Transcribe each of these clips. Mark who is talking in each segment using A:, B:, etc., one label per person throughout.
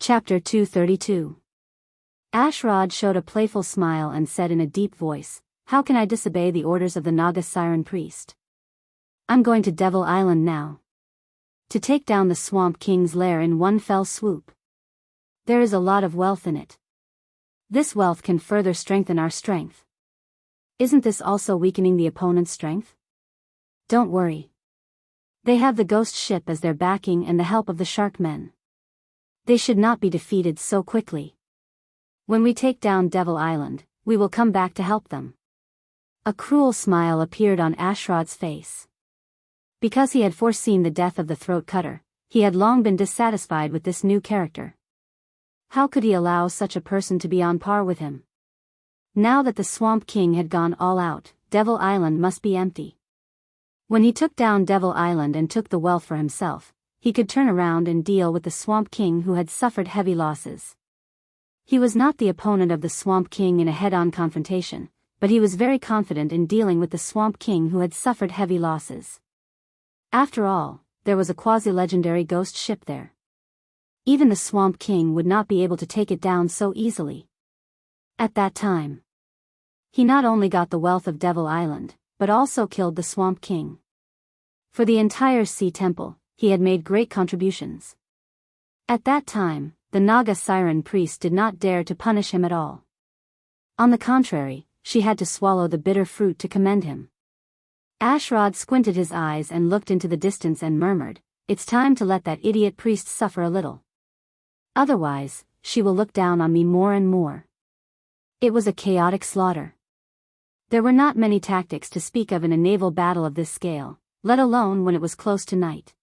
A: Chapter 232. Ashrod showed a playful smile and said in a deep voice, "How can I disobey the orders of the Naga Siren priest? I'm going to Devil Island now. To take down the Swamp King's lair in one fell swoop. There is a lot of wealth in it. This wealth can further strengthen our strength. Isn't this also weakening the opponent's strength? Don't worry. They have the ghost ship as their backing and the help of the shark men. They should not be defeated so quickly. When we take down Devil Island, we will come back to help them." A cruel smile appeared on Ashrod's face. Because he had foreseen the death of the throat cutter, he had long been dissatisfied with this new character. How could he allow such a person to be on par with him? Now that the Swamp King had gone all out, Devil Island must be empty. When he took down Devil Island and took the wealth for himself, he could turn around and deal with the Swamp King who had suffered heavy losses. He was not the opponent of the Swamp King in a head-on confrontation, but he was very confident in dealing with the Swamp King who had suffered heavy losses. After all, there was a quasi-legendary ghost ship there. Even the Swamp King would not be able to take it down so easily. At that time, he not only got the wealth of Devil Island, but also killed the Swamp King. For the entire Sea Temple, he had made great contributions. At that time, the Naga Siren priest did not dare to punish him at all. On the contrary, she had to swallow the bitter fruit to commend him. Ashrod squinted his eyes and looked into the distance and murmured, "It's time to let that idiot priest suffer a little. Otherwise, she will look down on me more and more." It was a chaotic slaughter. There were not many tactics to speak of in a naval battle of this scale, let alone when it was close to night.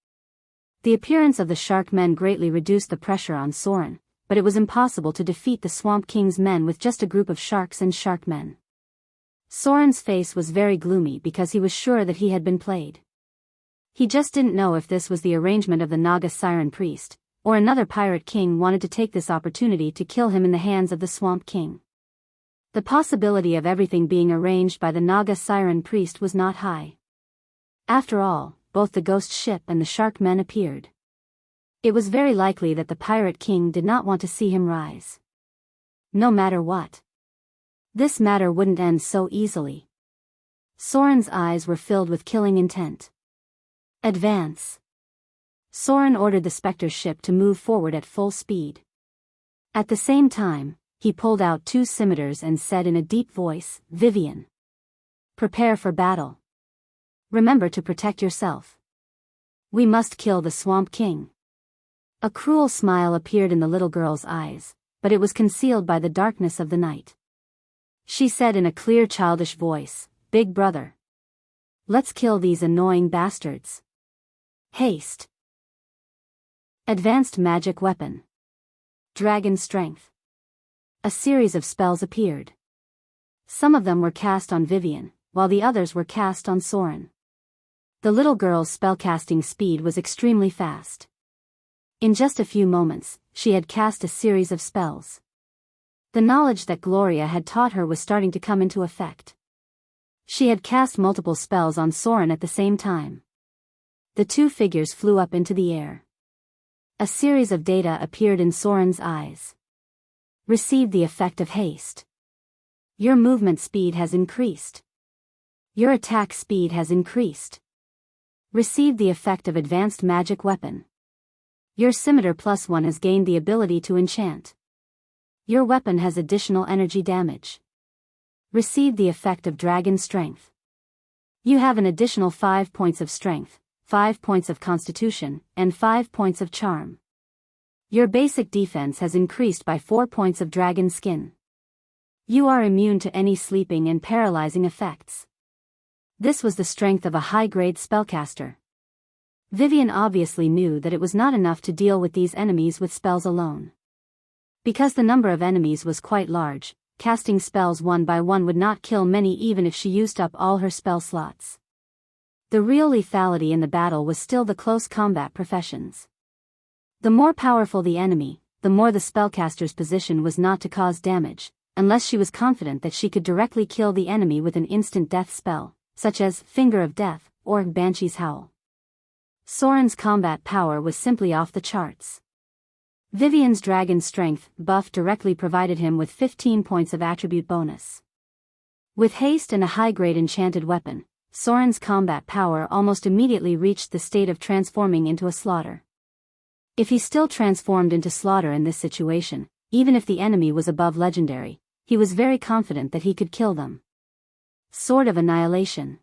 A: The appearance of the shark men greatly reduced the pressure on Soren, but it was impossible to defeat the Swamp King's men with just a group of sharks and shark men. Soren's face was very gloomy because he was sure that he had been played. He just didn't know if this was the arrangement of the Naga Siren priest, or another pirate king wanted to take this opportunity to kill him in the hands of the Swamp King. The possibility of everything being arranged by the Naga Siren priest was not high. After all, both the ghost ship and the shark men appeared. It was very likely that the pirate king did not want to see him rise. No matter what, this matter wouldn't end so easily. Soren's eyes were filled with killing intent. "Advance." Soren ordered the Spectre ship to move forward at full speed. At the same time, he pulled out 2 scimitars and said in a deep voice, "Vivian, prepare for battle. Remember to protect yourself. We must kill the Swamp King." A cruel smile appeared in the little girl's eyes, but it was concealed by the darkness of the night. She said in a clear childish voice, "Big brother, let's kill these annoying bastards. Haste." Advanced magic weapon. Dragon strength. A series of spells appeared. Some of them were cast on Vivian, while the others were cast on Soren. The little girl's spellcasting speed was extremely fast. In just a few moments, she had cast a series of spells. The knowledge that Gloria had taught her was starting to come into effect. She had cast multiple spells on Soren at the same time. The 2 figures flew up into the air. A series of data appeared in Soren's eyes. Receive the effect of haste. Your movement speed has increased. Your attack speed has increased. Receive the effect of advanced magic weapon. Your scimitar +1 has gained the ability to enchant. Your weapon has additional energy damage. Receive the effect of dragon strength. You have an additional 5 points of strength, 5 points of constitution, and 5 points of charm. Your basic defense has increased by 4 points of dragon skin. You are immune to any sleeping and paralyzing effects. This was the strength of a high-grade spellcaster. Vivian obviously knew that it was not enough to deal with these enemies with spells alone. Because the number of enemies was quite large, casting spells one by one would not kill many even if she used up all her spell slots. The real lethality in the battle was still the close combat professions. The more powerful the enemy, the more the spellcaster's position was not to cause damage, unless she was confident that she could directly kill the enemy with an instant death spell, such as Finger of Death or Banshee's Howl. Soren's combat power was simply off the charts. Vivian's dragon strength buff directly provided him with 15 points of attribute bonus. With haste and a high-grade enchanted weapon, Soren's combat power almost immediately reached the state of transforming into a slaughter. If he still transformed into slaughter in this situation, even if the enemy was above legendary, he was very confident that he could kill them. Sword of Annihilation.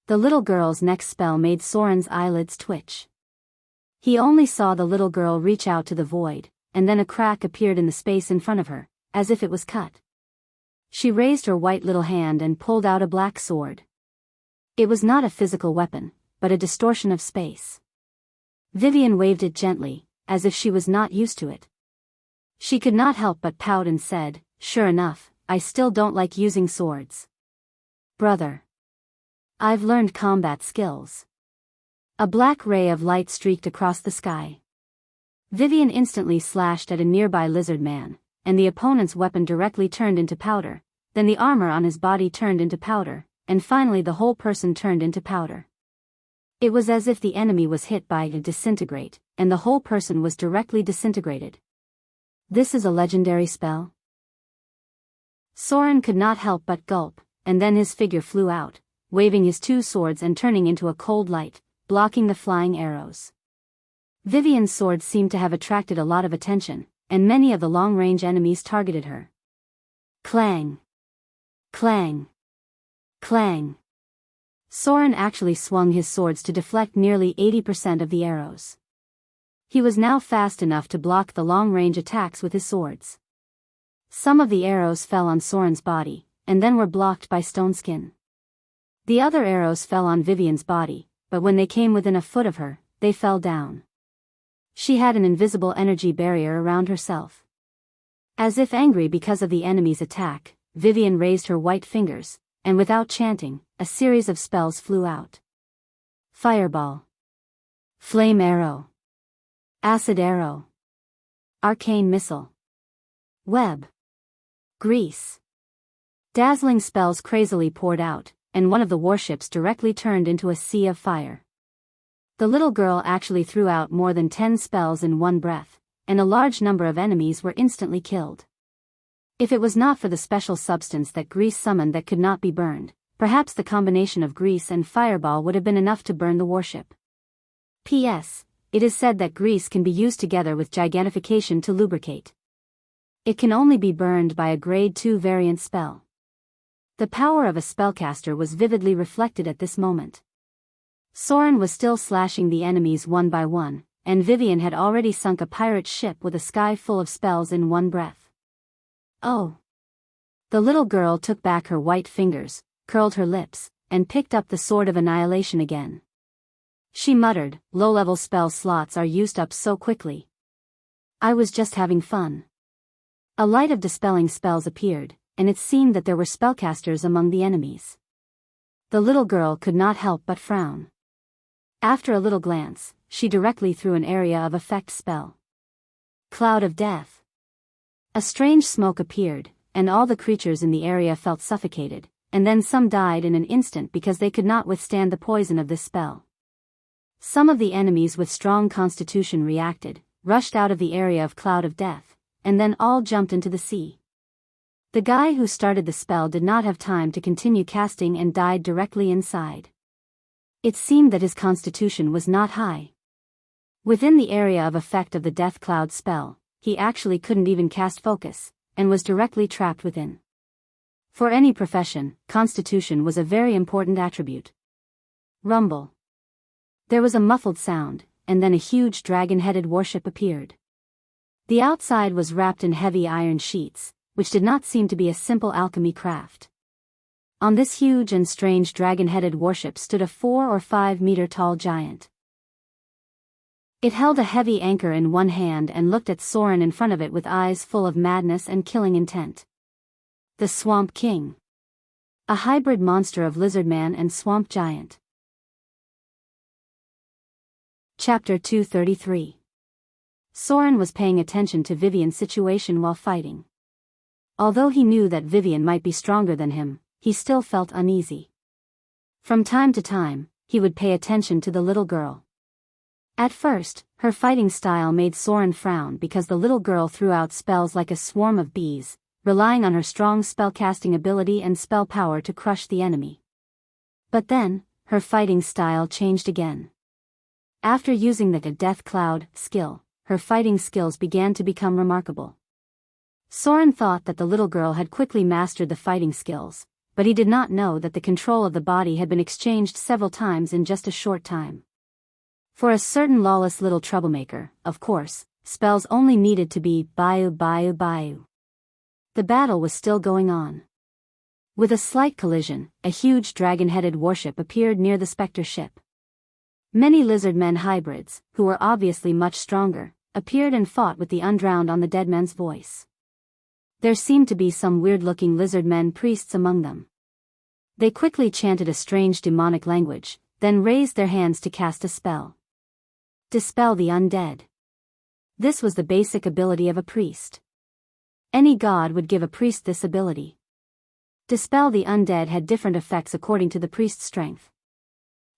A: The little girl's next spell made Soren's eyelids twitch. He only saw the little girl reach out to the void, and then a crack appeared in the space in front of her, as if it was cut. She raised her white little hand and pulled out a black sword. It was not a physical weapon, but a distortion of space. Vivian waved it gently, as if she was not used to it. She could not help but pout and said, "Sure enough, I still don't like using swords. Brother. I've learned combat skills." A black ray of light streaked across the sky. Vivian instantly slashed at a nearby lizard man, and the opponent's weapon directly turned into powder, then the armor on his body turned into powder, and finally the whole person turned into powder. It was as if the enemy was hit by a disintegrate, and the whole person was directly disintegrated. This is a legendary spell? Soren could not help but gulp, and then his figure flew out, waving his two swords and turning into a cold light, blocking the flying arrows. Vivian's sword seemed to have attracted a lot of attention, and many of the long-range enemies targeted her. Clang! Clang! Clang! Soren actually swung his swords to deflect nearly 80% of the arrows. He was now fast enough to block the long-range attacks with his swords. Some of the arrows fell on Soren's body, and then were blocked by stone skin. The other arrows fell on Vivian's body, but when they came within a foot of her, they fell down. She had an invisible energy barrier around herself. As if angry because of the enemy's attack, Vivian raised her white fingers, and without chanting, a series of spells flew out. Fireball. Flame arrow. Acid arrow. Arcane missile. Web. Grease. Dazzling spells crazily poured out, and one of the warships directly turned into a sea of fire. The little girl actually threw out more than 10 spells in one breath, and a large number of enemies were instantly killed. If it was not for the special substance that Grease summoned that could not be burned, perhaps the combination of Grease and Fireball would have been enough to burn the warship. P.S. It is said that Grease can be used together with Gigantification to lubricate. It can only be burned by a Grade 2 variant spell. The power of a spellcaster was vividly reflected at this moment. Soren was still slashing the enemies one by one, and Vivian had already sunk a pirate ship with a sky full of spells in one breath. Oh! The little girl took back her white fingers, curled her lips, and picked up the Sword of Annihilation again. She muttered, "Low-level spell slots are used up so quickly. I was just having fun." A light of dispelling spells appeared, and it seemed that there were spellcasters among the enemies. The little girl could not help but frown. After a little glance, she directly threw an area of effect spell. Cloud of Death. A strange smoke appeared, and all the creatures in the area felt suffocated, and then some died in an instant because they could not withstand the poison of this spell. Some of the enemies with strong constitution reacted, rushed out of the area of Cloud of Death, and then all jumped into the sea. The guy who started the spell did not have time to continue casting and died directly inside. It seemed that his constitution was not high. Within the area of effect of the Death Cloud spell, he actually couldn't even cast focus, and was directly trapped within. For any profession, constitution was a very important attribute. Rumble. There was a muffled sound, and then a huge dragon-headed warship appeared. The outside was wrapped in heavy iron sheets, which did not seem to be a simple alchemy craft. On this huge and strange dragon-headed warship stood a 4 or 5 meter tall giant. It held a heavy anchor in one hand and looked at Soren in front of it with eyes full of madness and killing intent. The Swamp King. A hybrid monster of lizardman and swamp giant. Chapter 233. Soren was paying attention to Vivian's situation while fighting. Although he knew that Vivian might be stronger than him, he still felt uneasy. From time to time, he would pay attention to the little girl. At first, her fighting style made Soren frown because the little girl threw out spells like a swarm of bees, relying on her strong spellcasting ability and spell power to crush the enemy. But then, her fighting style changed again. After using the Death Cloud skill, her fighting skills began to become remarkable. Soren thought that the little girl had quickly mastered the fighting skills, but he did not know that the control of the body had been exchanged several times in just a short time. For a certain lawless little troublemaker, of course, spells only needed to be bayu bayu bayu. The battle was still going on. With a slight collision, a huge dragon-headed warship appeared near the Spectre ship. Many lizard-men hybrids, who were obviously much stronger, appeared and fought with the undrowned on the dead man's voice. There seemed to be some weird-looking lizard-men priests among them. They quickly chanted a strange demonic language, then raised their hands to cast a spell. Dispel the undead. This was the basic ability of a priest. Any god would give a priest this ability. Dispel the undead had different effects according to the priest's strength.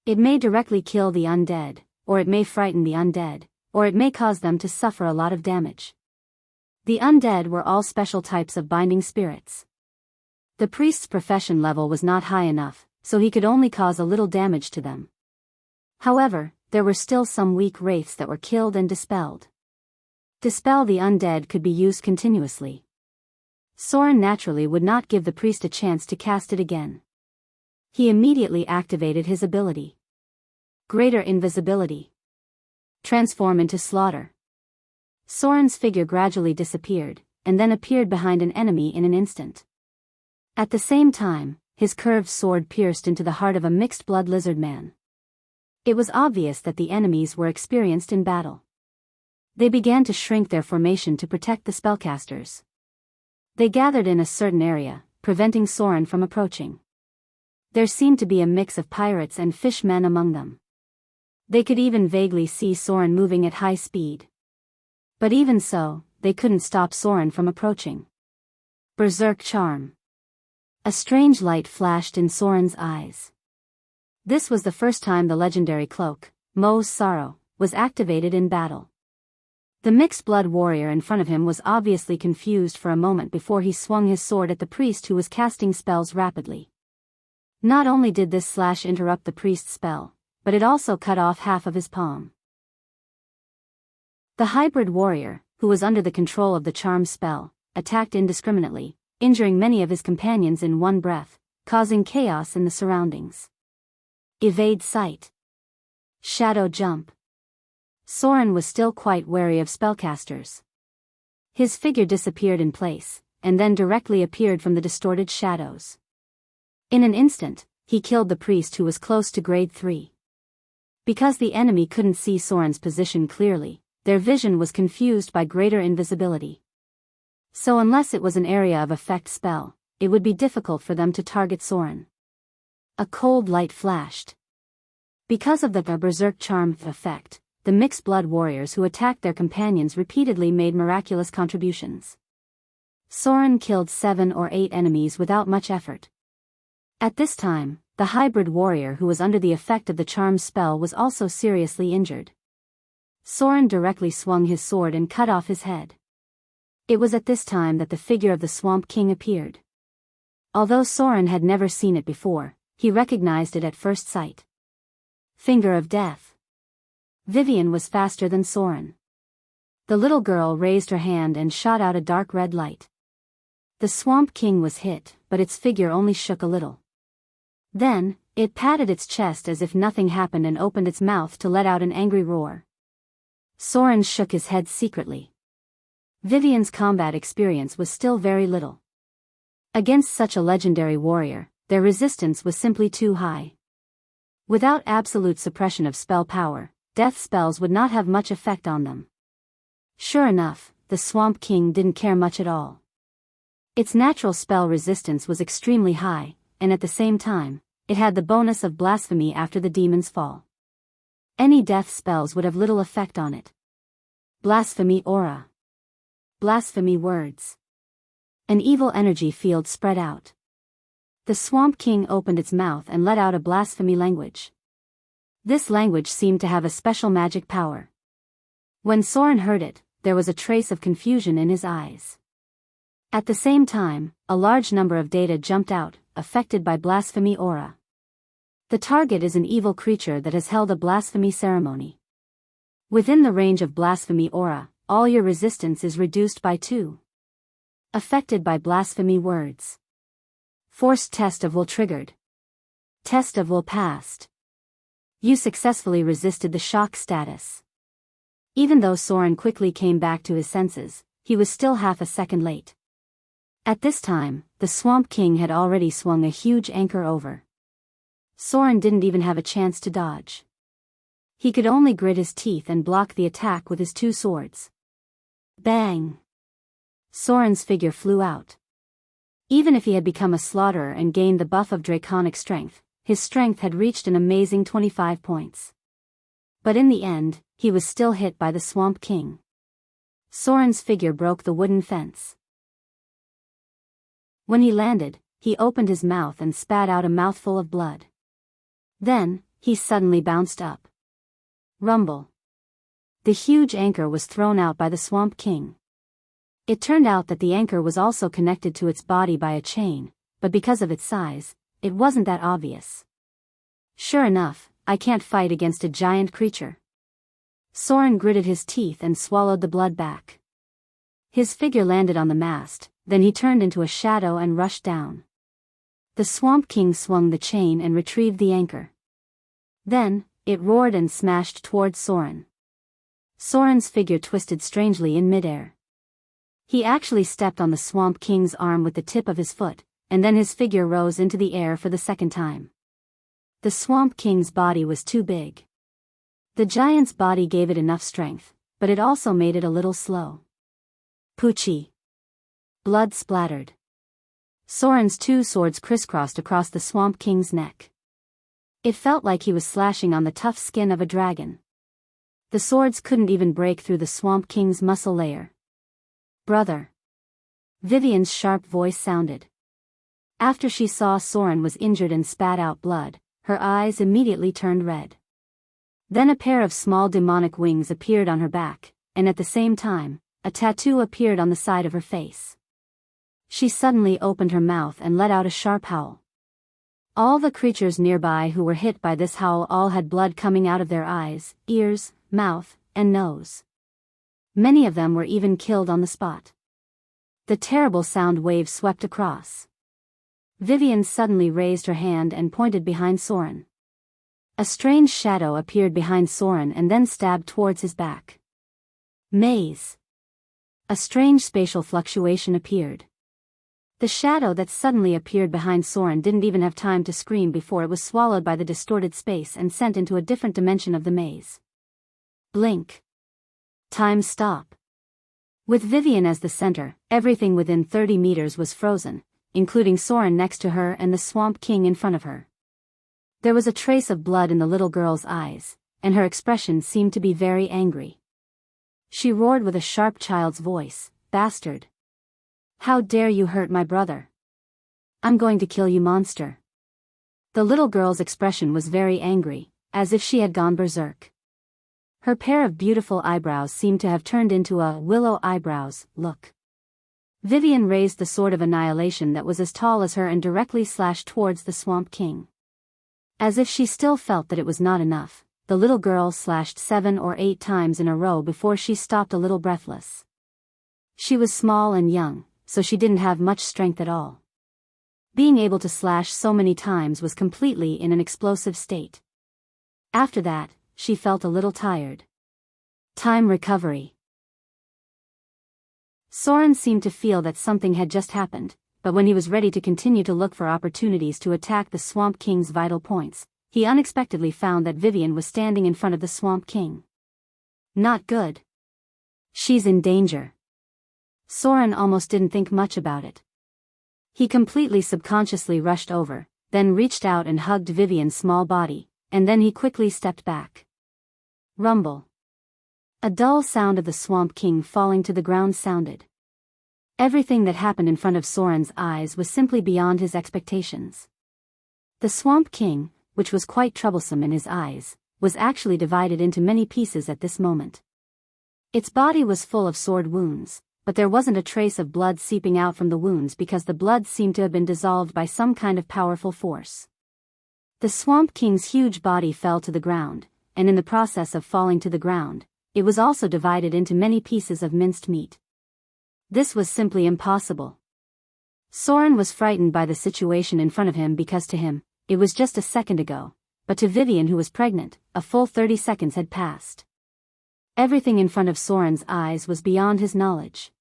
A: It may directly kill the undead, or it may frighten the undead, or it may cause them to suffer a lot of damage. The undead were all special types of binding spirits. The priest's profession level was not high enough, so he could only cause a little damage to them. However, there were still some weak wraiths that were killed and dispelled. Dispel the undead could be used continuously. Soren naturally would not give the priest a chance to cast it again. He immediately activated his ability. Greater invisibility. Transform into slaughter. Soren's figure gradually disappeared, and then appeared behind an enemy in an instant. At the same time, his curved sword pierced into the heart of a mixed-blood lizard man. It was obvious that the enemies were experienced in battle. They began to shrink their formation to protect the spellcasters. They gathered in a certain area, preventing Soren from approaching. There seemed to be a mix of pirates and fishmen among them. They could even vaguely see Soren moving at high speed. But even so, they couldn't stop Soren from approaching. Berserk Charm. A strange light flashed in Soren's eyes. This was the first time the legendary cloak, Mo's Sorrow, was activated in battle. The mixed-blood warrior in front of him was obviously confused for a moment before he swung his sword at the priest who was casting spells rapidly. Not only did this slash interrupt the priest's spell, but it also cut off half of his palm. The hybrid warrior, who was under the control of the charm spell, attacked indiscriminately, injuring many of his companions in one breath, causing chaos in the surroundings. Evade sight. Shadow jump. Soren was still quite wary of spellcasters. His figure disappeared in place, and then directly appeared from the distorted shadows. In an instant, he killed the priest who was close to grade 3. Because the enemy couldn't see Soren's position clearly, their vision was confused by greater invisibility. So unless it was an area of effect spell, it would be difficult for them to target Soren. A cold light flashed. Because of the Berserk Charm effect, the mixed-blood warriors who attacked their companions repeatedly made miraculous contributions. Soren killed 7 or 8 enemies without much effort. At this time, the hybrid warrior who was under the effect of the charm spell was also seriously injured. Soren directly swung his sword and cut off his head. It was at this time that the figure of the Swamp King appeared. Although Soren had never seen it before, he recognized it at first sight. Finger of Death. Vivian was faster than Soren. The little girl raised her hand and shot out a dark red light. The Swamp King was hit, but its figure only shook a little. Then, it patted its chest as if nothing happened and opened its mouth to let out an angry roar. Soren shook his head secretly. Vivian's combat experience was still very little. Against such a legendary warrior, their resistance was simply too high. Without absolute suppression of spell power, death spells would not have much effect on them. Sure enough, the Swamp King didn't care much at all. Its natural spell resistance was extremely high, and at the same time, it had the bonus of blasphemy after the demon's fall. Any death spells would have little effect on it. Blasphemy aura. Blasphemy words. An evil energy field spread out. The Swamp King opened its mouth and let out a blasphemy language. This language seemed to have a special magic power. When Soren heard it, there was a trace of confusion in his eyes. At the same time, a large number of data jumped out, affected by blasphemy aura. The target is an evil creature that has held a blasphemy ceremony. Within the range of blasphemy aura, all your resistance is reduced by 2. Affected by blasphemy words. Forced test of will triggered. Test of will passed. You successfully resisted the shock status. Even though Soren quickly came back to his senses, he was still half a second late. At this time, the Swamp King had already swung a huge anchor over. Soren didn't even have a chance to dodge. He could only grit his teeth and block the attack with his 2 swords. Bang! Soren's figure flew out. Even if he had become a slaughterer and gained the buff of draconic strength, his strength had reached an amazing 25 points. But in the end, he was still hit by the Swamp King. Soren's figure broke the wooden fence. When he landed, he opened his mouth and spat out a mouthful of blood. Then, he suddenly bounced up. Rumble. The huge anchor was thrown out by the Swamp King. It turned out that the anchor was also connected to its body by a chain, but because of its size, it wasn't that obvious. Sure enough, I can't fight against a giant creature. Soren gritted his teeth and swallowed the blood back. His figure landed on the mast, then he turned into a shadow and rushed down. The Swamp King swung the chain and retrieved the anchor. Then, it roared and smashed towards Soren. Soren's figure twisted strangely in midair. He actually stepped on the Swamp King's arm with the tip of his foot, and then his figure rose into the air for the second time. The Swamp King's body was too big. The giant's body gave it enough strength, but it also made it a little slow. Poochie. Blood splattered. Soren's 2 swords crisscrossed across the Swamp King's neck. It felt like he was slashing on the tough skin of a dragon. The swords couldn't even break through the Swamp King's muscle layer. Brother. Vivian's sharp voice sounded. After she saw Soren was injured and spat out blood, her eyes immediately turned red. Then a pair of small demonic wings appeared on her back, and at the same time, a tattoo appeared on the side of her face. She suddenly opened her mouth and let out a sharp howl. All the creatures nearby who were hit by this howl all had blood coming out of their eyes, ears, mouth, and nose. Many of them were even killed on the spot. The terrible sound wave swept across. Vivian suddenly raised her hand and pointed behind Soren. A strange shadow appeared behind Soren and then stabbed towards his back. Maze. A strange spatial fluctuation appeared. The shadow that suddenly appeared behind Soren didn't even have time to scream before it was swallowed by the distorted space and sent into a different dimension of the maze. Blink. Time stop. With Vivian as the center, everything within 30 meters was frozen, including Soren next to her and the Swamp King in front of her. There was a trace of blood in the little girl's eyes, and her expression seemed to be very angry. She roared with a sharp child's voice, "Bastard! How dare you hurt my brother? I'm going to kill you, monster." The little girl's expression was very angry, as if she had gone berserk. Her pair of beautiful eyebrows seemed to have turned into a willow eyebrows look. Vivian raised the sword of annihilation that was as tall as her and directly slashed towards the Swamp King. As if she still felt that it was not enough, the little girl slashed 7 or 8 times in a row before she stopped a little breathless. She was small and young, so she didn't have much strength at all. Being able to slash so many times was completely in an explosive state. After that, she felt a little tired. Time recovery. Soren seemed to feel that something had just happened, but when he was ready to continue to look for opportunities to attack the Swamp King's vital points, he unexpectedly found that Vivian was standing in front of the Swamp King. Not good. She's in danger. Soren almost didn't think much about it. He completely subconsciously rushed over, then reached out and hugged Vivian's small body, and then he quickly stepped back. Rumble. A dull sound of the Swamp King falling to the ground sounded. Everything that happened in front of Soren's eyes was simply beyond his expectations. The Swamp King, which was quite troublesome in his eyes, was actually divided into many pieces at this moment. Its body was full of sword wounds, but there wasn't a trace of blood seeping out from the wounds because the blood seemed to have been dissolved by some kind of powerful force. The Swamp King's huge body fell to the ground, and in the process of falling to the ground, it was also divided into many pieces of minced meat. This was simply impossible. Soren was frightened by the situation in front of him because to him, it was just a second ago, but to Vivian who was pregnant, a full 30 seconds had passed. Everything in front of Soren's eyes was beyond his knowledge.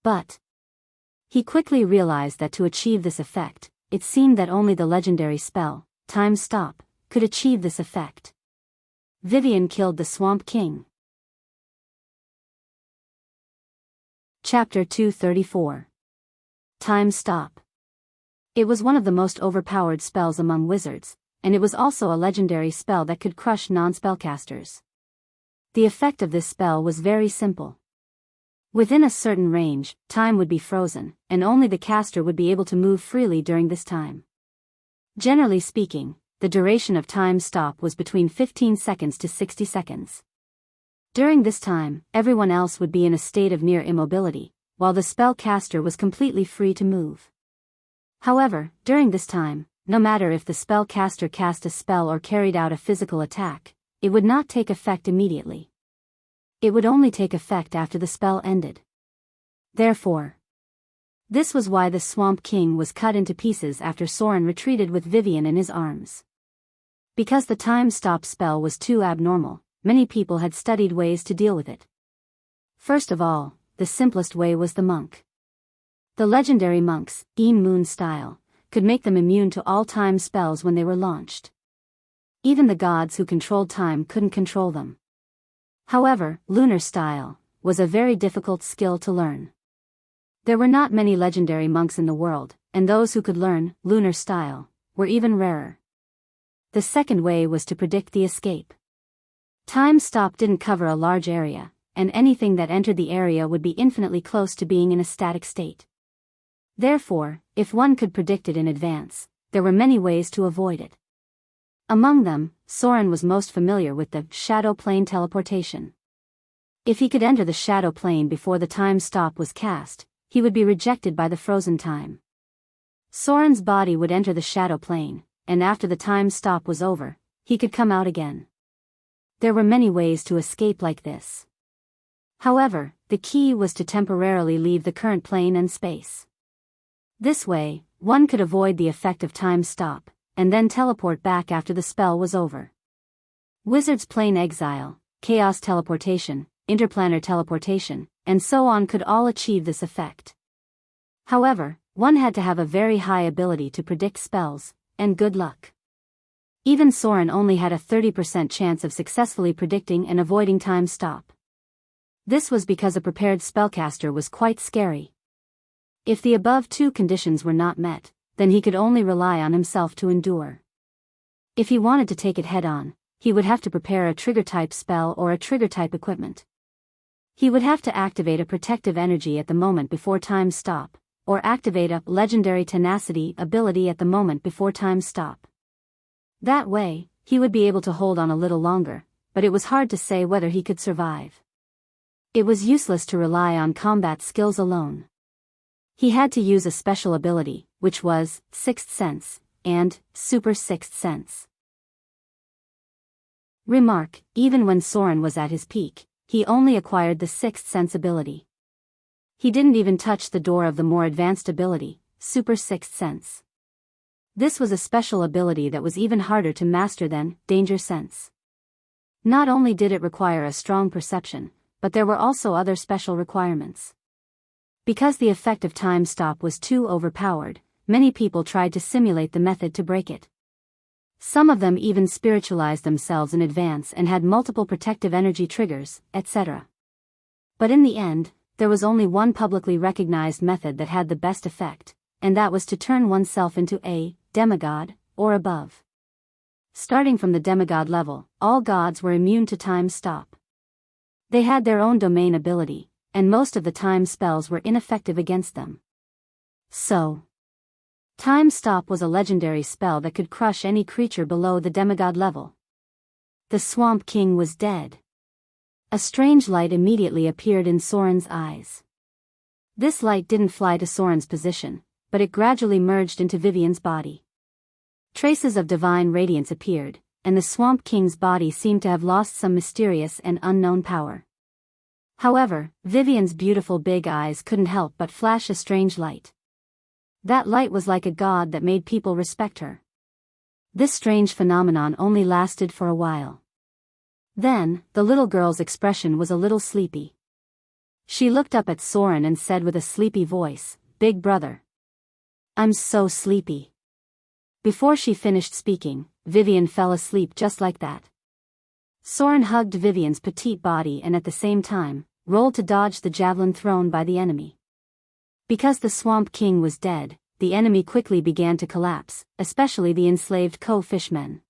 A: But he quickly realized that to achieve this effect, it seemed that only the legendary spell, Time Stop, could achieve this effect. Vivian killed the Swamp King. Chapter 234. Time Stop. It was one of the most overpowered spells among wizards, and it was also a legendary spell that could crush non-spellcasters. The effect of this spell was very simple. Within a certain range, time would be frozen, and only the caster would be able to move freely during this time. Generally speaking, the duration of Time Stop was between 15 seconds to 60 seconds. During this time, everyone else would be in a state of near immobility, while the spellcaster was completely free to move. However, during this time, no matter if the spellcaster cast a spell or carried out a physical attack, it would not take effect immediately. It would only take effect after the spell ended. Therefore, this was why the Swamp King was cut into pieces after Soren retreated with Vivian in his arms. Because the Time Stop spell was too abnormal, many people had studied ways to deal with it. First of all, the simplest way was the monk. The legendary monks, Moon style, could make them immune to all time spells when they were launched. Even the gods who controlled time couldn't control them. However, lunar style was a very difficult skill to learn. There were not many legendary monks in the world, and those who could learn lunar style were even rarer. The second way was to predict the escape. Time Stop didn't cover a large area, and anything that entered the area would be infinitely close to being in a static state. Therefore, if one could predict it in advance, there were many ways to avoid it. Among them, Soren was most familiar with the shadow plane teleportation. If he could enter the shadow plane before the Time Stop was cast, he would be rejected by the frozen time. Soren's body would enter the shadow plane, and after the Time Stop was over, he could come out again. There were many ways to escape like this. However, the key was to temporarily leave the current plane and space. This way, one could avoid the effect of Time Stop, and then teleport back after the spell was over. Wizards' plane exile, chaos teleportation, interplanar teleportation, and so on could all achieve this effect. However, one had to have a very high ability to predict spells, and good luck. Even Soren only had a 30% chance of successfully predicting and avoiding Time Stop. This was because a prepared spellcaster was quite scary. If the above two conditions were not met, then he could only rely on himself to endure. If he wanted to take it head-on, he would have to prepare a trigger-type spell or a trigger-type equipment. He would have to activate a protective energy at the moment before Time Stop, or activate a legendary tenacity ability at the moment before Time Stop. That way, he would be able to hold on a little longer, but it was hard to say whether he could survive. It was useless to rely on combat skills alone. He had to use a special ability, which was Sixth Sense, and Super Sixth Sense. Remark, even when Soren was at his peak, he only acquired the Sixth Sense ability. He didn't even touch the door of the more advanced ability, Super Sixth Sense. This was a special ability that was even harder to master than Danger Sense. Not only did it require a strong perception, but there were also other special requirements. Because the effect of Time Stop was too overpowered, many people tried to simulate the method to break it. Some of them even spiritualized themselves in advance and had multiple protective energy triggers, etc. But in the end, there was only one publicly recognized method that had the best effect, and that was to turn oneself into a demigod, or above. Starting from the demigod level, all gods were immune to Time Stop. They had their own domain ability, and most of the time spells were ineffective against them. So, Time Stop was a legendary spell that could crush any creature below the demigod level. The Swamp King was dead. A strange light immediately appeared in Soren's eyes. This light didn't fly to Soren's position, but it gradually merged into Vivian's body. Traces of divine radiance appeared, and the Swamp King's body seemed to have lost some mysterious and unknown power. However, Vivian's beautiful big eyes couldn't help but flash a strange light. That light was like a god that made people respect her. This strange phenomenon only lasted for a while. Then, the little girl's expression was a little sleepy. She looked up at Soren and said with a sleepy voice, "Big brother. I'm so sleepy." Before she finished speaking, Vivian fell asleep just like that. Soren hugged Vivian's petite body and at the same time, rolled to dodge the javelin thrown by the enemy. Because the Swamp King was dead, the enemy quickly began to collapse, especially the enslaved co-fishmen.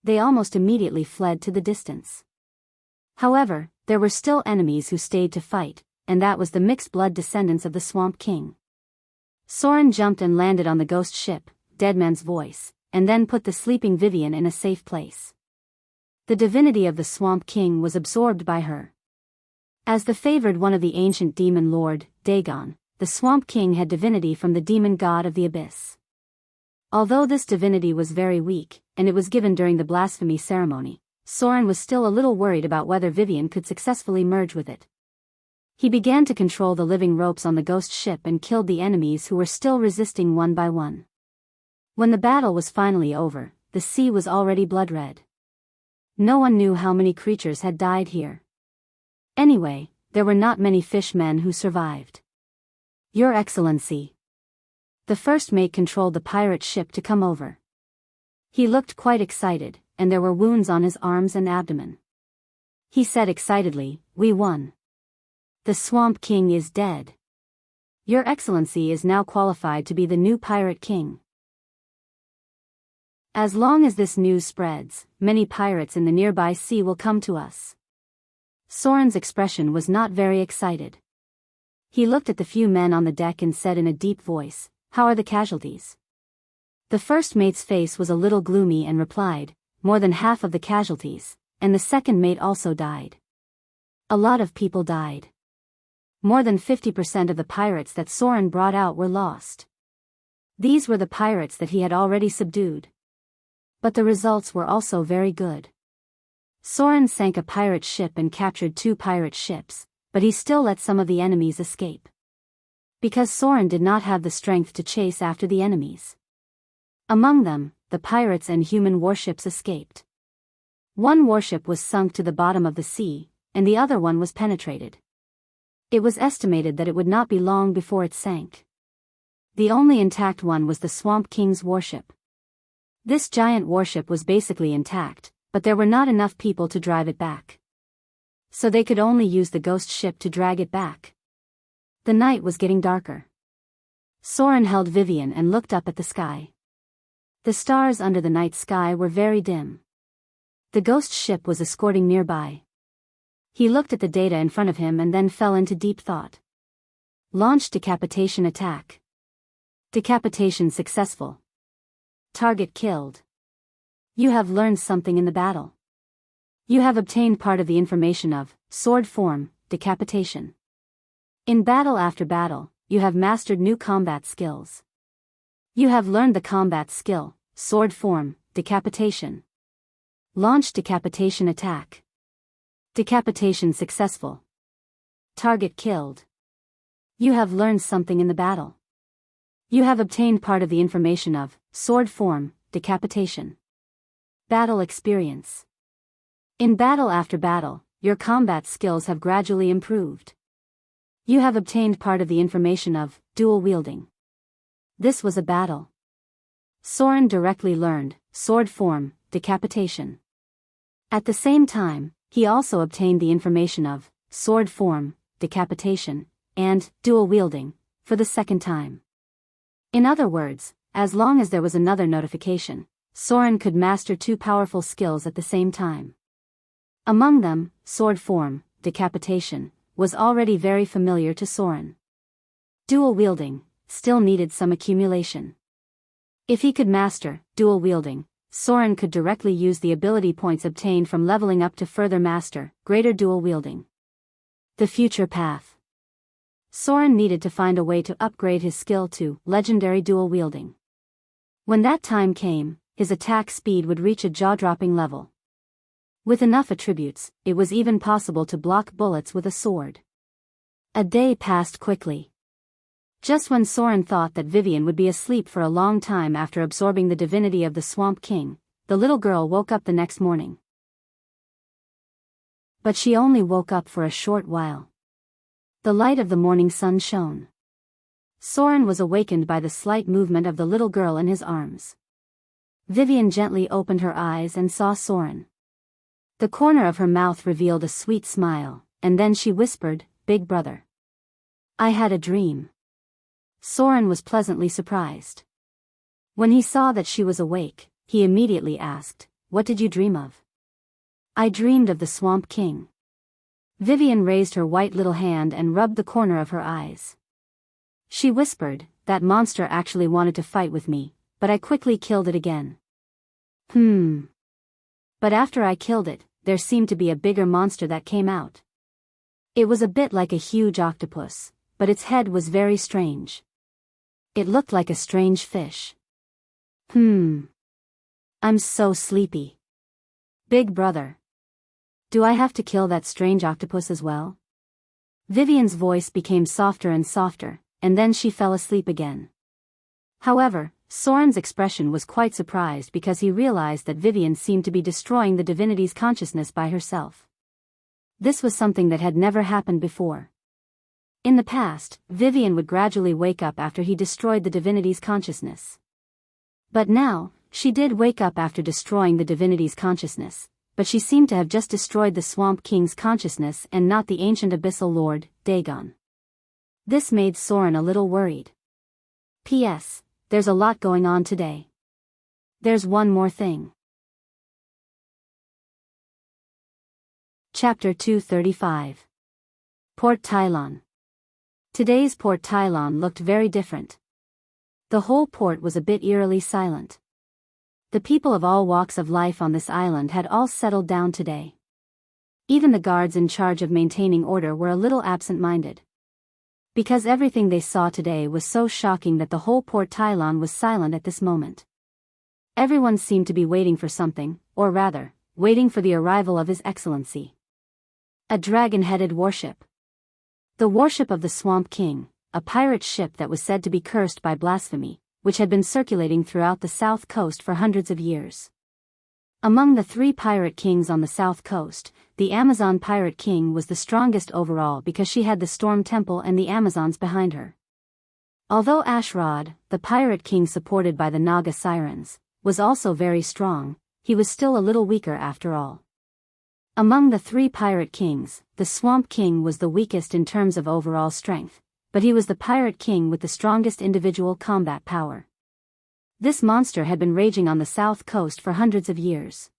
A: They almost immediately fled to the distance. However, there were still enemies who stayed to fight, and that was the mixed-blood descendants of the Swamp King. Soren jumped and landed on the ghost ship, Deadman's voice, and then put the sleeping Vivian in a safe place. The divinity of the Swamp King was absorbed by her. As the favored one of the ancient demon lord, Dagon, the Swamp King had divinity from the demon god of the abyss. Although this divinity was very weak, and it was given during the blasphemy ceremony, Soren was still a little worried about whether Vivian could successfully merge with it. He began to control the living ropes on the ghost ship and killed the enemies who were still resisting one by one. When the battle was finally over, the sea was already blood-red. No one knew how many creatures had died here. Anyway, there were not many fishmen who survived. Your Excellency. The first mate controlled the pirate ship to come over. He looked quite excited, and there were wounds on his arms and abdomen. He said excitedly, "We won. The Swamp King is dead. Your Excellency is now qualified to be the new Pirate King." As long as this news spreads, many pirates in the nearby sea will come to us. Soren's expression was not very excited. He looked at the few men on the deck and said in a deep voice, "How are the casualties?" The first mate's face was a little gloomy and replied, "More than half of the casualties, and the second mate also died. A lot of people died. More than 50% of the pirates that Soren brought out were lost. These were the pirates that he had already subdued. But the results were also very good. Soren sank a pirate ship and captured 2 pirate ships, but he still let some of the enemies escape. Because Soren did not have the strength to chase after the enemies. Among them, the pirates and human warships escaped. One warship was sunk to the bottom of the sea, and the other one was penetrated. It was estimated that it would not be long before it sank. The only intact one was the Swamp King's warship. This giant warship was basically intact, but there were not enough people to drive it back. So they could only use the ghost ship to drag it back. The night was getting darker. Soren held Vivian and looked up at the sky. The stars under the night sky were very dim. The ghost ship was escorting nearby. He looked at the data in front of him and then fell into deep thought. Launch decapitation attack. Decapitation successful. Target killed. You have learned something in the battle. You have obtained part of the information of sword form, decapitation. In battle after battle, you have mastered new combat skills. You have learned the combat skill, sword form, decapitation. Launch decapitation attack. Decapitation successful. Target killed. You have learned something in the battle. You have obtained part of the information of sword form, decapitation. Battle experience. In battle after battle, your combat skills have gradually improved. You have obtained part of the information of dual wielding. This was a battle. Soren directly learned sword form, decapitation. At the same time, he also obtained the information of sword form, decapitation, and dual wielding, for the second time. In other words, as long as there was another notification, Soren could master 2 powerful skills at the same time. Among them, sword form, decapitation, was already very familiar to Soren. Dual wielding still needed some accumulation. If he could master dual wielding, Soren could directly use the ability points obtained from leveling up to further master greater dual wielding. The future path. Soren needed to find a way to upgrade his skill to legendary dual wielding. When that time came, his attack speed would reach a jaw-dropping level. With enough attributes, it was even possible to block bullets with a sword. A day passed quickly. Just when Soren thought that Vivian would be asleep for a long time after absorbing the divinity of the Swamp King, the little girl woke up the next morning. But she only woke up for a short while. The light of the morning sun shone. Soren was awakened by the slight movement of the little girl in his arms. Vivian gently opened her eyes and saw Soren. The corner of her mouth revealed a sweet smile, and then she whispered, "Big brother. I had a dream." Soren was pleasantly surprised. When he saw that she was awake, he immediately asked, "What did you dream of?" "I dreamed of the Swamp King." Vivian raised her white little hand and rubbed the corner of her eyes. She whispered, "That monster actually wanted to fight with me, but I quickly killed it again." But after I killed it, there seemed to be a bigger monster that came out. It was a bit like a huge octopus, but its head was very strange. It looked like a strange fish. I'm so sleepy. Big brother. Do I have to kill that strange octopus as well? Vivian's voice became softer and softer, and then she fell asleep again. However, Soren's expression was quite surprised because he realized that Vivian seemed to be destroying the divinity's consciousness by herself. This was something that had never happened before. In the past, Vivian would gradually wake up after he destroyed the divinity's consciousness. But now, she did wake up after destroying the divinity's consciousness, but she seemed to have just destroyed the Swamp King's consciousness and not the ancient abyssal lord, Dagon. This made Soren a little worried. P.S. There's a lot going on today. There's one more thing. Chapter 235. Port Tylon. Today's Port Tylon looked very different. The whole port was a bit eerily silent. The people of all walks of life on this island had all settled down today. Even the guards in charge of maintaining order were a little absent-minded. Because everything they saw today was so shocking that the whole Port Tylon was silent at this moment. Everyone seemed to be waiting for something, or rather, waiting for the arrival of His Excellency. A dragon-headed warship. The warship of the Swamp King, a pirate ship that was said to be cursed by blasphemy, which had been circulating throughout the south coast for hundreds of years. Among the 3 pirate kings on the south coast, the Amazon Pirate King was the strongest overall because she had the Storm Temple and the Amazons behind her. Although Ashrod, the Pirate King supported by the Naga Sirens, was also very strong, he was still a little weaker after all. Among the 3 pirate kings, the Swamp King was the weakest in terms of overall strength, but he was the Pirate King with the strongest individual combat power. This monster had been raging on the south coast for hundreds of years.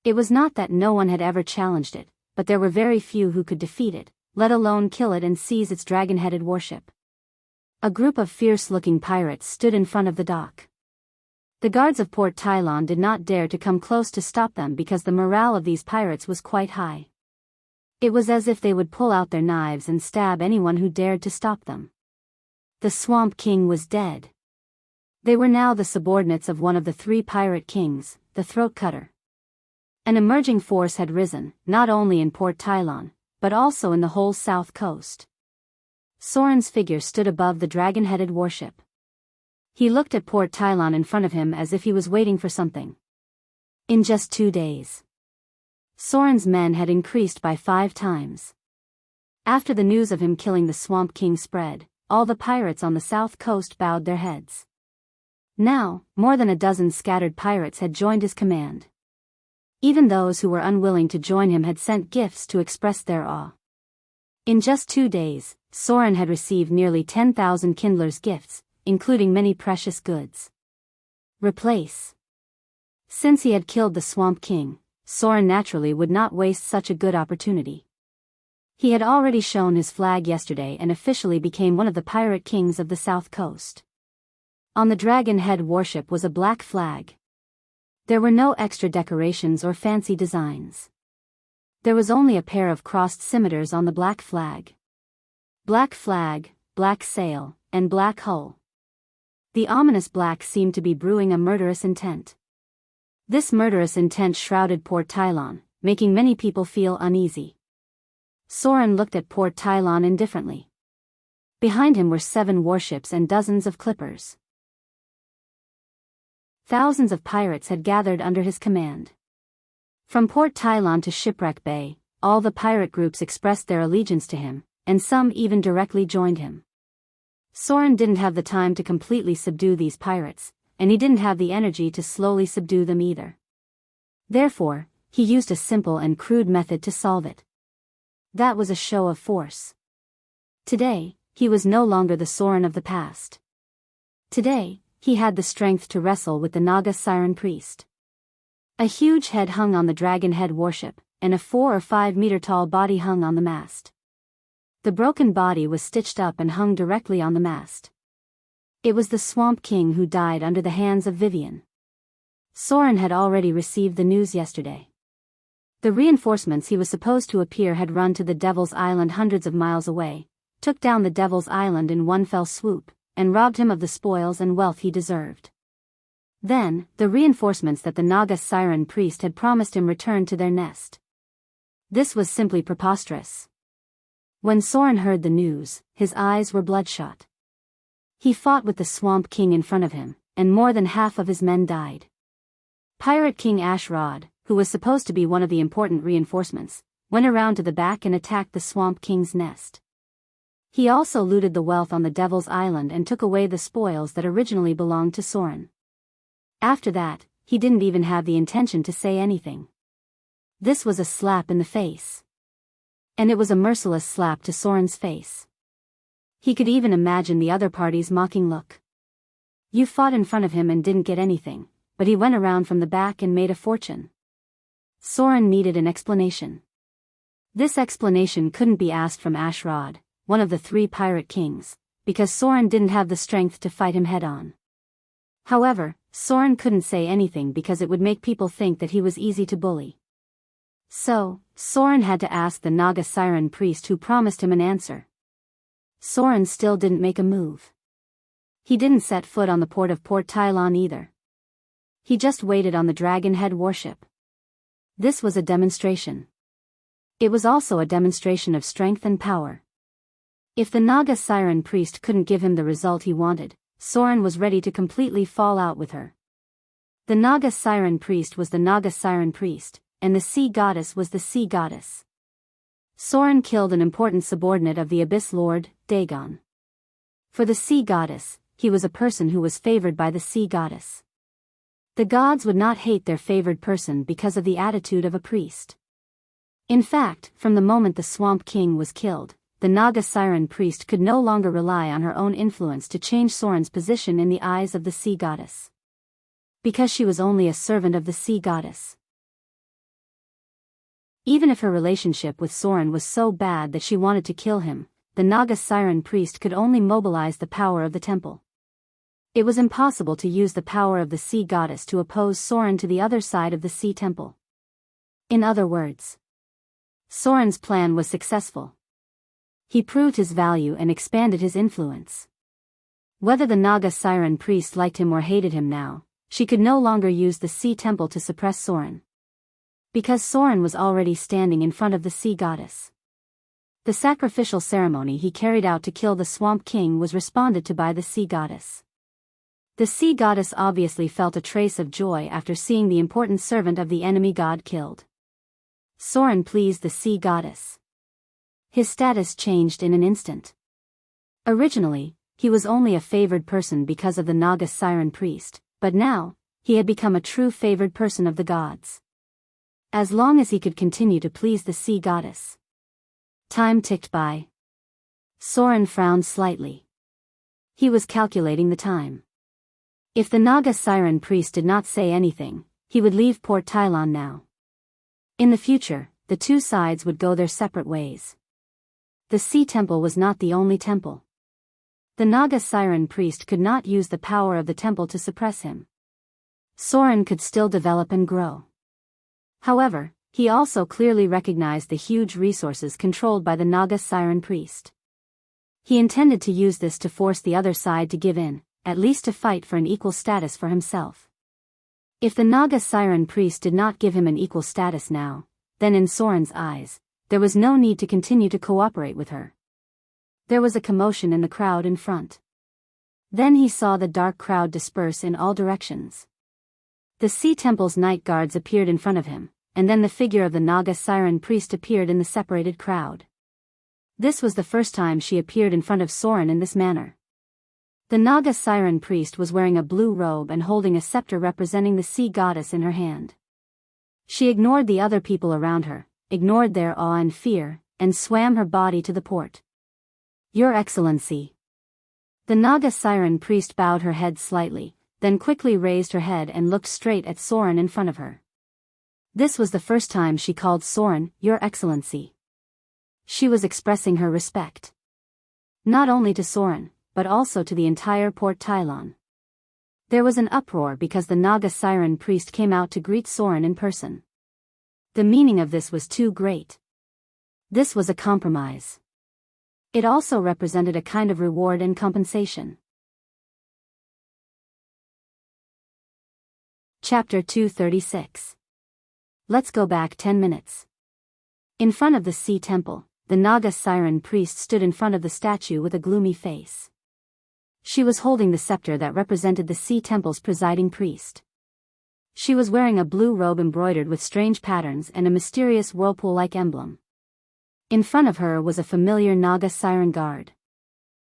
A: It was not that no one had ever challenged it, but there were very few who could defeat it, let alone kill it and seize its dragon-headed warship. A group of fierce-looking pirates stood in front of the dock. The guards of Port Tylon did not dare to come close to stop them because the morale of these pirates was quite high. It was as if they would pull out their knives and stab anyone who dared to stop them. The Swamp King was dead. They were now the subordinates of one of the 3 pirate kings, the Throat Cutter. An emerging force had risen, not only in Port Tylon, but also in the whole south coast. Soren's figure stood above the dragon-headed warship. He looked at Port Tylon in front of him as if he was waiting for something. In just 2 days, Soren's men had increased by 5 times. After the news of him killing the Swamp King spread, all the pirates on the south coast bowed their heads. Now, more than a dozen scattered pirates had joined his command. Even those who were unwilling to join him had sent gifts to express their awe. In just 2 days, Soren had received nearly 10,000 kindlers' gifts, including many precious goods. Replace. Since he had killed the Swamp King, Soren naturally would not waste such a good opportunity. He had already shown his flag yesterday and officially became one of the pirate kings of the south coast. On the Dragon Head warship was a black flag. There were no extra decorations or fancy designs. There was only a pair of crossed scimitars on the black flag. Black flag, black sail, and black hull. The ominous black seemed to be brewing a murderous intent. This murderous intent shrouded Port Tylon, making many people feel uneasy. Soren looked at Port Tylon indifferently. Behind him were 7 warships and dozens of clippers. Thousands of pirates had gathered under his command. From Port Tylon to Shipwreck Bay, all the pirate groups expressed their allegiance to him, and some even directly joined him. Soren didn't have the time to completely subdue these pirates, and he didn't have the energy to slowly subdue them either. Therefore, he used a simple and crude method to solve it. That was a show of force. Today, he was no longer the Soren of the past. Today, he had the strength to wrestle with the Naga Siren Priest. A huge head hung on the Dragonhead warship, and a 4 or 5 meter tall body hung on the mast. The broken body was stitched up and hung directly on the mast. It was the Swamp King who died under the hands of Vivian. Soren had already received the news yesterday. The reinforcements he was supposed to appear had run to the Devil's Island hundreds of miles away, took down the Devil's Island in one fell swoop, and robbed him of the spoils and wealth he deserved. Then, the reinforcements that the Naga Siren Priest had promised him returned to their nest. This was simply preposterous. When Soren heard the news, his eyes were bloodshot. He fought with the Swamp King in front of him, and more than half of his men died. Pirate King Ashrod, who was supposed to be one of the important reinforcements, went around to the back and attacked the Swamp King's nest. He also looted the wealth on the Devil's Island and took away the spoils that originally belonged to Soren. After that, he didn't even have the intention to say anything. This was a slap in the face. And it was a merciless slap to Soren's face. He could even imagine the other party's mocking look. You fought in front of him and didn't get anything, but he went around from the back and made a fortune. Soren needed an explanation. This explanation couldn't be asked from Ashrod, one of the 3 pirate kings, because Soren didn't have the strength to fight him head-on. However, Soren couldn't say anything because it would make people think that he was easy to bully. So, Soren had to ask the Naga Siren Priest, who promised him an answer. Soren still didn't make a move. He didn't set foot on the port of Port Tylon either. He just waited on the Dragonhead warship. This was a demonstration. It was also a demonstration of strength and power. If the Naga Siren Priest couldn't give him the result he wanted, Soren was ready to completely fall out with her. The Naga Siren Priest was the Naga Siren Priest, and the Sea Goddess was the Sea Goddess. Soren killed an important subordinate of the Abyss Lord, Dagon. For the Sea Goddess, he was a person who was favored by the Sea Goddess. The gods would not hate their favored person because of the attitude of a priest. In fact, from the moment the Swamp King was killed, the Naga Siren Priest could no longer rely on her own influence to change Soren's position in the eyes of the Sea Goddess. Because she was only a servant of the Sea Goddess. Even if her relationship with Soren was so bad that she wanted to kill him, the Naga Siren Priest could only mobilize the power of the temple. It was impossible to use the power of the Sea Goddess to oppose Soren to the other side of the Sea Temple. In other words, Soren's plan was successful. He proved his value and expanded his influence. Whether the Naga Siren Priest liked him or hated him now, she could no longer use the Sea Temple to suppress Soren. Because Soren was already standing in front of the Sea Goddess. The sacrificial ceremony he carried out to kill the Swamp King was responded to by the Sea Goddess. The Sea Goddess obviously felt a trace of joy after seeing the important servant of the enemy god killed. Soren pleased the Sea Goddess. His status changed in an instant. Originally, he was only a favored person because of the Naga Siren Priest, but now, he had become a true favored person of the gods. As long as he could continue to please the Sea Goddess. Time ticked by. Soren frowned slightly. He was calculating the time. If the Naga Siren Priest did not say anything, he would leave Port Tylon now. In the future, the 2 sides would go their separate ways. The Sea Temple was not the only temple. The Naga Siren Priest could not use the power of the temple to suppress him. Soren could still develop and grow. However, he also clearly recognized the huge resources controlled by the Naga Siren priest. He intended to use this to force the other side to give in, at least to fight for an equal status for himself. If the Naga Siren priest did not give him an equal status now, then in Soren's eyes, there was no need to continue to cooperate with her. There was a commotion in the crowd in front. Then he saw the dark crowd disperse in all directions. The Sea Temple's night guards appeared in front of him, and then the figure of the Naga Siren priest appeared in the separated crowd. This was the first time she appeared in front of Soren in this manner. The Naga Siren priest was wearing a blue robe and holding a scepter representing the sea goddess in her hand. She ignored the other people around her, ignored their awe and fear, and swam her body to the port. "Your Excellency." The Naga Siren priest bowed her head slightly, then quickly raised her head and looked straight at Soren in front of her. This was the first time she called Soren, "Your Excellency." She was expressing her respect. Not only to Soren, but also to the entire Port Tylon. There was an uproar because the Naga Siren priest came out to greet Soren in person. The meaning of this was too great. This was a compromise. It also represented a kind of reward and compensation. Chapter 236. Let's go back 10 minutes. In front of the Sea Temple, the Naga Siren priest stood in front of the statue with a gloomy face. She was holding the scepter that represented the Sea Temple's presiding priest. She was wearing a blue robe embroidered with strange patterns and a mysterious whirlpool-like emblem. In front of her was a familiar Naga Siren guard.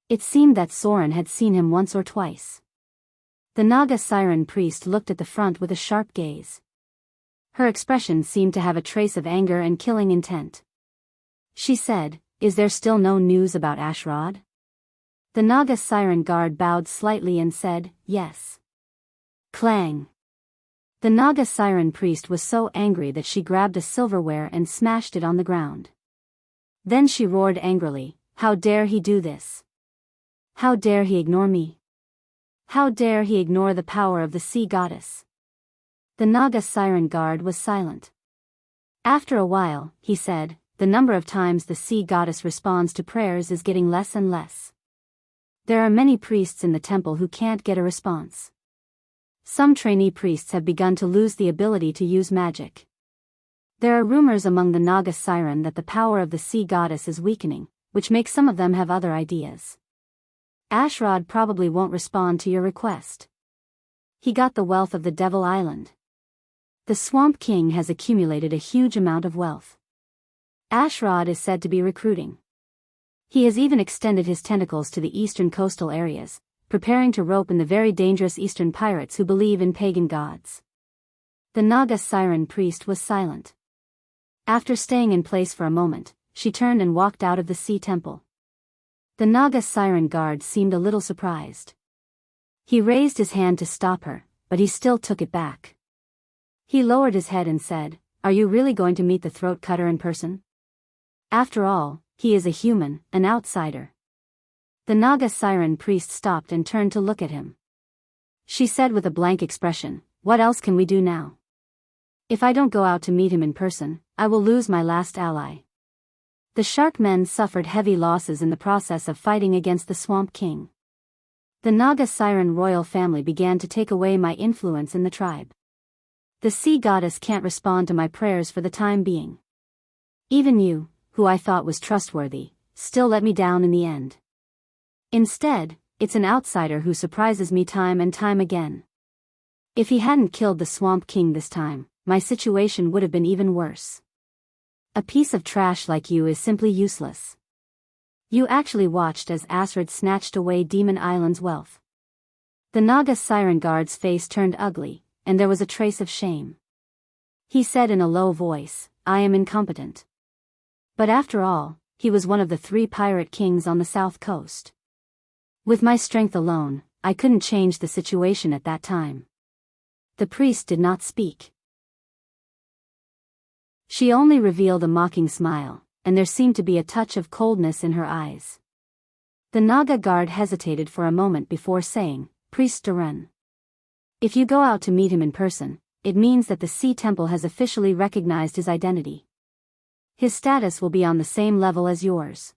A: It seemed that Soren had seen him once or twice. The Naga Siren priest looked at the front with a sharp gaze. Her expression seemed to have a trace of anger and killing intent. She said, "Is there still no news about Ashrod?" The Naga Siren guard bowed slightly and said, "Yes." Clang! The Naga Siren priest was so angry that she grabbed a silverware and smashed it on the ground. Then she roared angrily, "How dare he do this? How dare he ignore me? How dare he ignore the power of the sea goddess?" The Naga Siren guard was silent. After a while, he said, "The number of times the sea goddess responds to prayers is getting less and less. There are many priests in the temple who can't get a response. Some trainee priests have begun to lose the ability to use magic. There are rumors among the Naga Siren that the power of the sea goddess is weakening, which makes some of them have other ideas. Ashrod probably won't respond to your request. He got the wealth of the Devil Island. The Swamp King has accumulated a huge amount of wealth. Ashrod is said to be recruiting. He has even extended his tentacles to the eastern coastal areas, preparing to rope in the very dangerous eastern pirates who believe in pagan gods." The Naga Siren priest was silent. After staying in place for a moment, she turned and walked out of the Sea Temple. The Naga Siren guard seemed a little surprised. He raised his hand to stop her, but he still took it back. He lowered his head and said, "Are you really going to meet the throat cutter in person? After all, he is a human, an outsider." The Naga Siren priest stopped and turned to look at him. She said with a blank expression, "What else can we do now? If I don't go out to meet him in person, I will lose my last ally." The Shark Men suffered heavy losses in the process of fighting against the Swamp King. The Naga Siren royal family began to take away my influence in the tribe. The sea goddess can't respond to my prayers for the time being. Even you, who I thought was trustworthy, still let me down in the end. Instead, it's an outsider who surprises me time and time again. If he hadn't killed the Swamp King this time, my situation would have been even worse. A piece of trash like you is simply useless. You actually watched as Asrad snatched away Demon Island's wealth. The Naga Siren guard's face turned ugly, and there was a trace of shame. He said in a low voice, "I am incompetent." But after all, he was one of the 3 pirate kings on the south coast. With my strength alone, I couldn't change the situation at that time. The priest did not speak. She only revealed a mocking smile, and there seemed to be a touch of coldness in her eyes. The Naga guard hesitated for a moment before saying, "Priest Duran." If you go out to meet him in person, it means that the Sea Temple has officially recognized his identity. His status will be on the same level as yours.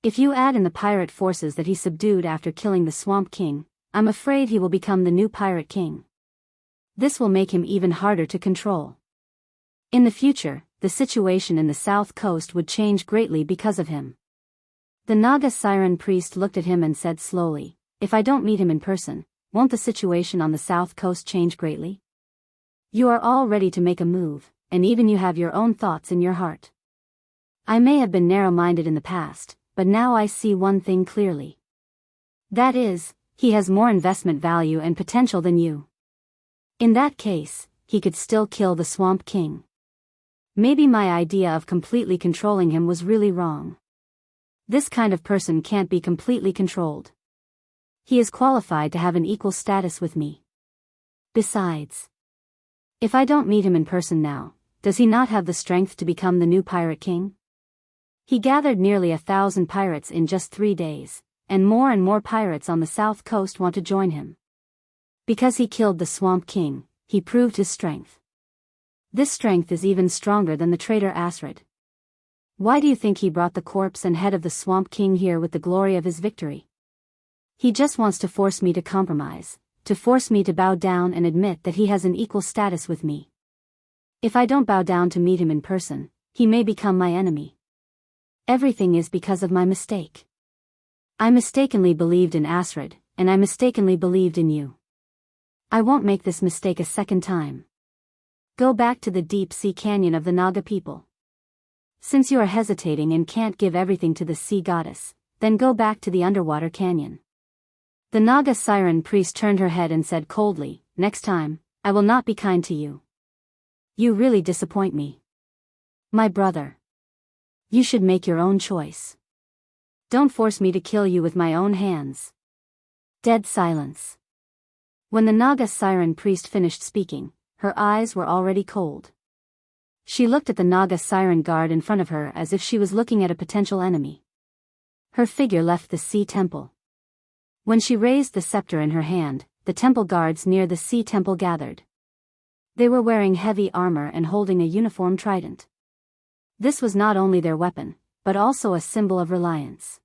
A: If you add in the pirate forces that he subdued after killing the Swamp King, I'm afraid he will become the new Pirate King. This will make him even harder to control. In the future, the situation in the south coast would change greatly because of him. The Naga Siren priest looked at him and said slowly, "If I don't meet him in person, won't the situation on the south coast change greatly? You are all ready to make a move, and even you have your own thoughts in your heart. I may have been narrow-minded in the past, but now I see one thing clearly. That is, he has more investment value and potential than you. In that case, he could still kill the Swamp King. Maybe my idea of completely controlling him was really wrong. This kind of person can't be completely controlled. He is qualified to have an equal status with me. Besides, if I don't meet him in person now, does he not have the strength to become the new Pirate King? He gathered nearly 1,000 pirates in just 3 days, and more pirates on the south coast want to join him. Because he killed the Swamp King, he proved his strength. This strength is even stronger than the traitor Asrid. Why do you think he brought the corpse and head of the Swamp King here with the glory of his victory? He just wants to force me to compromise, to force me to bow down and admit that he has an equal status with me. If I don't bow down to meet him in person, he may become my enemy. Everything is because of my mistake. I mistakenly believed in Asrid, and I mistakenly believed in you. I won't make this mistake a second time. Go back to the deep sea canyon of the Naga people. Since you are hesitating and can't give everything to the sea goddess, then go back to the underwater canyon." The Naga Siren priest turned her head and said coldly, "Next time, I will not be kind to you. You really disappoint me. My brother. You should make your own choice. Don't force me to kill you with my own hands." Dead silence. When the Naga Siren priest finished speaking, her eyes were already cold. She looked at the Naga Siren guard in front of her as if she was looking at a potential enemy. Her figure left the Sea Temple. When she raised the scepter in her hand, the temple guards near the Sea Temple gathered. They were wearing heavy armor and holding a uniform trident. This was not only their weapon, but also a symbol of reliance.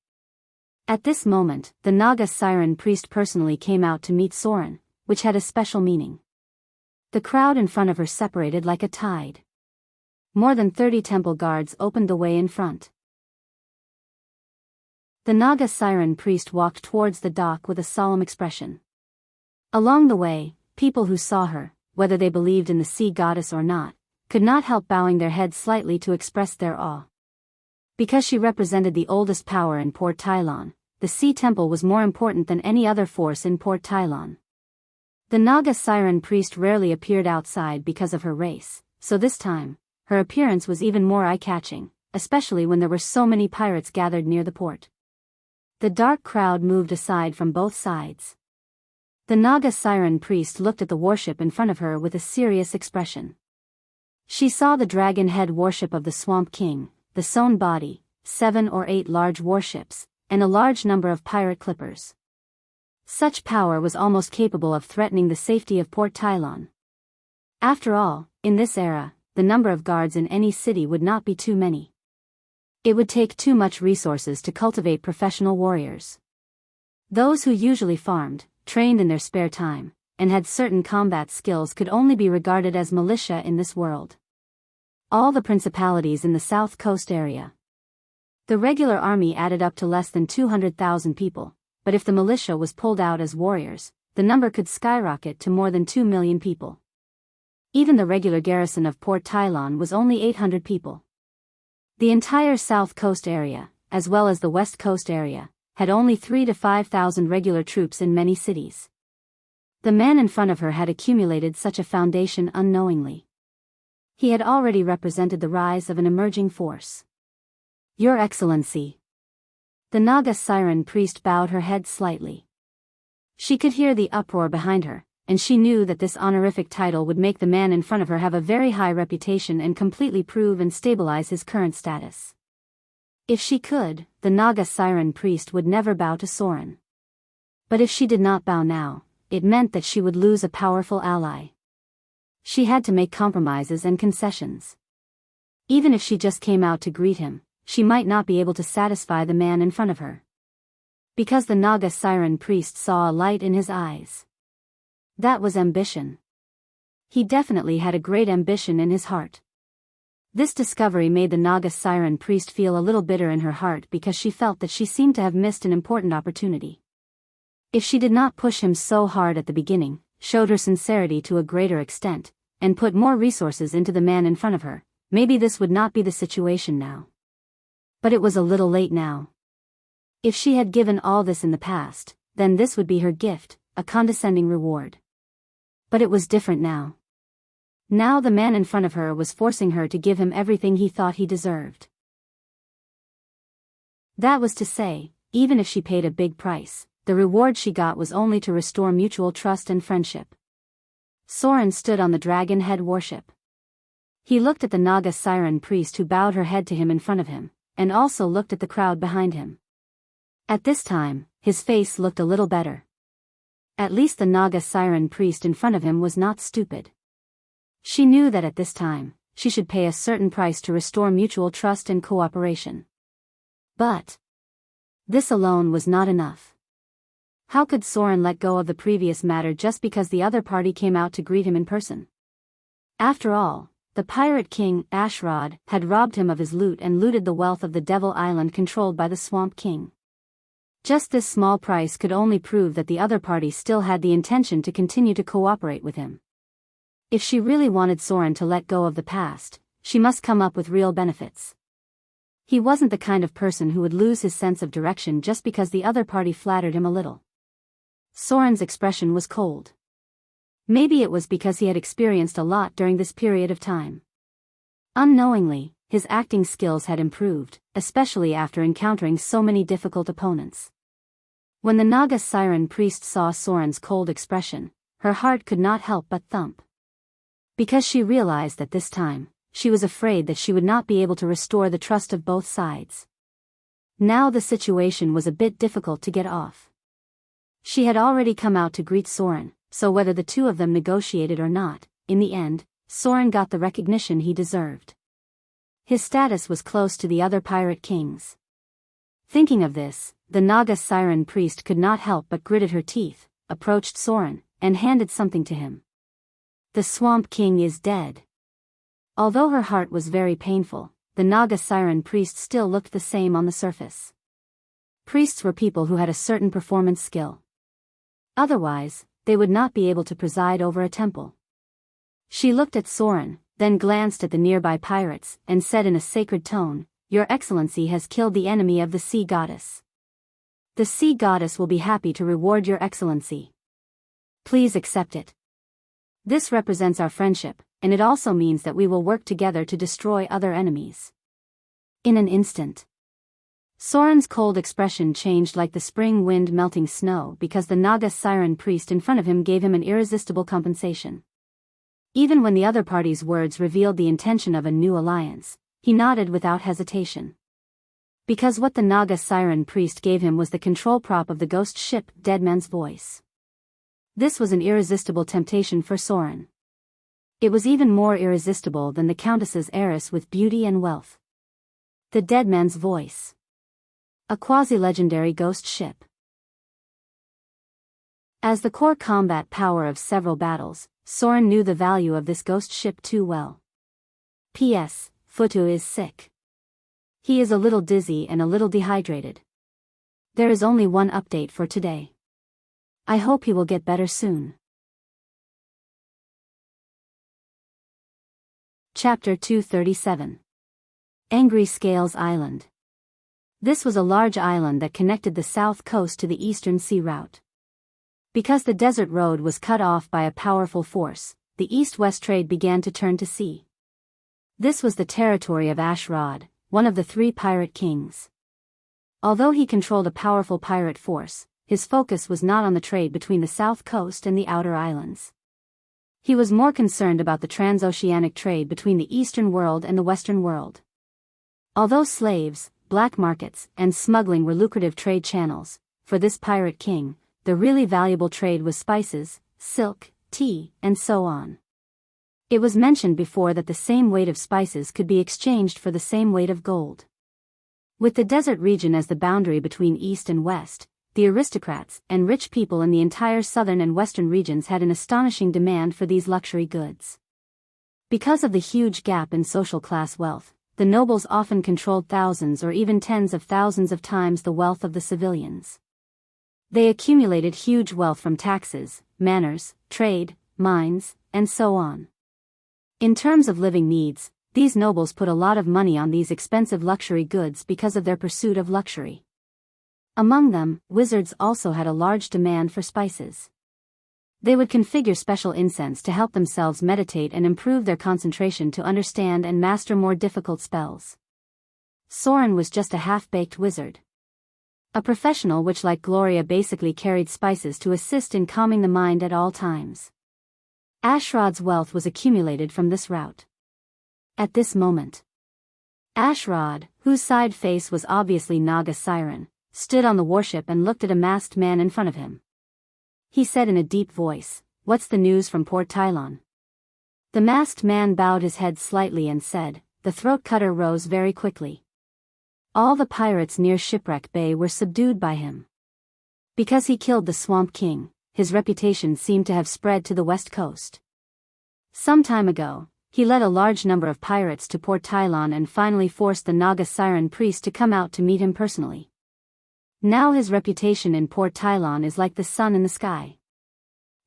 A: At this moment, the Naga Siren priest personally came out to meet Soren, which had a special meaning. The crowd in front of her separated like a tide. More than 30 temple guards opened the way in front. The Naga Siren priest walked towards the dock with a solemn expression. Along the way, people who saw her, whether they believed in the sea goddess or not, could not help bowing their heads slightly to express their awe. Because she represented the oldest power in Port Tylon, the Sea Temple was more important than any other force in Port Tylon. The Naga Siren priest rarely appeared outside because of her race, so this time, her appearance was even more eye-catching, especially when there were so many pirates gathered near the port. The dark crowd moved aside from both sides. The Naga Siren priest looked at the warship in front of her with a serious expression. She saw the dragon head warship of the Swamp King, the sewn body, 7 or 8 large warships, and a large number of pirate clippers. Such power was almost capable of threatening the safety of Port Tylon. After all, in this era, the number of guards in any city would not be too many. It would take too much resources to cultivate professional warriors. Those who usually farmed, trained in their spare time, and had certain combat skills could only be regarded as militia in this world. All the principalities in the South Coast area. The regular army added up to less than 200,000 people, but if the militia was pulled out as warriors, the number could skyrocket to more than 2 million people. Even the regular garrison of Port Tylon was only 800 people. The entire South Coast area, as well as the West Coast area, had only 3,000 to 5,000 regular troops in many cities. The man in front of her had accumulated such a foundation unknowingly. He had already represented the rise of an emerging force. "Your Excellency." The Naga Siren priest bowed her head slightly. She could hear the uproar behind her, and she knew that this honorific title would make the man in front of her have a very high reputation and completely prove and stabilize his current status. If she could, the Naga Siren priest would never bow to Soren. But if she did not bow now, it meant that she would lose a powerful ally. She had to make compromises and concessions. Even if she just came out to greet him, she might not be able to satisfy the man in front of her. Because the Naga siren priest saw a light in his eyes. That was ambition. He definitely had a great ambition in his heart. This discovery made the Naga siren priest feel a little bitter in her heart because she felt that she seemed to have missed an important opportunity. If she did not push him so hard at the beginning, showed her sincerity to a greater extent, and put more resources into the man in front of her, maybe this would not be the situation now. But it was a little late now. If she had given all this in the past, then this would be her gift, a condescending reward. But it was different now. Now the man in front of her was forcing her to give him everything he thought he deserved. That was to say, even if she paid a big price, the reward she got was only to restore mutual trust and friendship. Soren stood on the dragon head warship. He looked at the Naga siren priest who bowed her head to him in front of him, and also looked at the crowd behind him. At this time, his face looked a little better. At least the Naga siren priest in front of him was not stupid. She knew that at this time, she should pay a certain price to restore mutual trust and cooperation. But this alone was not enough. How could Soren let go of the previous matter just because the other party came out to greet him in person? After all, the pirate king, Ashrod, had robbed him of his loot and looted the wealth of the Devil Island controlled by the Swamp King. Just this small price could only prove that the other party still had the intention to continue to cooperate with him. If she really wanted Soren to let go of the past, she must come up with real benefits. He wasn't the kind of person who would lose his sense of direction just because the other party flattered him a little. Soren's expression was cold. Maybe it was because he had experienced a lot during this period of time. Unknowingly, his acting skills had improved, especially after encountering so many difficult opponents. When the Naga siren priest saw Soren's cold expression, her heart could not help but thump. Because she realized that this time, she was afraid that she would not be able to restore the trust of both sides. Now the situation was a bit difficult to get off. She had already come out to greet Soren, so whether the two of them negotiated or not, in the end, Soren got the recognition he deserved. His status was close to the other pirate kings. Thinking of this, the Naga siren priest could not help but gritted her teeth, approached Soren, and handed something to him. The Swamp King is dead. Although her heart was very painful, the Naga siren priest still looked the same on the surface. Priests were people who had a certain performance skill. Otherwise, they would not be able to preside over a temple. She looked at Soren, then glanced at the nearby pirates, and said in a sacred tone, "Your Excellency has killed the enemy of the sea goddess. The sea goddess will be happy to reward your Excellency. Please accept it. This represents our friendship, and it also means that we will work together to destroy other enemies." In an instant, Soren's cold expression changed like the spring wind melting snow because the Naga siren priest in front of him gave him an irresistible compensation. Even when the other party's words revealed the intention of a new alliance, he nodded without hesitation. Because what the Naga siren priest gave him was the control prop of the ghost ship, Deadman's Voice. This was an irresistible temptation for Soren. It was even more irresistible than the Countess's heiress with beauty and wealth. The Deadman's Voice. A quasi-legendary ghost ship. As the core combat power of several battles, Soren knew the value of this ghost ship too well. P.S. Futu is sick. He is a little dizzy and a little dehydrated. There is only one update for today. I hope he will get better soon. Chapter 237. Angry Scales Island. This was a large island that connected the south coast to the eastern sea route. Because the desert road was cut off by a powerful force, the east-west trade began to turn to sea. This was the territory of Ashrod, one of the three pirate kings. Although he controlled a powerful pirate force, his focus was not on the trade between the south coast and the outer islands. He was more concerned about the transoceanic trade between the eastern world and the western world. Although slaves, black markets, and smuggling were lucrative trade channels, for this pirate king, the really valuable trade was spices, silk, tea, and so on. It was mentioned before that the same weight of spices could be exchanged for the same weight of gold. With the desert region as the boundary between east and west, the aristocrats and rich people in the entire southern and western regions had an astonishing demand for these luxury goods. Because of the huge gap in social class wealth, the nobles often controlled thousands or even tens of thousands of times the wealth of the civilians. They accumulated huge wealth from taxes, manors, trade, mines, and so on. In terms of living needs, these nobles put a lot of money on these expensive luxury goods because of their pursuit of luxury. Among them, wizards also had a large demand for spices. They would configure special incense to help themselves meditate and improve their concentration to understand and master more difficult spells. Soren was just a half-baked wizard. A professional which, like Gloria, basically carried spices to assist in calming the mind at all times. Ashrod's wealth was accumulated from this route. At this moment, Ashrod, whose side face was obviously Naga Siren, stood on the warship and looked at a masked man in front of him. He said in a deep voice, "What's the news from Port Tylon?" The masked man bowed his head slightly and said, "The throat cutter rose very quickly. All the pirates near Shipwreck Bay were subdued by him. Because he killed the Swamp King, his reputation seemed to have spread to the west coast. Some time ago, he led a large number of pirates to Port Tylon and finally forced the Naga Siren priest to come out to meet him personally. Now his reputation in Port Tylon is like the sun in the sky.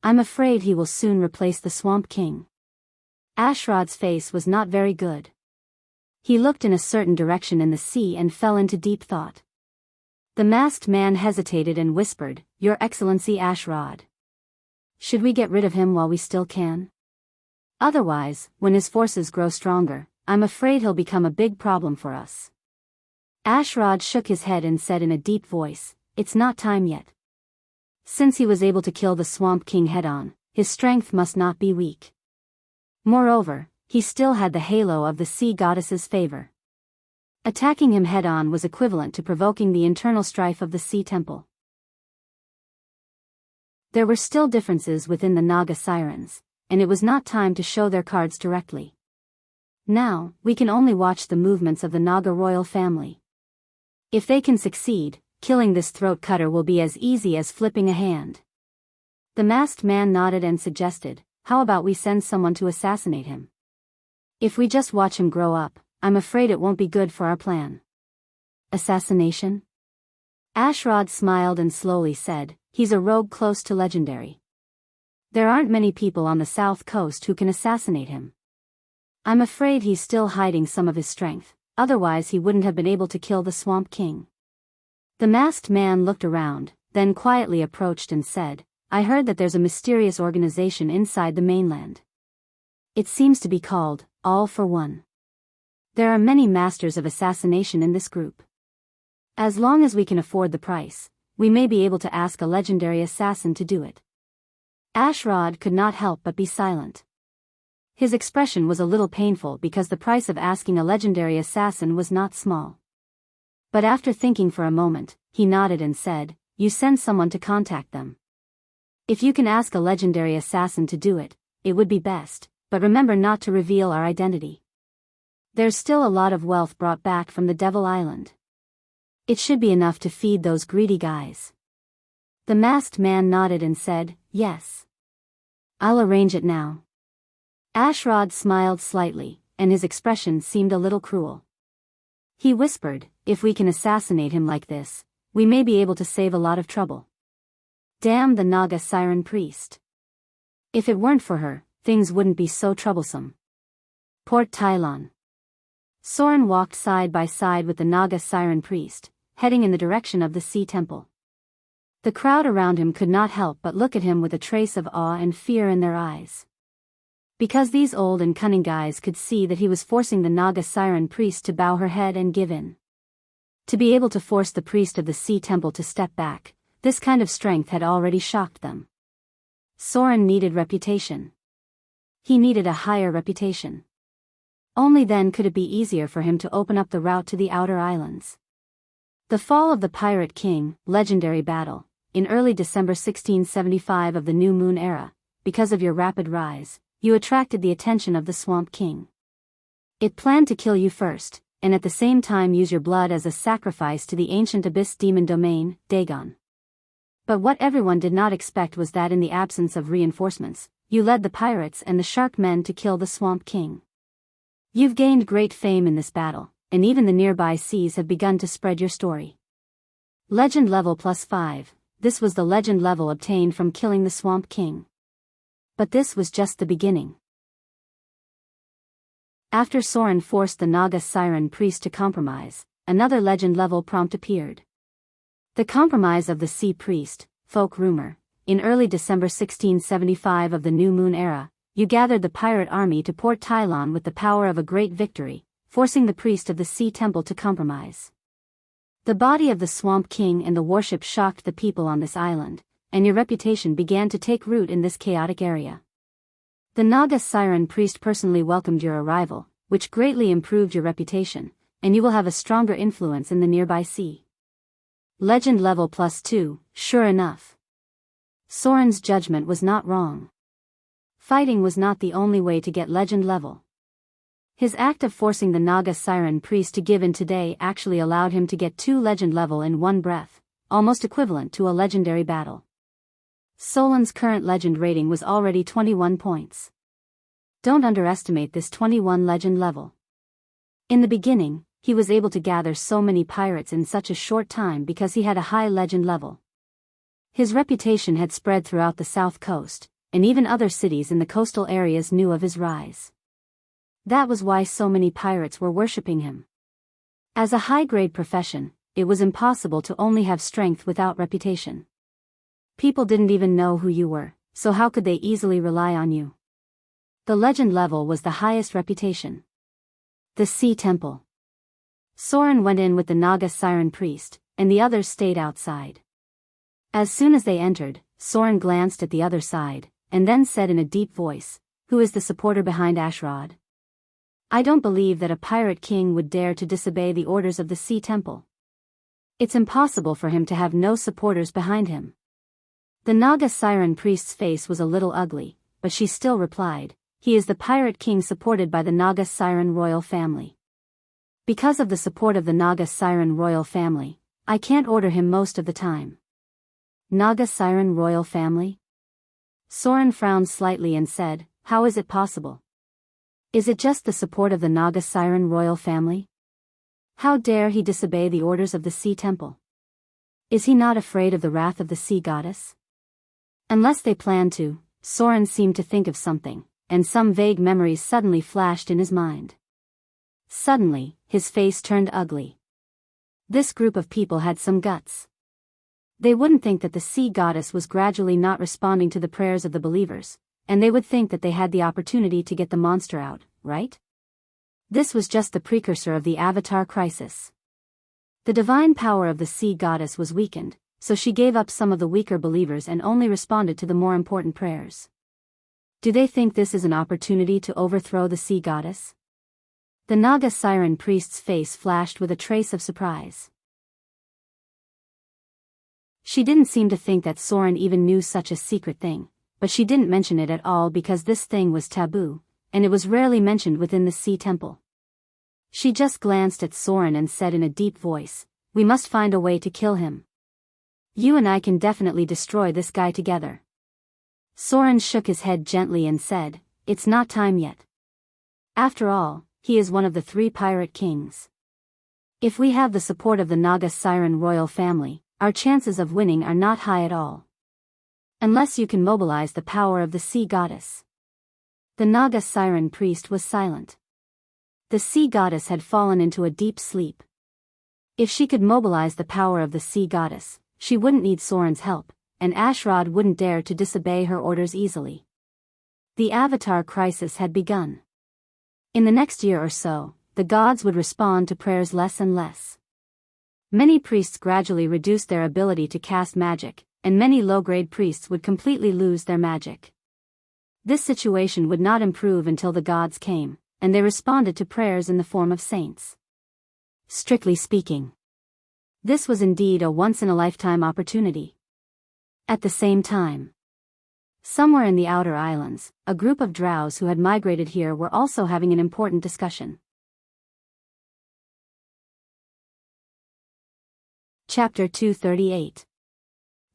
A: I'm afraid he will soon replace the Swamp King." Ashrod's face was not very good. He looked in a certain direction in the sea and fell into deep thought. The masked man hesitated and whispered, "Your Excellency Ashrod. Should we get rid of him while we still can? Otherwise, when his forces grow stronger, I'm afraid he'll become a big problem for us." Ashrod shook his head and said in a deep voice, "It's not time yet. Since he was able to kill the Swamp King head-on, his strength must not be weak. Moreover, he still had the halo of the sea goddess's favor. Attacking him head-on was equivalent to provoking the internal strife of the Sea Temple." There were still differences within the Naga Sirens, and it was not time to show their cards directly. Now, we can only watch the movements of the Naga royal family. If they can succeed, killing this throat cutter will be as easy as flipping a hand. The masked man nodded and suggested, "How about we send someone to assassinate him? If we just watch him grow up, I'm afraid it won't be good for our plan." "Assassination?" Ashrod smiled and slowly said, "He's a rogue close to legendary. There aren't many people on the south coast who can assassinate him. I'm afraid he's still hiding some of his strength, otherwise he wouldn't have been able to kill the Swamp King." The masked man looked around, then quietly approached and said, "I heard that there's a mysterious organization inside the mainland. It seems to be called All for One. There are many masters of assassination in this group. As long as we can afford the price, we may be able to ask a legendary assassin to do it." Ashrod could not help but be silent. His expression was a little painful because the price of asking a legendary assassin was not small. But after thinking for a moment, he nodded and said, "You send someone to contact them. If you can ask a legendary assassin to do it, it would be best, but remember not to reveal our identity. There's still a lot of wealth brought back from the Devil Island. It should be enough to feed those greedy guys." The masked man nodded and said, "Yes. I'll arrange it now." Ashrod smiled slightly, and his expression seemed a little cruel. He whispered, "If we can assassinate him like this, we may be able to save a lot of trouble. Damn the Naga Siren priest. If it weren't for her, things wouldn't be so troublesome." Port Tylon. Soren walked side by side with the Naga Siren priest, heading in the direction of the Sea Temple. The crowd around him could not help but look at him with a trace of awe and fear in their eyes. Because these old and cunning guys could see that he was forcing the Naga Siren priest to bow her head and give in. To be able to force the priest of the Sea Temple to step back, this kind of strength had already shocked them. Soren needed reputation. He needed a higher reputation. Only then could it be easier for him to open up the route to the outer islands. The fall of the Pirate King, legendary battle, in early December 1675 of the New Moon era, because of your rapid rise, you attracted the attention of the Swamp King. It planned to kill you first, and at the same time use your blood as a sacrifice to the ancient abyss demon domain, Dagon. But what everyone did not expect was that in the absence of reinforcements, you led the pirates and the shark men to kill the Swamp King. You've gained great fame in this battle, and even the nearby seas have begun to spread your story. Legend level +5, this was the legend level obtained from killing the Swamp King. But this was just the beginning. After Soren forced the Naga Siren priest to compromise, another legend level prompt appeared. The compromise of the sea priest, folk rumor. In early December 1675 of the New Moon era, you gathered the pirate army to Port Tylon with the power of a great victory, forcing the priest of the sea temple to compromise. The body of the Swamp King and the warship shocked the people on this island, and your reputation began to take root in this chaotic area. The Naga Siren priest personally welcomed your arrival, which greatly improved your reputation, and you will have a stronger influence in the nearby sea. Legend level +2, sure enough. Soren's judgment was not wrong. Fighting was not the only way to get legend level. His act of forcing the Naga Siren priest to give in today actually allowed him to get 2 legend level in one breath, almost equivalent to a legendary battle. Solen's current legend rating was already 21 points. Don't underestimate this 21 legend level. In the beginning, he was able to gather so many pirates in such a short time because he had a high legend level. His reputation had spread throughout the south coast, and even other cities in the coastal areas knew of his rise. That was why so many pirates were worshipping him. As a high-grade profession, it was impossible to only have strength without reputation. People didn't even know who you were, so how could they easily rely on you? The legend level was the highest reputation. The Sea Temple. Soren went in with the Naga Siren priest, and the others stayed outside. As soon as they entered, Soren glanced at the other side, and then said in a deep voice, "Who is the supporter behind Ashrod? I don't believe that a pirate king would dare to disobey the orders of the Sea Temple. It's impossible for him to have no supporters behind him." The Naga Siren priest's face was a little ugly, but she still replied, "He is the pirate king supported by the Naga Siren royal family. Because of the support of the Naga Siren royal family, I can't order him most of the time." Naga Siren royal family? Soren frowned slightly and said, "How is it possible? Is it just the support of the Naga Siren royal family? How dare he disobey the orders of the Sea Temple? Is he not afraid of the wrath of the sea goddess?" Unless they planned to, Soren seemed to think of something, and some vague memories suddenly flashed in his mind. Suddenly, his face turned ugly. This group of people had some guts. They wouldn't think that the sea goddess was gradually not responding to the prayers of the believers, and they would think that they had the opportunity to get the monster out, right? This was just the precursor of the Avatar crisis. The divine power of the sea goddess was weakened, so she gave up some of the weaker believers and only responded to the more important prayers. Do they think this is an opportunity to overthrow the sea goddess? The Naga Siren priest's face flashed with a trace of surprise. She didn't seem to think that Soren even knew such a secret thing, but she didn't mention it at all because this thing was taboo, and it was rarely mentioned within the Sea Temple. She just glanced at Soren and said in a deep voice, "We must find a way to kill him. You and I can definitely destroy this guy together." Soren shook his head gently and said, "It's not time yet. After all, he is one of the 3 pirate kings. If we have the support of the Naga Siren royal family, our chances of winning are not high at all. Unless you can mobilize the power of the sea goddess." The Naga Siren priest was silent. The sea goddess had fallen into a deep sleep. If she could mobilize the power of the sea goddess, she wouldn't need Soren's help, and Ashrod wouldn't dare to disobey her orders easily. The Avatar crisis had begun. In the next year or so, the gods would respond to prayers less and less. Many priests gradually reduced their ability to cast magic, and many low-grade priests would completely lose their magic. This situation would not improve until the gods came, and they responded to prayers in the form of saints. Strictly speaking, this was indeed a once-in-a-lifetime opportunity. At the same time, somewhere in the outer islands, a group of drows who had migrated here were also having an important discussion. Chapter 238.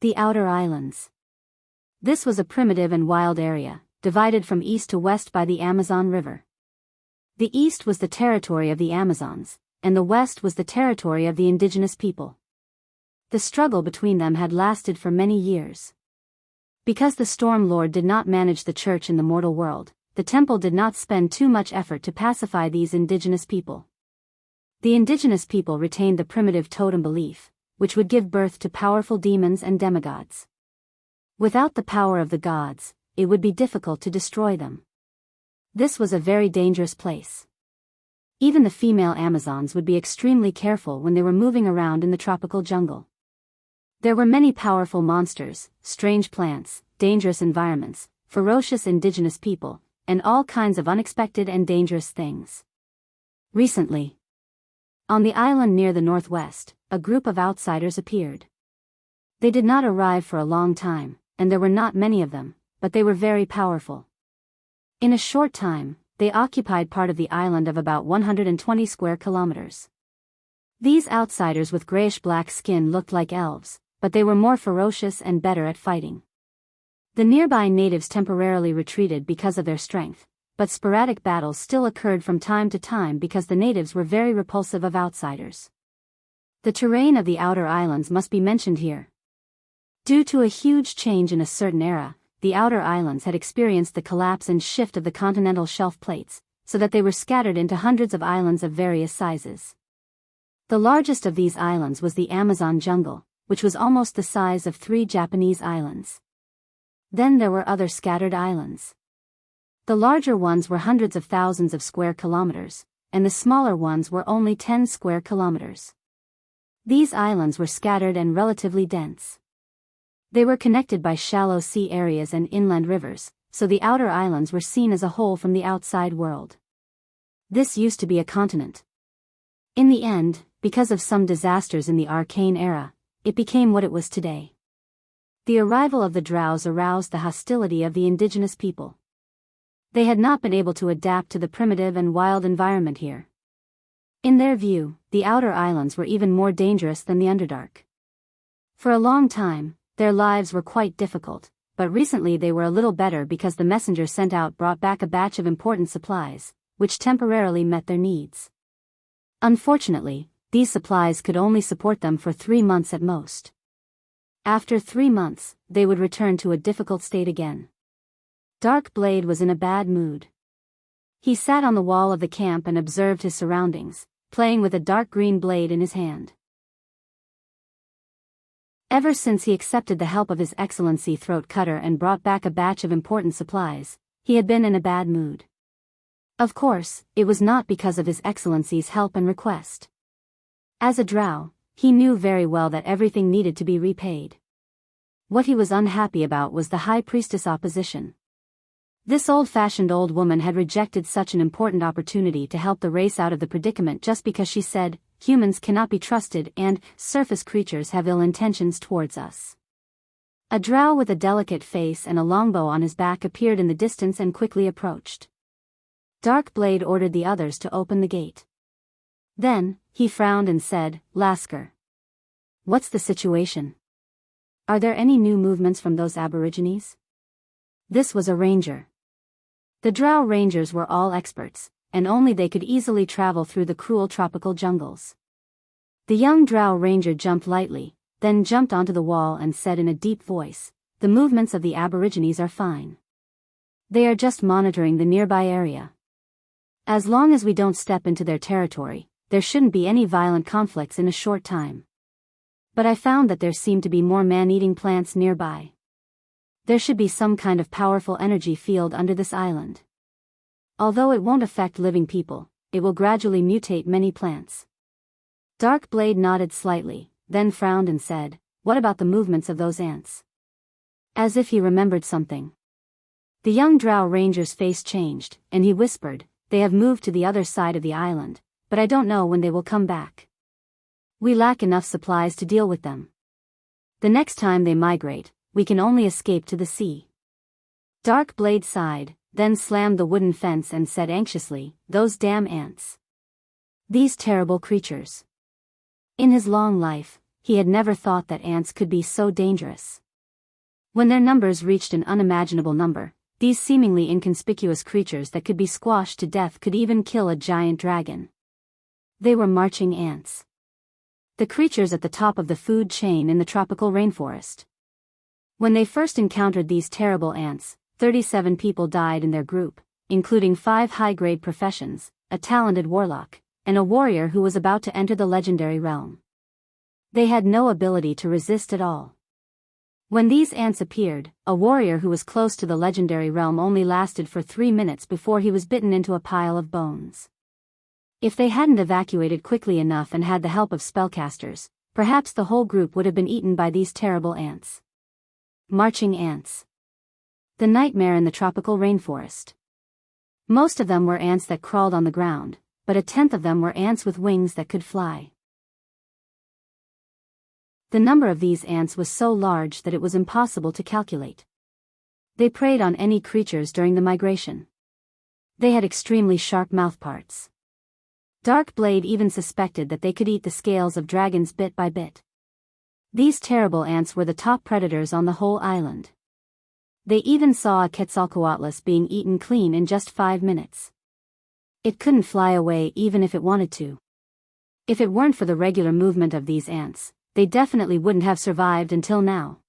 A: The Outer Islands. This was a primitive and wild area, divided from east to west by the Amazon River. The east was the territory of the Amazons, and the west was the territory of the indigenous people. The struggle between them had lasted for many years. Because the Storm Lord did not manage the church in the mortal world, the temple did not spend too much effort to pacify these indigenous people. The indigenous people retained the primitive totem belief, which would give birth to powerful demons and demigods. Without the power of the gods, it would be difficult to destroy them. This was a very dangerous place. Even the female Amazons would be extremely careful when they were moving around in the tropical jungle. There were many powerful monsters, strange plants, dangerous environments, ferocious indigenous people, and all kinds of unexpected and dangerous things. Recently, on the island near the northwest, a group of outsiders appeared. They did not arrive for a long time, and there were not many of them, but they were very powerful. In a short time, they occupied part of the island of about 120 square kilometers. These outsiders with grayish-black skin looked like elves, but they were more ferocious and better at fighting. The nearby natives temporarily retreated because of their strength, but sporadic battles still occurred from time to time because the natives were very repulsive of outsiders. The terrain of the outer islands must be mentioned here. Due to a huge change in a certain era, the outer islands had experienced the collapse and shift of the continental shelf plates, so that they were scattered into hundreds of islands of various sizes. The largest of these islands was the Amazon jungle, which was almost the size of 3 Japanese islands. Then there were other scattered islands. The larger ones were hundreds of thousands of square kilometers, and the smaller ones were only 10 square kilometers. These islands were scattered and relatively dense. They were connected by shallow sea areas and inland rivers, so the outer islands were seen as a whole from the outside world. This used to be a continent. In the end, because of some disasters in the Arcane era, it became what it was today. The arrival of the drows aroused the hostility of the indigenous people. They had not been able to adapt to the primitive and wild environment here. In their view, the outer islands were even more dangerous than the Underdark. For a long time, their lives were quite difficult, but recently they were a little better because the messenger sent out brought back a batch of important supplies, which temporarily met their needs. Unfortunately, these supplies could only support them for 3 months at most. After 3 months, they would return to a difficult state again. Dark Blade was in a bad mood. He sat on the wall of the camp and observed his surroundings, playing with a dark green blade in his hand. Ever since he accepted the help of His Excellency Throat Cutter and brought back a batch of important supplies, he had been in a bad mood. Of course, it was not because of His Excellency's help and request. As a drow, he knew very well that everything needed to be repaid. What he was unhappy about was the High Priestess' opposition. This old-fashioned old woman had rejected such an important opportunity to help the race out of the predicament just because she said, "Humans cannot be trusted and surface creatures have ill intentions towards us." A drow with a delicate face and a longbow on his back appeared in the distance and quickly approached. Dark Blade ordered the others to open the gate. Then, he frowned and said, "Lasker. What's the situation? Are there any new movements from those aborigines?" This was a ranger. The drow rangers were all experts, and only they could easily travel through the cruel tropical jungles. The young drow ranger jumped lightly, then jumped onto the wall and said in a deep voice, "The movements of the aborigines are fine. They are just monitoring the nearby area. As long as we don't step into their territory, there shouldn't be any violent conflicts in a short time. But I found that there seemed to be more man-eating plants nearby. There should be some kind of powerful energy field under this island. Although it won't affect living people, it will gradually mutate many plants." Dark Blade nodded slightly, then frowned and said, "What about the movements of those ants?" As if he remembered something. The young drow ranger's face changed, and he whispered, "They have moved to the other side of the island, but I don't know when they will come back. We lack enough supplies to deal with them. The next time they migrate, we can only escape to the sea. Dark Blade sighed, then slammed the wooden fence and said anxiously, "Those damn ants. These terrible creatures." In his long life, he had never thought that ants could be so dangerous. When their numbers reached an unimaginable number, these seemingly inconspicuous creatures that could be squashed to death could even kill a giant dragon. They were marching ants. The creatures at the top of the food chain in the tropical rainforest. When they first encountered these terrible ants, 37 people died in their group, including 5 high-grade professions, a talented warlock, and a warrior who was about to enter the legendary realm. They had no ability to resist at all. When these ants appeared, a warrior who was close to the legendary realm only lasted for 3 minutes before he was bitten into a pile of bones. If they hadn't evacuated quickly enough and had the help of spellcasters, perhaps the whole group would have been eaten by these terrible ants. Marching ants. The nightmare in the tropical rainforest. Most of them were ants that crawled on the ground, but a tenth of them were ants with wings that could fly. The number of these ants was so large that it was impossible to calculate. They preyed on any creatures during the migration. They had extremely sharp mouthparts. Dark Blade even suspected that they could eat the scales of dragons bit by bit. These terrible ants were the top predators on the whole island. They even saw a Quetzalcoatlus being eaten clean in just 5 minutes. It couldn't fly away even if it wanted to. If it weren't for the regular movement of these ants, they definitely wouldn't have survived until now.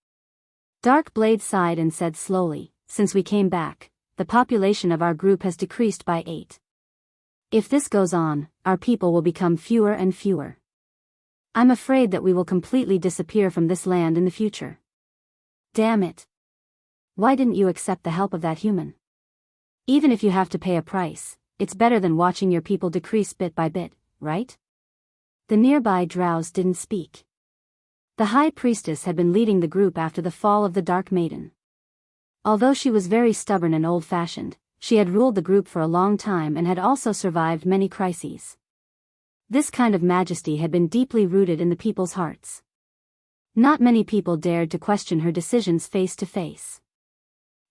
A: Dark Blade sighed and said slowly, "Since we came back, the population of our group has decreased by 8. If this goes on, our people will become fewer and fewer. I'm afraid that we will completely disappear from this land in the future. Damn it. Why didn't you accept the help of that human? Even if you have to pay a price, it's better than watching your people decrease bit by bit, right?" The nearby drows didn't speak. The High Priestess had been leading the group after the fall of the Dark Maiden. Although she was very stubborn and old-fashioned, she had ruled the group for a long time and had also survived many crises. This kind of majesty had been deeply rooted in the people's hearts. Not many people dared to question her decisions face to face.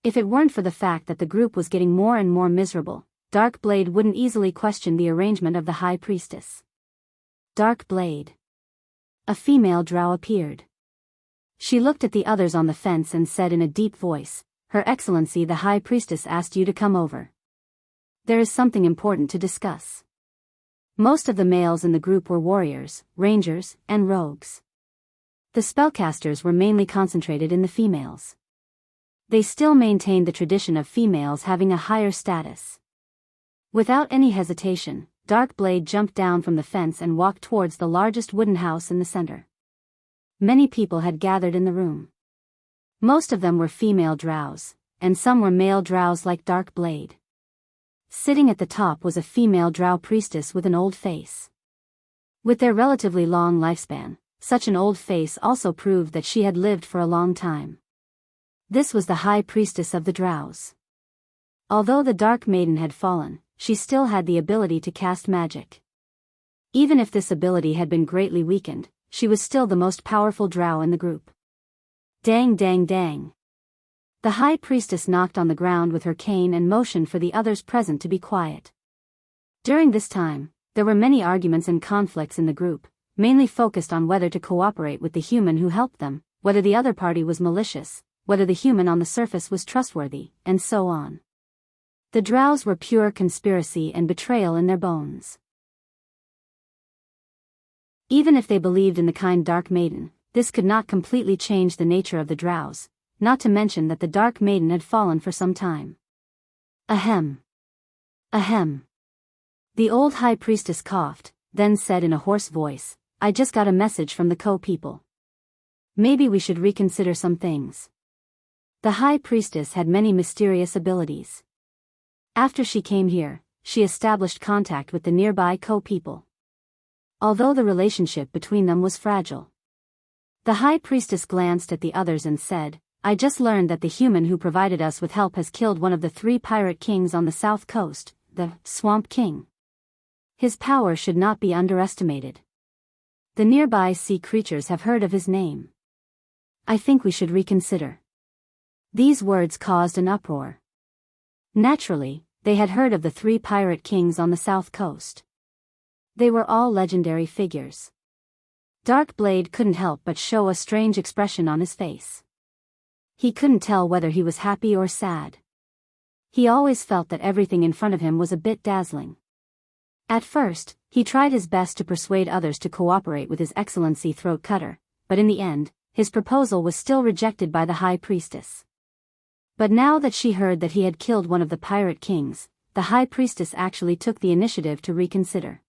A: If it weren't for the fact that the group was getting more and more miserable, Dark Blade wouldn't easily question the arrangement of the High Priestess. Dark Blade. A female drow appeared. She looked at the others on the fence and said in a deep voice, "Her Excellency the High Priestess asked you to come over. There is something important to discuss." Most of the males in the group were warriors, rangers, and rogues. The spellcasters were mainly concentrated in the females. They still maintained the tradition of females having a higher status. Without any hesitation, Dark Blade jumped down from the fence and walked towards the largest wooden house in the center. Many people had gathered in the room. Most of them were female drows, and some were male drows like Dark Blade. Sitting at the top was a female drow priestess with an old face. With their relatively long lifespan, such an old face also proved that she had lived for a long time. This was the High Priestess of the Drows. Although the Dark Maiden had fallen, she still had the ability to cast magic. Even if this ability had been greatly weakened, she was still the most powerful drow in the group. Dang dang dang. The High Priestess knocked on the ground with her cane and motioned for the others present to be quiet. During this time, there were many arguments and conflicts in the group, mainly focused on whether to cooperate with the human who helped them, whether the other party was malicious, whether the human on the surface was trustworthy, and so on. The drows were pure conspiracy and betrayal in their bones. Even if they believed in the kind Dark Maiden, this could not completely change the nature of the drows, not to mention that the Dark Maiden had fallen for some time. Ahem. Ahem. The old High Priestess coughed, then said in a hoarse voice, "I just got a message from the Co-people. Maybe we should reconsider some things." The High Priestess had many mysterious abilities. After she came here, she established contact with the nearby Co-people. Although the relationship between them was fragile. The High Priestess glanced at the others and said, "I just learned that the human who provided us with help has killed one of the 3 pirate kings on the south coast, the Swamp King. His power should not be underestimated. The nearby sea creatures have heard of his name. I think we should reconsider." These words caused an uproar. Naturally, they had heard of the 3 pirate kings on the south coast. They were all legendary figures. Darkblade couldn't help but show a strange expression on his face. He couldn't tell whether he was happy or sad. He always felt that everything in front of him was a bit dazzling. At first, he tried his best to persuade others to cooperate with His Excellency Throat Cutter, but in the end, his proposal was still rejected by the High Priestess. But now that she heard that he had killed one of the pirate kings, the High Priestess actually took the initiative to reconsider.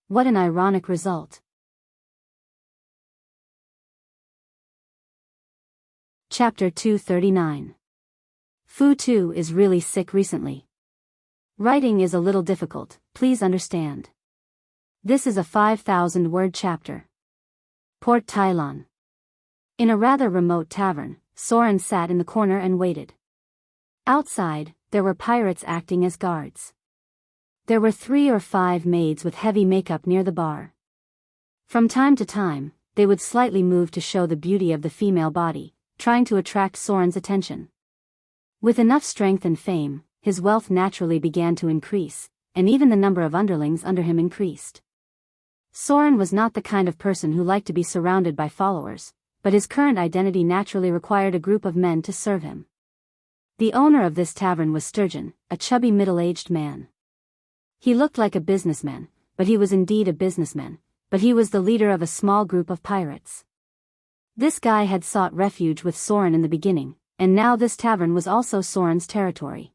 A: What an ironic result. Chapter 239. Fu Tu is really sick recently. Writing is a little difficult, please understand. This is a 5,000-word chapter. Port Tylon. In a rather remote tavern, Soren sat in the corner and waited. Outside, there were pirates acting as guards. There were 3 or 5 maids with heavy makeup near the bar. From time to time, they would slightly move to show the beauty of the female body, trying to attract Soren's attention. With enough strength and fame, his wealth naturally began to increase, and even the number of underlings under him increased. Soren was not the kind of person who liked to be surrounded by followers, but his current identity naturally required a group of men to serve him. The owner of this tavern was Sturgeon, a chubby middle-aged man. He looked like a businessman, but he was indeed a businessman, but he was the leader of a small group of pirates. This guy had sought refuge with Soren in the beginning, and now this tavern was also Soren's territory.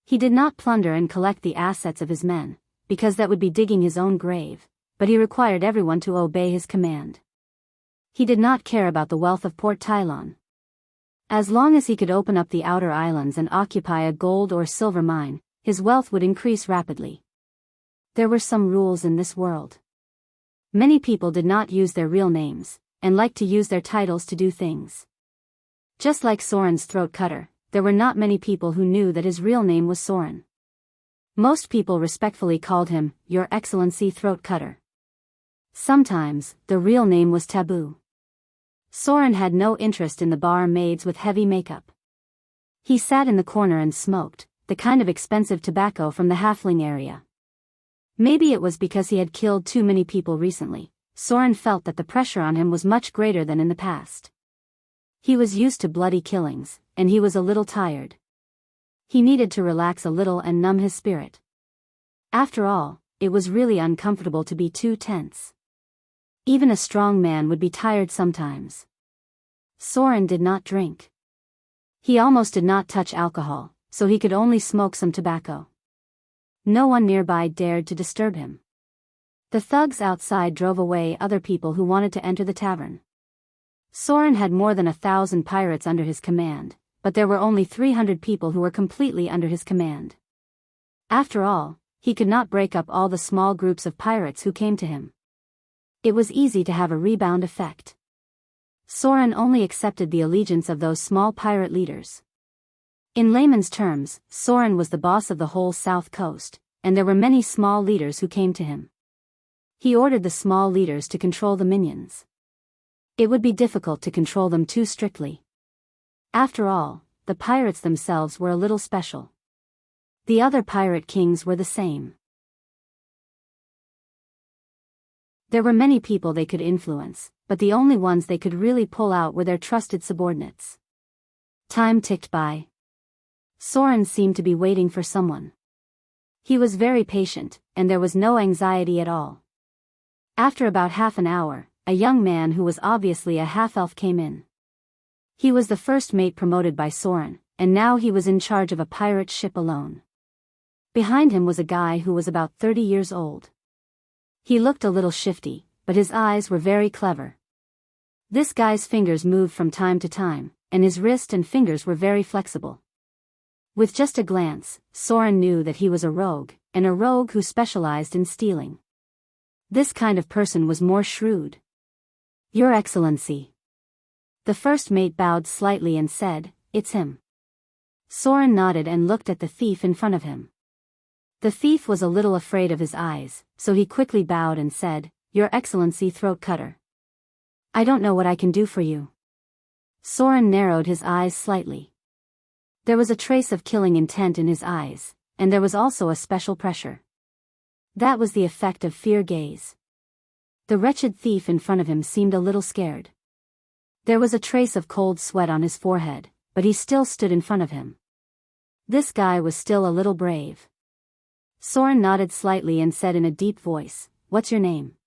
A: He did not plunder and collect the assets of his men, because that would be digging his own grave, but he required everyone to obey his command. He did not care about the wealth of Port Tylon. As long as he could open up the outer islands and occupy a gold or silver mine, his wealth would increase rapidly. There were some rules in this world. Many people did not use their real names, and liked to use their titles to do things. Just like Soren's throat cutter, there were not many people who knew that his real name was Soren. Most people respectfully called him, Your Excellency Throat Cutter. Sometimes, the real name was taboo. Soren had no interest in the bar maids with heavy makeup. He sat in the corner and smoked, the kind of expensive tobacco from the halfling area. Maybe it was because he had killed too many people recently, Soren felt that the pressure on him was much greater than in the past. He was used to bloody killings, and he was a little tired. He needed to relax a little and numb his spirit. After all, it was really uncomfortable to be too tense. Even a strong man would be tired sometimes. Soren did not drink. He almost did not touch alcohol, so he could only smoke some tobacco. No one nearby dared to disturb him. The thugs outside drove away other people who wanted to enter the tavern. Soren had more than 1,000 pirates under his command, but there were only 300 people who were completely under his command. After all, he could not break up all the small groups of pirates who came to him. It was easy to have a rebound effect. Soren only accepted the allegiance of those small pirate leaders. In layman's terms, Soren was the boss of the whole south coast, and there were many small leaders who came to him. He ordered the small leaders to control the minions. It would be difficult to control them too strictly. After all, the pirates themselves were a little special. The other pirate kings were the same. There were many people they could influence, but the only ones they could really pull out were their trusted subordinates. Time ticked by. Soren seemed to be waiting for someone. He was very patient, and there was no anxiety at all. After about half an hour, a young man who was obviously a half-elf came in. He was the first mate promoted by Soren, and now he was in charge of a pirate ship alone. Behind him was a guy who was about 30 years old. He looked a little shifty, but his eyes were very clever. This guy's fingers moved from time to time, and his wrist and fingers were very flexible. With just a glance, Soren knew that he was a rogue, and a rogue who specialized in stealing. This kind of person was more shrewd. Your Excellency. The first mate bowed slightly and said, It's him. Soren nodded and looked at the thief in front of him. The thief was a little afraid of his eyes, so he quickly bowed and said, Your Excellency Throat Cutter. I don't know what I can do for you. Soren narrowed his eyes slightly. There was a trace of killing intent in his eyes, and there was also a special pressure. That was the effect of fear gaze. The wretched thief in front of him seemed a little scared. There was a trace of cold sweat on his forehead, but he still stood in front of him. This guy was still a little brave. Soren nodded slightly and said in a deep voice, "What's your name?"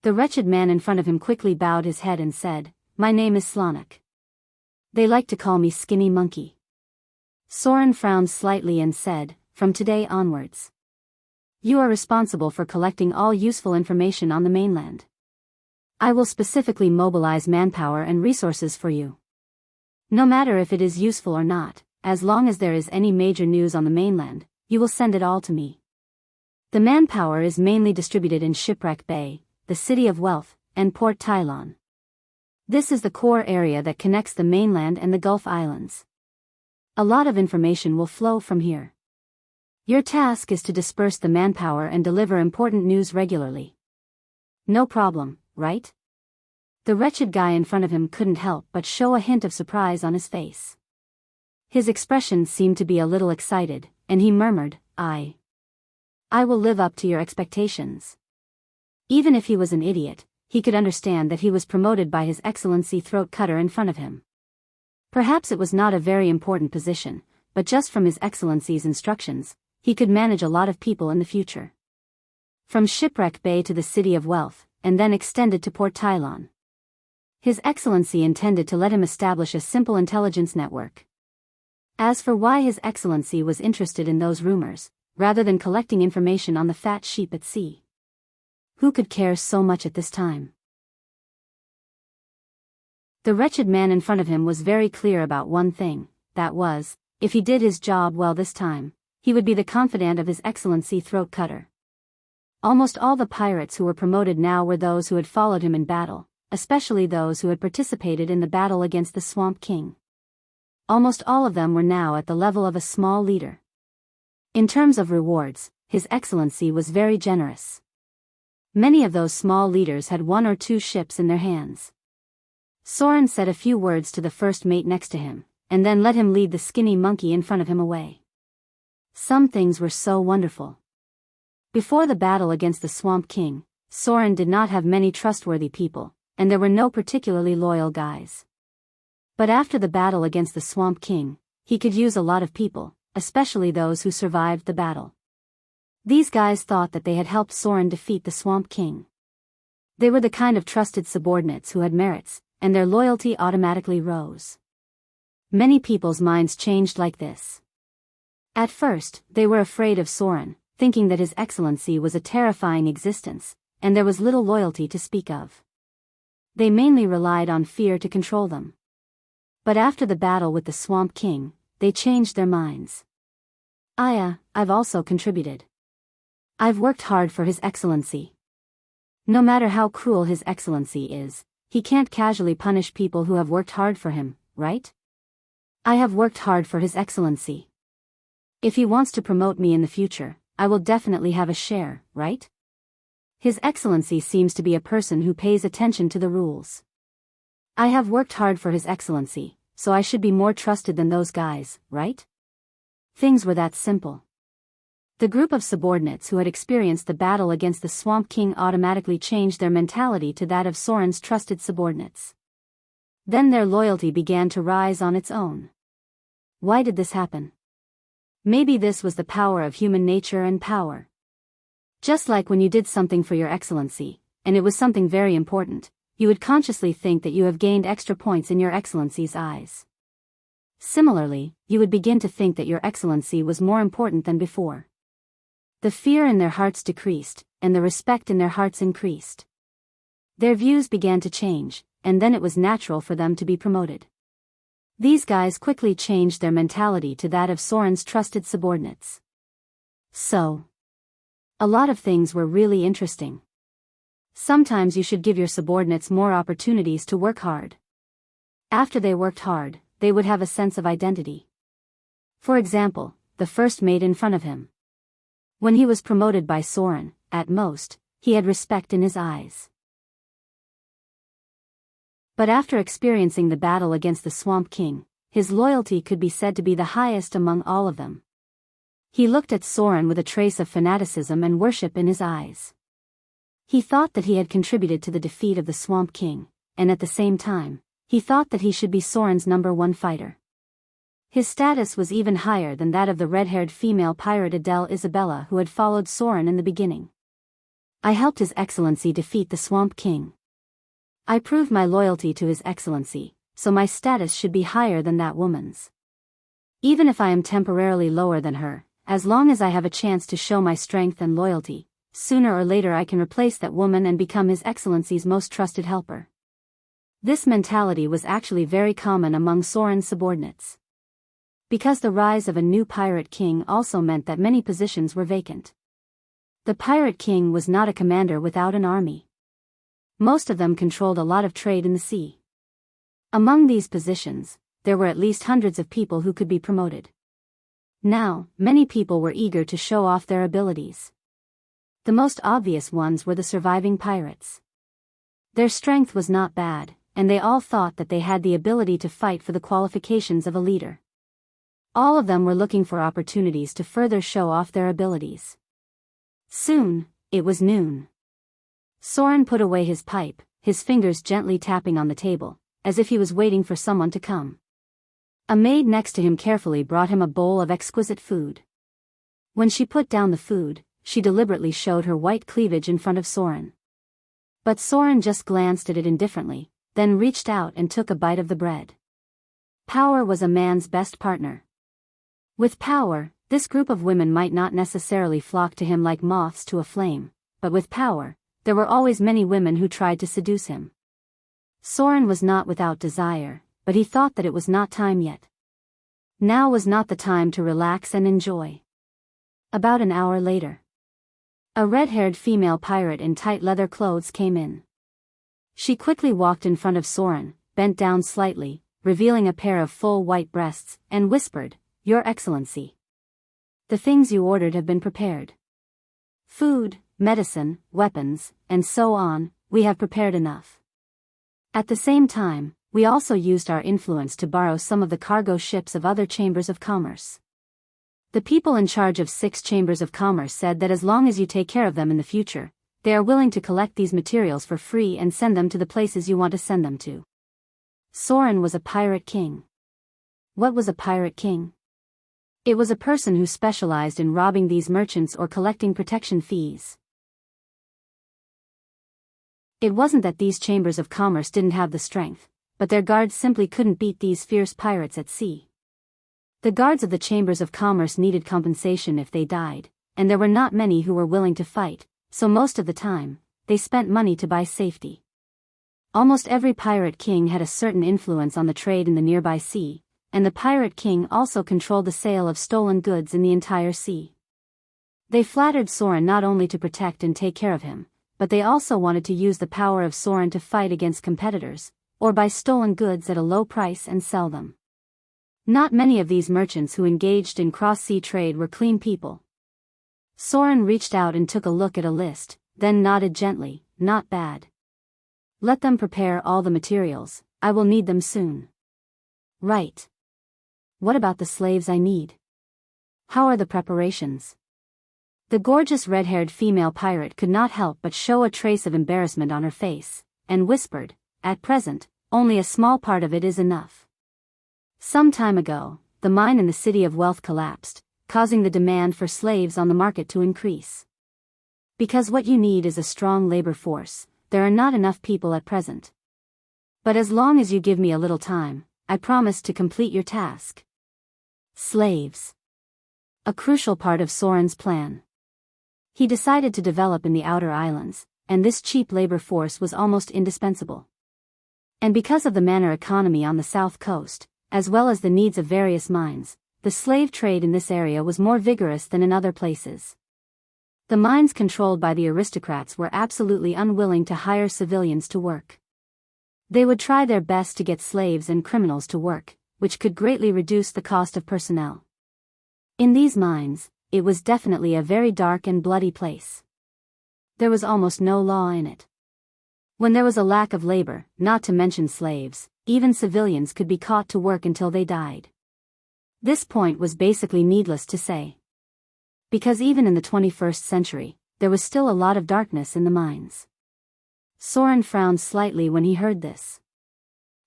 A: The wretched man in front of him quickly bowed his head and said, "My name is Slanek. They like to call me Skinny Monkey." Soren frowned slightly and said, "From today onwards, you are responsible for collecting all useful information on the mainland. I will specifically mobilize manpower and resources for you. No matter if it is useful or not, as long as there is any major news on the mainland, you will send it all to me. The manpower is mainly distributed in Shipwreck Bay, the City of Wealth, and Port Tylon. This is the core area that connects the mainland and the Gulf Islands. A lot of information will flow from here. Your task is to disperse the manpower and deliver important news regularly." "No problem, right?" The wretched guy in front of him couldn't help but show a hint of surprise on his face. His expression seemed to be a little excited, and he murmured, I will live up to your expectations." Even if he was an idiot, he could understand that he was promoted by His Excellency Throat Cutter in front of him. Perhaps it was not a very important position, but just from His Excellency's instructions, he could manage a lot of people in the future. From Shipwreck Bay to the City of Wealth, and then extended to Port Tylon. His Excellency intended to let him establish a simple intelligence network. As for why His Excellency was interested in those rumors, rather than collecting information on the fat sheep at sea, who could care so much at this time? The wretched man in front of him was very clear about one thing, that was, if he did his job well this time, he would be the confidant of His Excellency Throat Cutter. Almost all the pirates who were promoted now were those who had followed him in battle, especially those who had participated in the battle against the Swamp King. Almost all of them were now at the level of a small leader. In terms of rewards, His Excellency was very generous. Many of those small leaders had 1 or 2 ships in their hands. Soren said a few words to the first mate next to him, and then let him lead the skinny monkey in front of him away. Some things were so wonderful. Before the battle against the Swamp King, Soren did not have many trustworthy people, and there were no particularly loyal guys. But after the battle against the Swamp King, he could use a lot of people, especially those who survived the battle. These guys thought that they had helped Soren defeat the Swamp King. They were the kind of trusted subordinates who had merits, and their loyalty automatically rose. Many people's minds changed like this. At first, they were afraid of Soren, thinking that His Excellency was a terrifying existence, and there was little loyalty to speak of. They mainly relied on fear to control them. But after the battle with the Swamp King, they changed their minds. I've also contributed. I've worked hard for His Excellency. No matter how cruel His Excellency is, he can't casually punish people who have worked hard for him, right? I have worked hard for His Excellency. If he wants to promote me in the future, I will definitely have a share, right? His Excellency seems to be a person who pays attention to the rules. I have worked hard for His Excellency, so I should be more trusted than those guys, right? Things were that simple. The group of subordinates who had experienced the battle against the Swamp King automatically changed their mentality to that of Soren's trusted subordinates. Then their loyalty began to rise on its own. Why did this happen? Maybe this was the power of human nature and power. Just like when you did something for Your Excellency, and it was something very important, you would consciously think that you have gained extra points in Your Excellency's eyes. Similarly, you would begin to think that Your Excellency was more important than before. The fear in their hearts decreased, and the respect in their hearts increased. Their views began to change, and then it was natural for them to be promoted. These guys quickly changed their mentality to that of Soren's trusted subordinates. So, a lot of things were really interesting. Sometimes you should give your subordinates more opportunities to work hard. After they worked hard, they would have a sense of identity. For example, the first mate in front of him. When he was promoted by Soren, at most, he had respect in his eyes. But after experiencing the battle against the Swamp King, his loyalty could be said to be the highest among all of them. He looked at Soren with a trace of fanaticism and worship in his eyes. He thought that he had contributed to the defeat of the Swamp King, and at the same time, he thought that he should be Soren's #1 fighter. His status was even higher than that of the red-haired female pirate Adele Isabella who had followed Soren in the beginning. I helped His Excellency defeat the Swamp King. I proved my loyalty to His Excellency, so my status should be higher than that woman's. Even if I am temporarily lower than her, as long as I have a chance to show my strength and loyalty, sooner or later I can replace that woman and become His Excellency's most trusted helper. This mentality was actually very common among Soren's subordinates. Because the rise of a new pirate king also meant that many positions were vacant. The pirate king was not a commander without an army. Most of them controlled a lot of trade in the sea. Among these positions, there were at least hundreds of people who could be promoted. Now, many people were eager to show off their abilities. The most obvious ones were the surviving pirates. Their strength was not bad, and they all thought that they had the ability to fight for the qualifications of a leader. All of them were looking for opportunities to further show off their abilities. Soon, it was noon. Soren put away his pipe, his fingers gently tapping on the table, as if he was waiting for someone to come. A maid next to him carefully brought him a bowl of exquisite food. When she put down the food, she deliberately showed her white cleavage in front of Soren. But Soren just glanced at it indifferently, then reached out and took a bite of the bread. Power was a man's best partner. With power, this group of women might not necessarily flock to him like moths to a flame, but with power, there were always many women who tried to seduce him. Soren was not without desire, but he thought that it was not time yet. Now was not the time to relax and enjoy. About an hour later, a red-haired female pirate in tight leather clothes came in. She quickly walked in front of Soren, bent down slightly, revealing a pair of full white breasts, and whispered, "Your Excellency. The things you ordered have been prepared. Food, medicine, weapons, and so on, we have prepared enough. At the same time, we also used our influence to borrow some of the cargo ships of other chambers of commerce. The people in charge of 6 chambers of commerce said that as long as you take care of them in the future, they are willing to collect these materials for free and send them to the places you want to send them to." Soren was a pirate king. What was a pirate king? It was a person who specialized in robbing these merchants or collecting protection fees. It wasn't that these chambers of commerce didn't have the strength, but their guards simply couldn't beat these fierce pirates at sea. The guards of the chambers of commerce needed compensation if they died, and there were not many who were willing to fight, so most of the time, they spent money to buy safety. Almost every pirate king had a certain influence on the trade in the nearby sea, and the pirate king also controlled the sale of stolen goods in the entire sea. They flattered Soren not only to protect and take care of him, but they also wanted to use the power of Soren to fight against competitors, or buy stolen goods at a low price and sell them. Not many of these merchants who engaged in cross-sea trade were clean people. Soren reached out and took a look at a list, then nodded gently, "Not bad. Let them prepare all the materials, I will need them soon." "Right. What about the slaves I need? How are the preparations?" The gorgeous red-haired female pirate could not help but show a trace of embarrassment on her face, and whispered, "At present, only a small part of it is enough. Some time ago, the mine in the City of Wealth collapsed, causing the demand for slaves on the market to increase. Because what you need is a strong labor force, there are not enough people at present. But as long as you give me a little time, I promise to complete your task." Slaves. A crucial part of Soren's plan. He decided to develop in the outer islands, and this cheap labor force was almost indispensable. And because of the manor economy on the south coast, as well as the needs of various mines, the slave trade in this area was more vigorous than in other places. The mines controlled by the aristocrats were absolutely unwilling to hire civilians to work. They would try their best to get slaves and criminals to work, which could greatly reduce the cost of personnel. In these mines, it was definitely a very dark and bloody place. There was almost no law in it. When there was a lack of labor, not to mention slaves, even civilians could be caught to work until they died. This point was basically needless to say. Because even in the 21st century, there was still a lot of darkness in the mines. Soren frowned slightly when he heard this.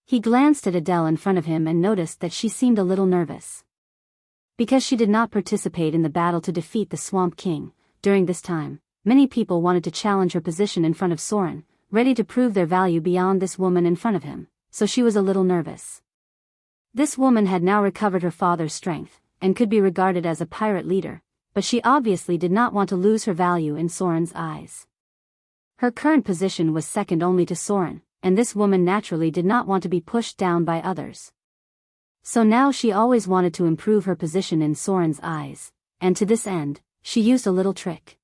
A: He glanced at Adele in front of him and noticed that she seemed a little nervous. Because she did not participate in the battle to defeat the Swamp King, during this time, many people wanted to challenge her position in front of Soren, ready to prove their value beyond this woman in front of him, so she was a little nervous. This woman had now recovered her father's strength, and could be regarded as a pirate leader, but she obviously did not want to lose her value in Soren's eyes. Her current position was second only to Soren, and this woman naturally did not want to be pushed down by others. So now she always wanted to improve her position in Soren's eyes, and to this end, she used a little trick.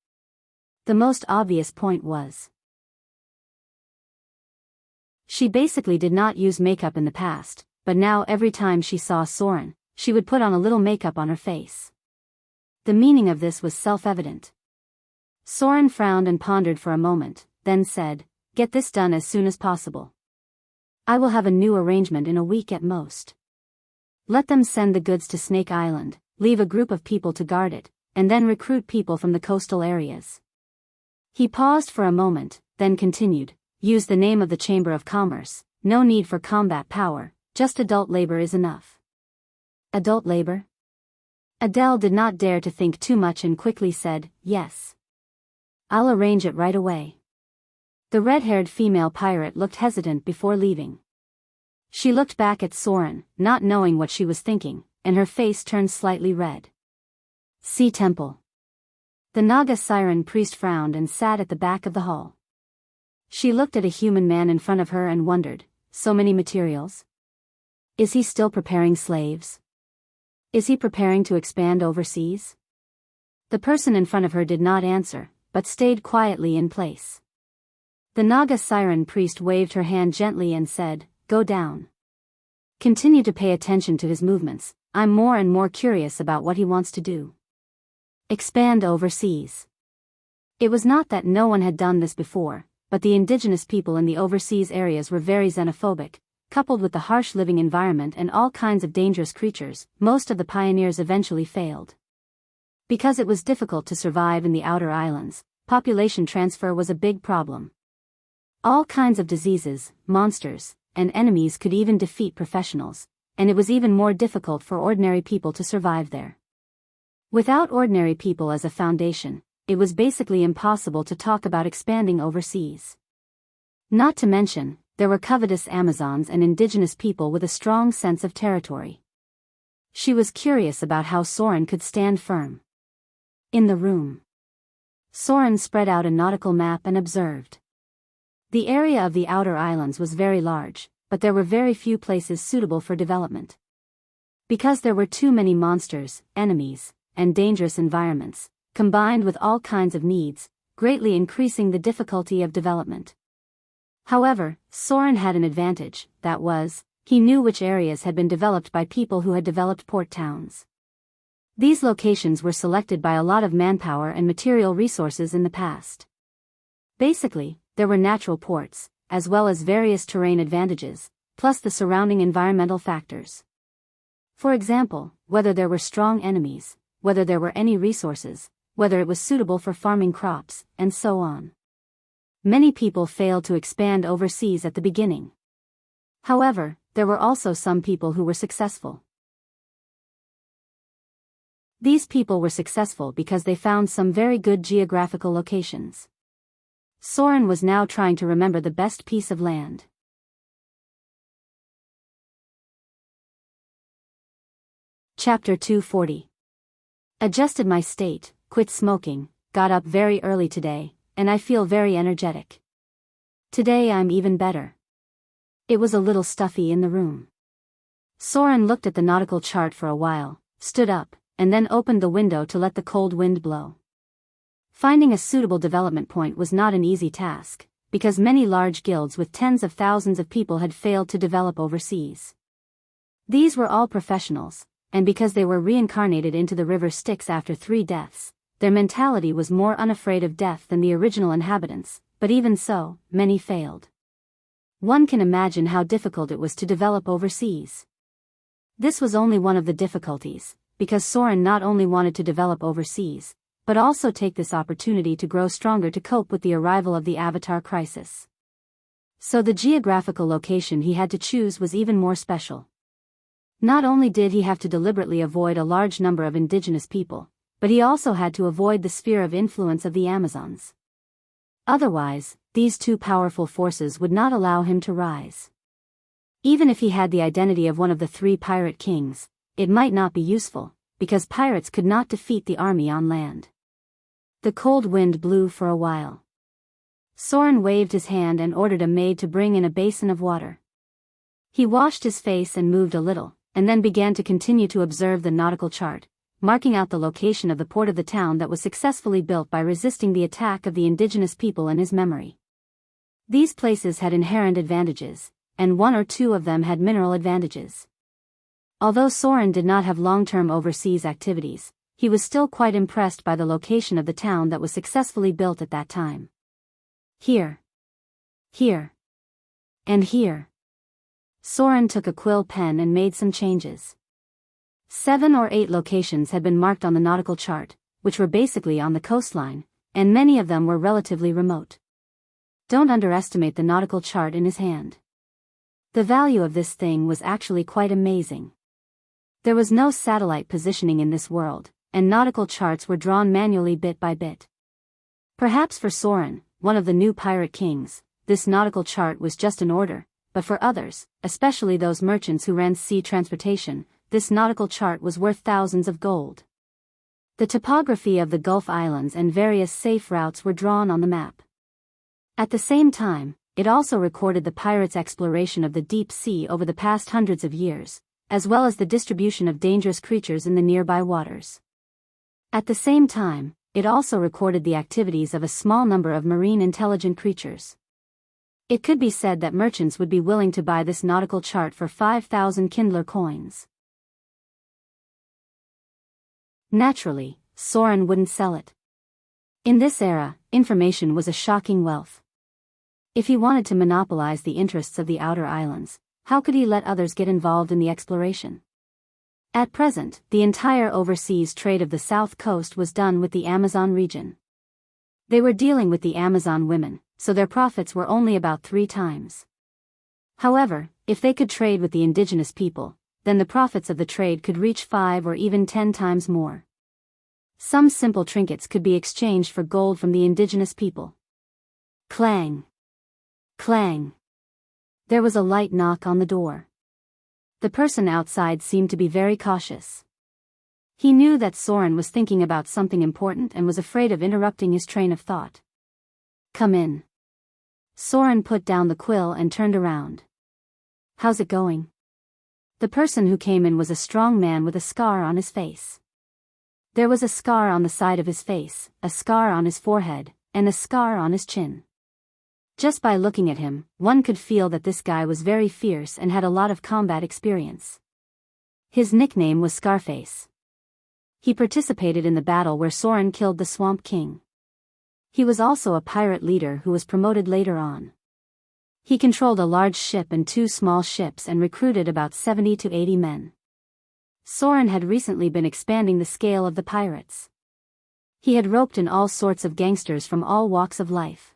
A: The most obvious point was, she basically did not use makeup in the past, but now every time she saw Soren, she would put on a little makeup on her face. The meaning of this was self-evident. Soren frowned and pondered for a moment, then said, "Get this done as soon as possible. I will have a new arrangement in a week at most. Let them send the goods to Snake Island, leave a group of people to guard it, and then recruit people from the coastal areas." He paused for a moment, then continued, "Use the name of the Chamber of Commerce, no need for combat power, just adult labor is enough." Adult labor? Adele did not dare to think too much and quickly said, "Yes. I'll arrange it right away." The red-haired female pirate looked hesitant before leaving. She looked back at Soren, not knowing what she was thinking, and her face turned slightly red. "Sea Temple." The Naga siren priest frowned and sat at the back of the hall. She looked at a human man in front of her and wondered, so many materials? Is he still preparing slaves? Is he preparing to expand overseas? The person in front of her did not answer, but stayed quietly in place. The Naga siren priest waved her hand gently and said, "Go down. Continue to pay attention to his movements, I'm more and more curious about what he wants to do. Expand overseas." It was not that no one had done this before, but the indigenous people in the overseas areas were very xenophobic. Coupled with the harsh living environment and all kinds of dangerous creatures, most of the pioneers eventually failed. Because it was difficult to survive in the outer islands, population transfer was a big problem. All kinds of diseases, monsters, and enemies could even defeat professionals, and it was even more difficult for ordinary people to survive there. Without ordinary people as a foundation, it was basically impossible to talk about expanding overseas. Not to mention, there were covetous Amazons and indigenous people with a strong sense of territory. She was curious about how Soren could stand firm. In the room, Soren spread out a nautical map and observed. The area of the outer islands was very large, but there were very few places suitable for development. Because there were too many monsters, enemies, and dangerous environments, combined with all kinds of needs, greatly increasing the difficulty of development. However, Soren had an advantage, that was, he knew which areas had been developed by people who had developed port towns. These locations were selected by a lot of manpower and material resources in the past. Basically, there were natural ports, as well as various terrain advantages, plus the surrounding environmental factors. For example, whether there were strong enemies, whether there were any resources, whether it was suitable for farming crops, and so on. Many people failed to expand overseas at the beginning. However, there were also some people who were successful. These people were successful because they found some very good geographical locations. Soren was now trying to remember the best piece of land. Chapter 240. Adjusted my state, quit smoking, got up very early today, and I feel very energetic. Today I'm even better. It was a little stuffy in the room. Soren looked at the nautical chart for a while, stood up, and then opened the window to let the cold wind blow. Finding a suitable development point was not an easy task, because many large guilds with tens of thousands of people had failed to develop overseas. These were all professionals, and because they were reincarnated into the river Styx after 3 deaths, their mentality was more unafraid of death than the original inhabitants, but even so, many failed. One can imagine how difficult it was to develop overseas. This was only one of the difficulties, because Soren not only wanted to develop overseas, but also take this opportunity to grow stronger to cope with the arrival of the Avatar crisis. So the geographical location he had to choose was even more special. Not only did he have to deliberately avoid a large number of indigenous people, but he also had to avoid the sphere of influence of the Amazons. Otherwise, these two powerful forces would not allow him to rise. Even if he had the identity of one of the three pirate kings, it might not be useful, because pirates could not defeat the army on land. The cold wind blew for a while. Soren waved his hand and ordered a maid to bring in a basin of water. He washed his face and moved a little, and then began to continue to observe the nautical chart, marking out the location of the port of the town that was successfully built by resisting the attack of the indigenous people in his memory. These places had inherent advantages, and one or two of them had mineral advantages. Although Soren did not have long-term overseas activities, he was still quite impressed by the location of the town that was successfully built at that time. Here. Here. And here. Soren took a quill pen and made some changes. 7 or 8 locations had been marked on the nautical chart, which were basically on the coastline, and many of them were relatively remote. Don't underestimate the nautical chart in his hand. The value of this thing was actually quite amazing. There was no satellite positioning in this world, and nautical charts were drawn manually bit by bit. Perhaps for Soren, one of the new pirate kings, this nautical chart was just an order, but for others, especially those merchants who ran sea transportation, this nautical chart was worth thousands of gold. The topography of the Gulf Islands and various safe routes were drawn on the map. At the same time, it also recorded the pirates' exploration of the deep sea over the past hundreds of years, as well as the distribution of dangerous creatures in the nearby waters. At the same time, it also recorded the activities of a small number of marine intelligent creatures. It could be said that merchants would be willing to buy this nautical chart for 5,000 Kindler coins. Naturally, Soren wouldn't sell it. In this era, information was a shocking wealth. If he wanted to monopolize the interests of the outer islands, how could he let others get involved in the exploration? At present, the entire overseas trade of the south coast was done with the Amazon region. They were dealing with the Amazon women, so their profits were only about 3 times. However, if they could trade with the indigenous people, then the profits of the trade could reach 5 or even 10 times more. Some simple trinkets could be exchanged for gold from the indigenous people. Clang! Clang! There was a light knock on the door. The person outside seemed to be very cautious. He knew that Soren was thinking about something important and was afraid of interrupting his train of thought. Come in. Soren put down the quill and turned around. How's it going? The person who came in was a strong man with a scar on his face. There was a scar on the side of his face, a scar on his forehead, and a scar on his chin. Just by looking at him, one could feel that this guy was very fierce and had a lot of combat experience. His nickname was Scarface. He participated in the battle where Soren killed the Swamp King. He was also a pirate leader who was promoted later on. He controlled a large ship and 2 small ships and recruited about 70 to 80 men. Soren had recently been expanding the scale of the pirates. He had roped in all sorts of gangsters from all walks of life.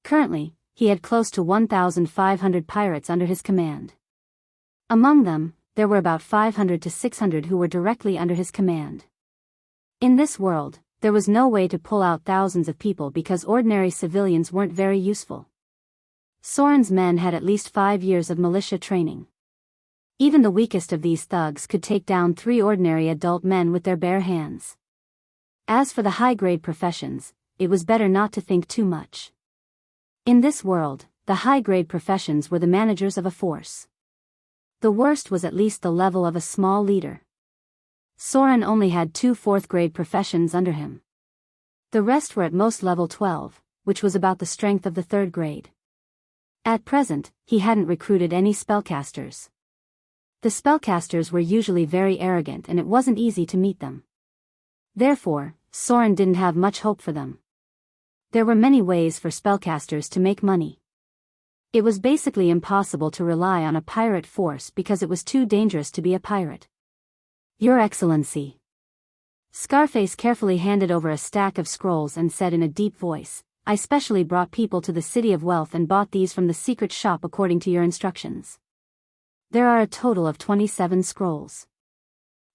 A: Currently, he had close to 1,500 pirates under his command. Among them, there were about 500 to 600 who were directly under his command. In this world, there was no way to pull out thousands of people because ordinary civilians weren't very useful. Soren's men had at least 5 years of militia training. Even the weakest of these thugs could take down 3 ordinary adult men with their bare hands. As for the high-grade professions, it was better not to think too much. In this world, the high-grade professions were the managers of a force. The worst was at least the level of a small leader. Soren only had 2 4th-grade professions under him. The rest were at most level 12, which was about the strength of the 3rd grade. At present, he hadn't recruited any spellcasters. The spellcasters were usually very arrogant and it wasn't easy to meet them. Therefore, Soren didn't have much hope for them. There were many ways for spellcasters to make money. It was basically impossible to rely on a pirate force because it was too dangerous to be a pirate. Your Excellency. Scarface carefully handed over a stack of scrolls and said in a deep voice, I specially brought people to the City of Wealth and bought these from the secret shop according to your instructions. There are a total of 27 scrolls.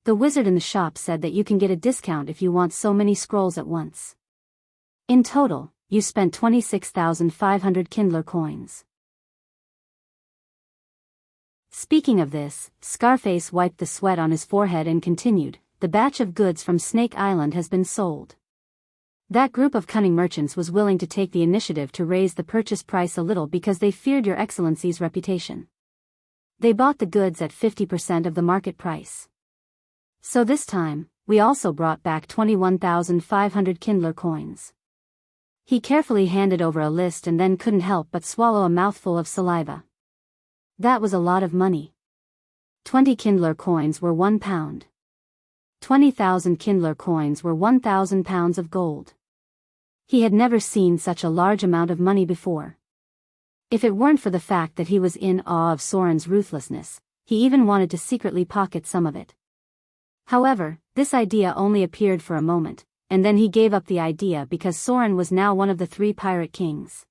A: The wizard in the shop said that you can get a discount if you want so many scrolls at once. In total, you spent 26,500 Kindler coins. Speaking of this, Scarface wiped the sweat on his forehead and continued, the batch of goods from Snake Island has been sold. That group of cunning merchants was willing to take the initiative to raise the purchase price a little because they feared your Excellency's reputation. They bought the goods at 50% of the market price. So this time, we also brought back 21,500 Kindler coins. He carefully handed over a list and then couldn't help but swallow a mouthful of saliva. That was a lot of money. 20 Kindler coins were £1. 20,000 Kindler coins were 1,000 pounds of gold. He had never seen such a large amount of money before. If it weren't for the fact that he was in awe of Soren's ruthlessness, he even wanted to secretly pocket some of it. However, this idea only appeared for a moment, and then he gave up the idea because Soren was now one of the 3 pirate kings.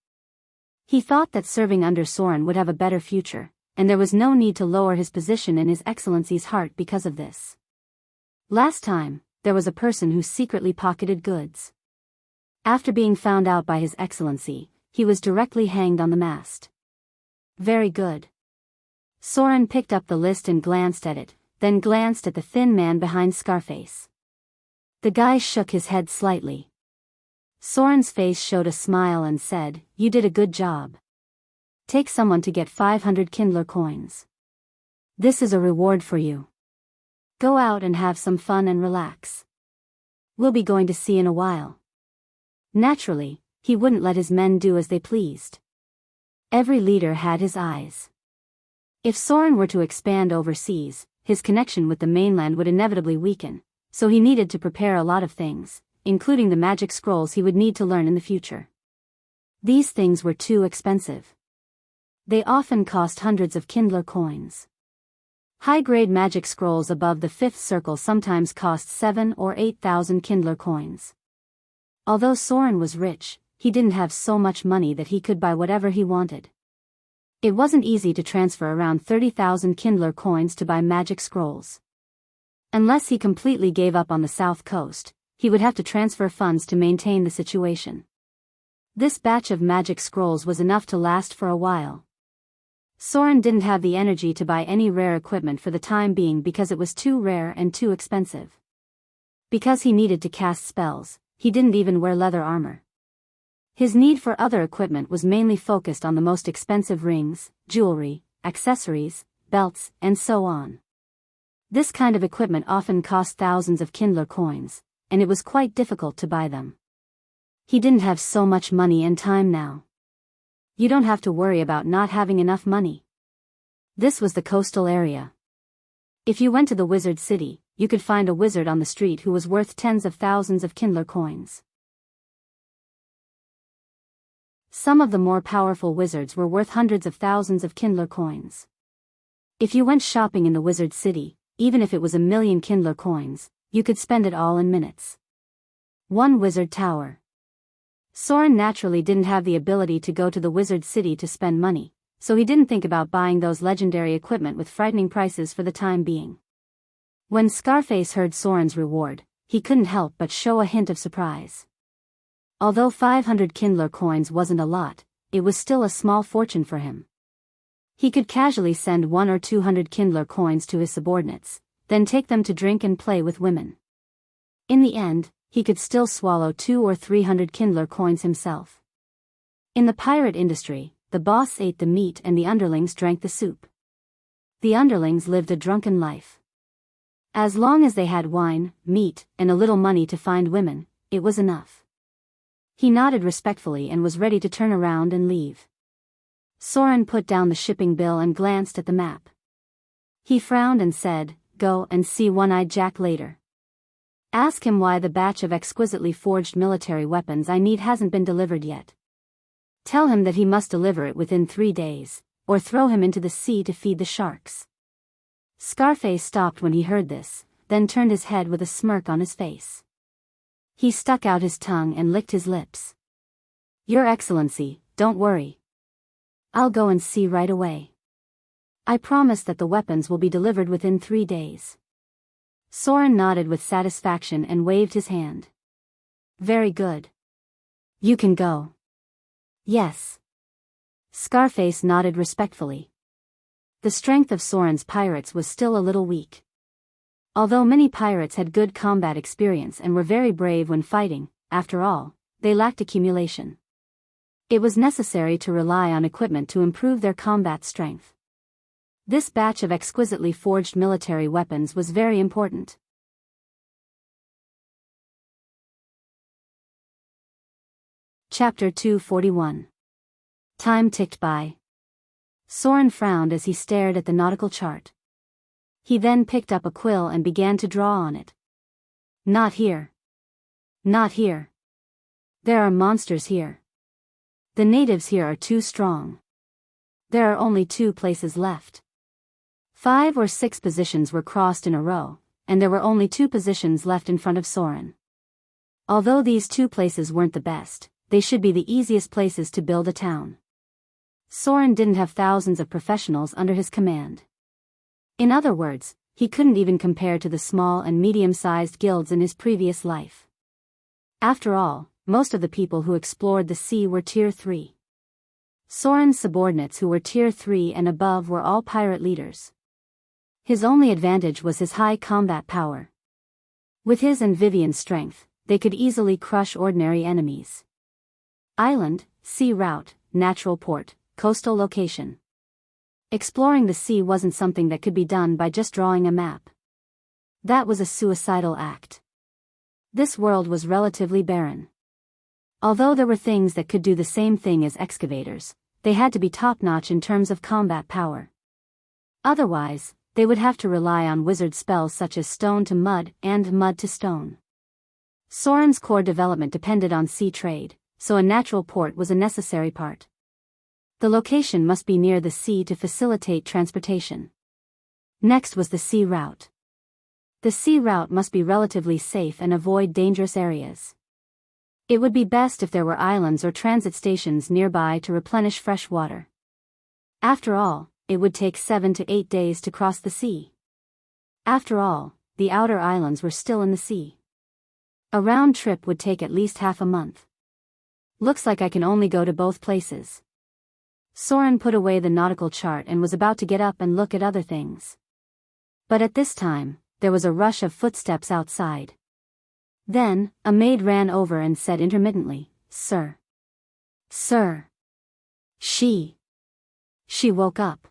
A: He thought that serving under Soren would have a better future, and there was no need to lower his position in His Excellency's heart because of this. Last time, there was a person who secretly pocketed goods. After being found out by His Excellency, he was directly hanged on the mast. Very good. Soren picked up the list and glanced at it, then glanced at the thin man behind Scarface. The guy shook his head slightly. Soren's face showed a smile and said, you did a good job. Take someone to get 500 Kindler coins. This is a reward for you. Go out and have some fun and relax. We'll be going to sea in a while. Naturally, he wouldn't let his men do as they pleased. Every leader had his eyes. If Soren were to expand overseas, his connection with the mainland would inevitably weaken, so he needed to prepare a lot of things, including the magic scrolls he would need to learn in the future. These things were too expensive. They often cost hundreds of Kindler coins. High-grade magic scrolls above the 5th circle sometimes cost 7,000 or 8,000 Kindler coins. Although Soren was rich, he didn't have so much money that he could buy whatever he wanted. It wasn't easy to transfer around 30,000 Kindler coins to buy magic scrolls. Unless he completely gave up on the south coast, he would have to transfer funds to maintain the situation. This batch of magic scrolls was enough to last for a while. Soren didn't have the energy to buy any rare equipment for the time being because it was too rare and too expensive. Because he needed to cast spells, he didn't even wear leather armor. His need for other equipment was mainly focused on the most expensive rings, jewelry, accessories, belts, and so on. This kind of equipment often cost thousands of Kindler coins, and it was quite difficult to buy them. He didn't have so much money and time now. You don't have to worry about not having enough money. This was the coastal area. If you went to the wizard city, you could find a wizard on the street who was worth tens of thousands of Kindler coins. Some of the more powerful wizards were worth hundreds of thousands of Kindler coins. If you went shopping in the wizard city, even if it was 1,000,000 Kindler coins, you could spend it all in minutes. One wizard tower. Soren naturally didn't have the ability to go to the wizard city to spend money, so he didn't think about buying those legendary equipment with frightening prices for the time being. When Scarface heard Soren's reward, he couldn't help but show a hint of surprise. Although 500 Kindler coins wasn't a lot, it was still a small fortune for him. He could casually send 100 or 200 Kindler coins to his subordinates, then take them to drink and play with women. In the end, he could still swallow 200 or 300 Kindler coins himself. In the pirate industry, the boss ate the meat and the underlings drank the soup. The underlings lived a drunken life. As long as they had wine, meat, and a little money to find women, it was enough. He nodded respectfully and was ready to turn around and leave. Soren put down the shipping bill and glanced at the map. He frowned and said, "Go and see One-Eyed Jack later. Ask him why the batch of exquisitely forged military weapons I need hasn't been delivered yet. Tell him that he must deliver it within 3 days, or throw him into the sea to feed the sharks." Scarface stopped when he heard this, then turned his head with a smirk on his face. He stuck out his tongue and licked his lips. "Your Excellency, don't worry. I'll go and see right away. I promise that the weapons will be delivered within 3 days." Soren nodded with satisfaction and waved his hand. "Very good. You can go." "Yes." Scarface nodded respectfully. The strength of Soren's pirates was still a little weak. Although many pirates had good combat experience and were very brave when fighting, after all, they lacked accumulation. It was necessary to rely on equipment to improve their combat strength. This batch of exquisitely forged military weapons was very important. Chapter 241. Time ticked by. Soren frowned as he stared at the nautical chart. He then picked up a quill and began to draw on it. "Not here. Not here. There are monsters here. The natives here are too strong. There are only 2 places left." 5 or 6 positions were crossed in a row, and there were only 2 positions left in front of Soren. Although these 2 places weren't the best, they should be the easiest places to build a town. Soren didn't have thousands of professionals under his command. In other words, he couldn't even compare to the small and medium-sized guilds in his previous life. After all, most of the people who explored the sea were Tier 3. Soren's subordinates who were Tier 3 and above were all pirate leaders. His only advantage was his high combat power. With his and Vivian's strength, they could easily crush ordinary enemies. Island, sea route, natural port, coastal location. Exploring the sea wasn't something that could be done by just drawing a map. That was a suicidal act. This world was relatively barren. Although there were things that could do the same thing as excavators, they had to be top-notch in terms of combat power. Otherwise, they would have to rely on wizard spells such as stone to mud and mud to stone. Soren's core development depended on sea trade, so a natural port was a necessary part. The location must be near the sea to facilitate transportation. Next was the sea route. The sea route must be relatively safe and avoid dangerous areas. It would be best if there were islands or transit stations nearby to replenish fresh water. After all, it would take 7 to 8 days to cross the sea. After all, the outer islands were still in the sea. A round trip would take at least half a month. Looks like I can only go to both places. Soren put away the nautical chart and was about to get up and look at other things. But at this time, there was a rush of footsteps outside. Then, a maid ran over and said intermittently, "Sir. Sir." She woke up.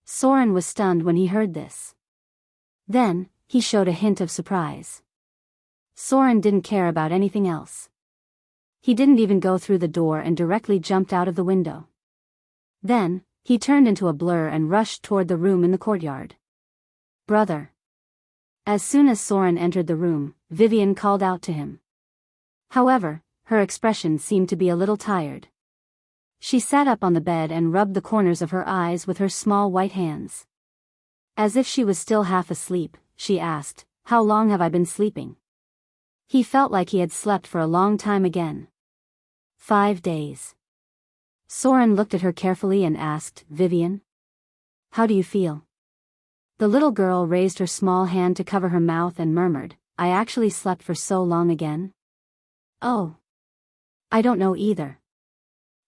A: Soren was stunned when he heard this. Then, he showed a hint of surprise. Soren didn't care about anything else. He didn't even go through the door and directly jumped out of the window. Then, he turned into a blur and rushed toward the room in the courtyard. "Brother." As soon as Soren entered the room, Vivian called out to him. However, her expression seemed to be a little tired. She sat up on the bed and rubbed the corners of her eyes with her small white hands. As if she was still half asleep, she asked, "How long have I been sleeping?" He felt like he had slept for a long time again. 5 days. Soren looked at her carefully and asked, "Vivian? How do you feel?" The little girl raised her small hand to cover her mouth and murmured, "I actually slept for so long again?" "Oh. I don't know either.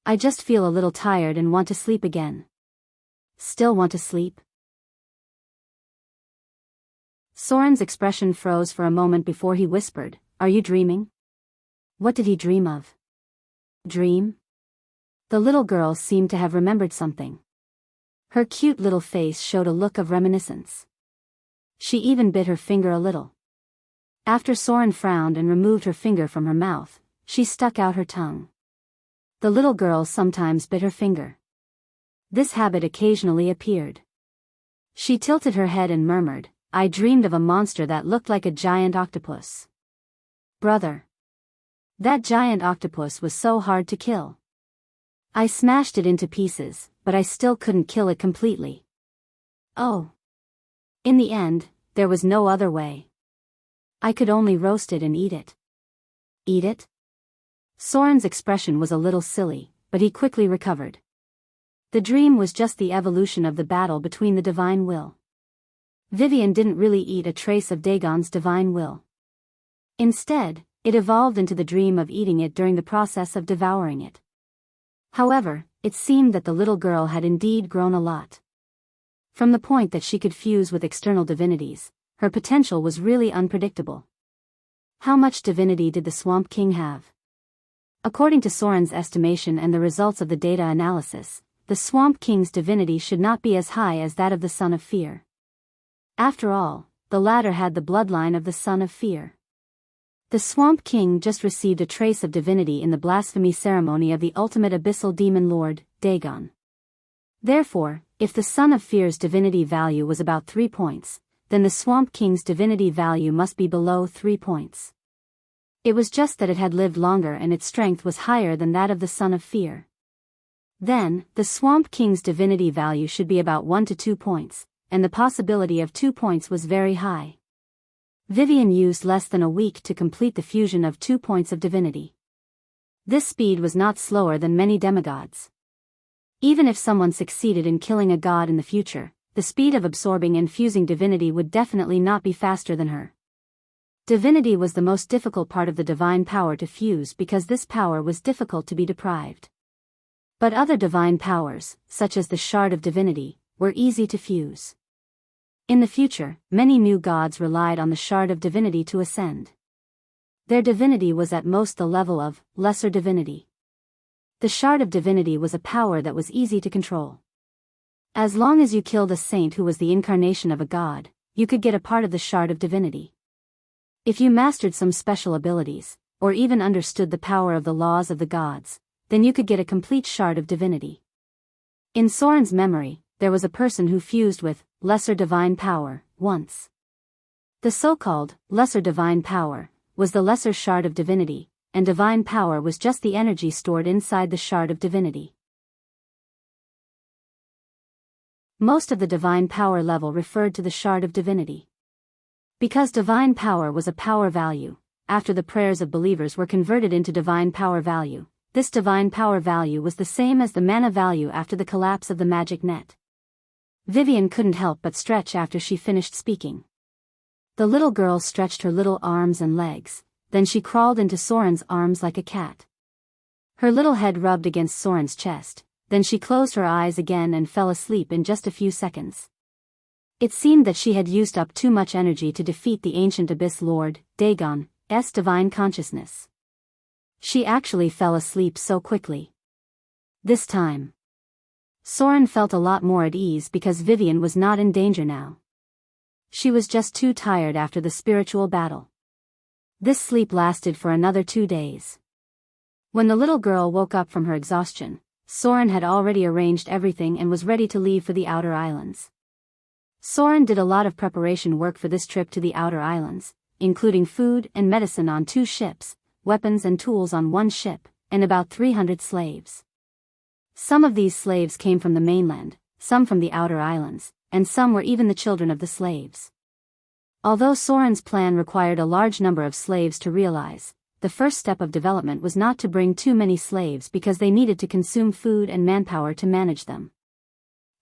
A: I just feel a little tired and want to sleep again." "Still want to sleep?" Soren's expression froze for a moment before he whispered, "Are you dreaming?" What did he dream of? Dream? The little girl seemed to have remembered something. Her cute little face showed a look of reminiscence. She even bit her finger a little. After Soren frowned and removed her finger from her mouth, she stuck out her tongue. The little girl sometimes bit her finger. This habit occasionally appeared. She tilted her head and murmured, "I dreamed of a monster that looked like a giant octopus." "Brother. That giant octopus was so hard to kill." I smashed it into pieces, but I still couldn't kill it completely. Oh. In the end, there was no other way. I could only roast it and eat it. Eat it? Soren's expression was a little silly, but he quickly recovered. The dream was just the evolution of the battle between the divine will. Vivian didn't really eat a trace of Dagon's divine will. Instead, it evolved into the dream of eating it during the process of devouring it. However, it seemed that the little girl had indeed grown a lot. From the point that she could fuse with external divinities, her potential was really unpredictable. How much divinity did the Swamp King have? According to Soren's estimation and the results of the data analysis, the Swamp King's divinity should not be as high as that of the Son of Fear. After all, the latter had the bloodline of the Son of Fear. The Swamp King just received a trace of divinity in the blasphemy ceremony of the ultimate abyssal demon lord, Dagon. Therefore, if the Son of Fear's divinity value was about 3 points, then the Swamp King's divinity value must be below 3 points. It was just that it had lived longer and its strength was higher than that of the Son of Fear. Then, the Swamp King's divinity value should be about 1 to 2 points, and the possibility of 2 points was very high. Vivian used less than a week to complete the fusion of 2 points of divinity. This speed was not slower than many demigods. Even if someone succeeded in killing a god in the future, the speed of absorbing and fusing divinity would definitely not be faster than her. Divinity was the most difficult part of the divine power to fuse because this power was difficult to be deprived. But other divine powers, such as the Shard of Divinity, were easy to fuse. In the future, many new gods relied on the Shard of Divinity to ascend. Their divinity was at most the level of Lesser Divinity. The Shard of Divinity was a power that was easy to control. As long as you killed a saint who was the incarnation of a god, you could get a part of the Shard of Divinity. If you mastered some special abilities, or even understood the power of the laws of the gods, then you could get a complete Shard of Divinity. In Soren's memory, there was a person who fused with Lesser Divine Power once. The so-called Lesser Divine Power was the Lesser Shard of Divinity, and Divine Power was just the energy stored inside the Shard of Divinity. Most of the Divine Power level referred to the Shard of Divinity. Because Divine Power was a power value, after the prayers of believers were converted into Divine Power value, this Divine Power value was the same as the mana value after the collapse of the magic net. Vivian couldn't help but stretch after she finished speaking. The little girl stretched her little arms and legs, then she crawled into Soren's arms like a cat. Her little head rubbed against Soren's chest, then she closed her eyes again and fell asleep in just a few seconds. It seemed that she had used up too much energy to defeat the ancient Abyss Lord, Dagon's divine consciousness. She actually fell asleep so quickly. This time, Soren felt a lot more at ease because Vivian was not in danger now. She was just too tired after the spiritual battle. This sleep lasted for another 2 days. When the little girl woke up from her exhaustion, Soren had already arranged everything and was ready to leave for the outer islands. Soren did a lot of preparation work for this trip to the outer islands, including food and medicine on 2 ships, weapons and tools on 1 ship, and about 300 slaves. Some of these slaves came from the mainland, some from the outer islands, and some were even the children of the slaves. Although Soren's plan required a large number of slaves to realize, the first step of development was not to bring too many slaves because they needed to consume food and manpower to manage them.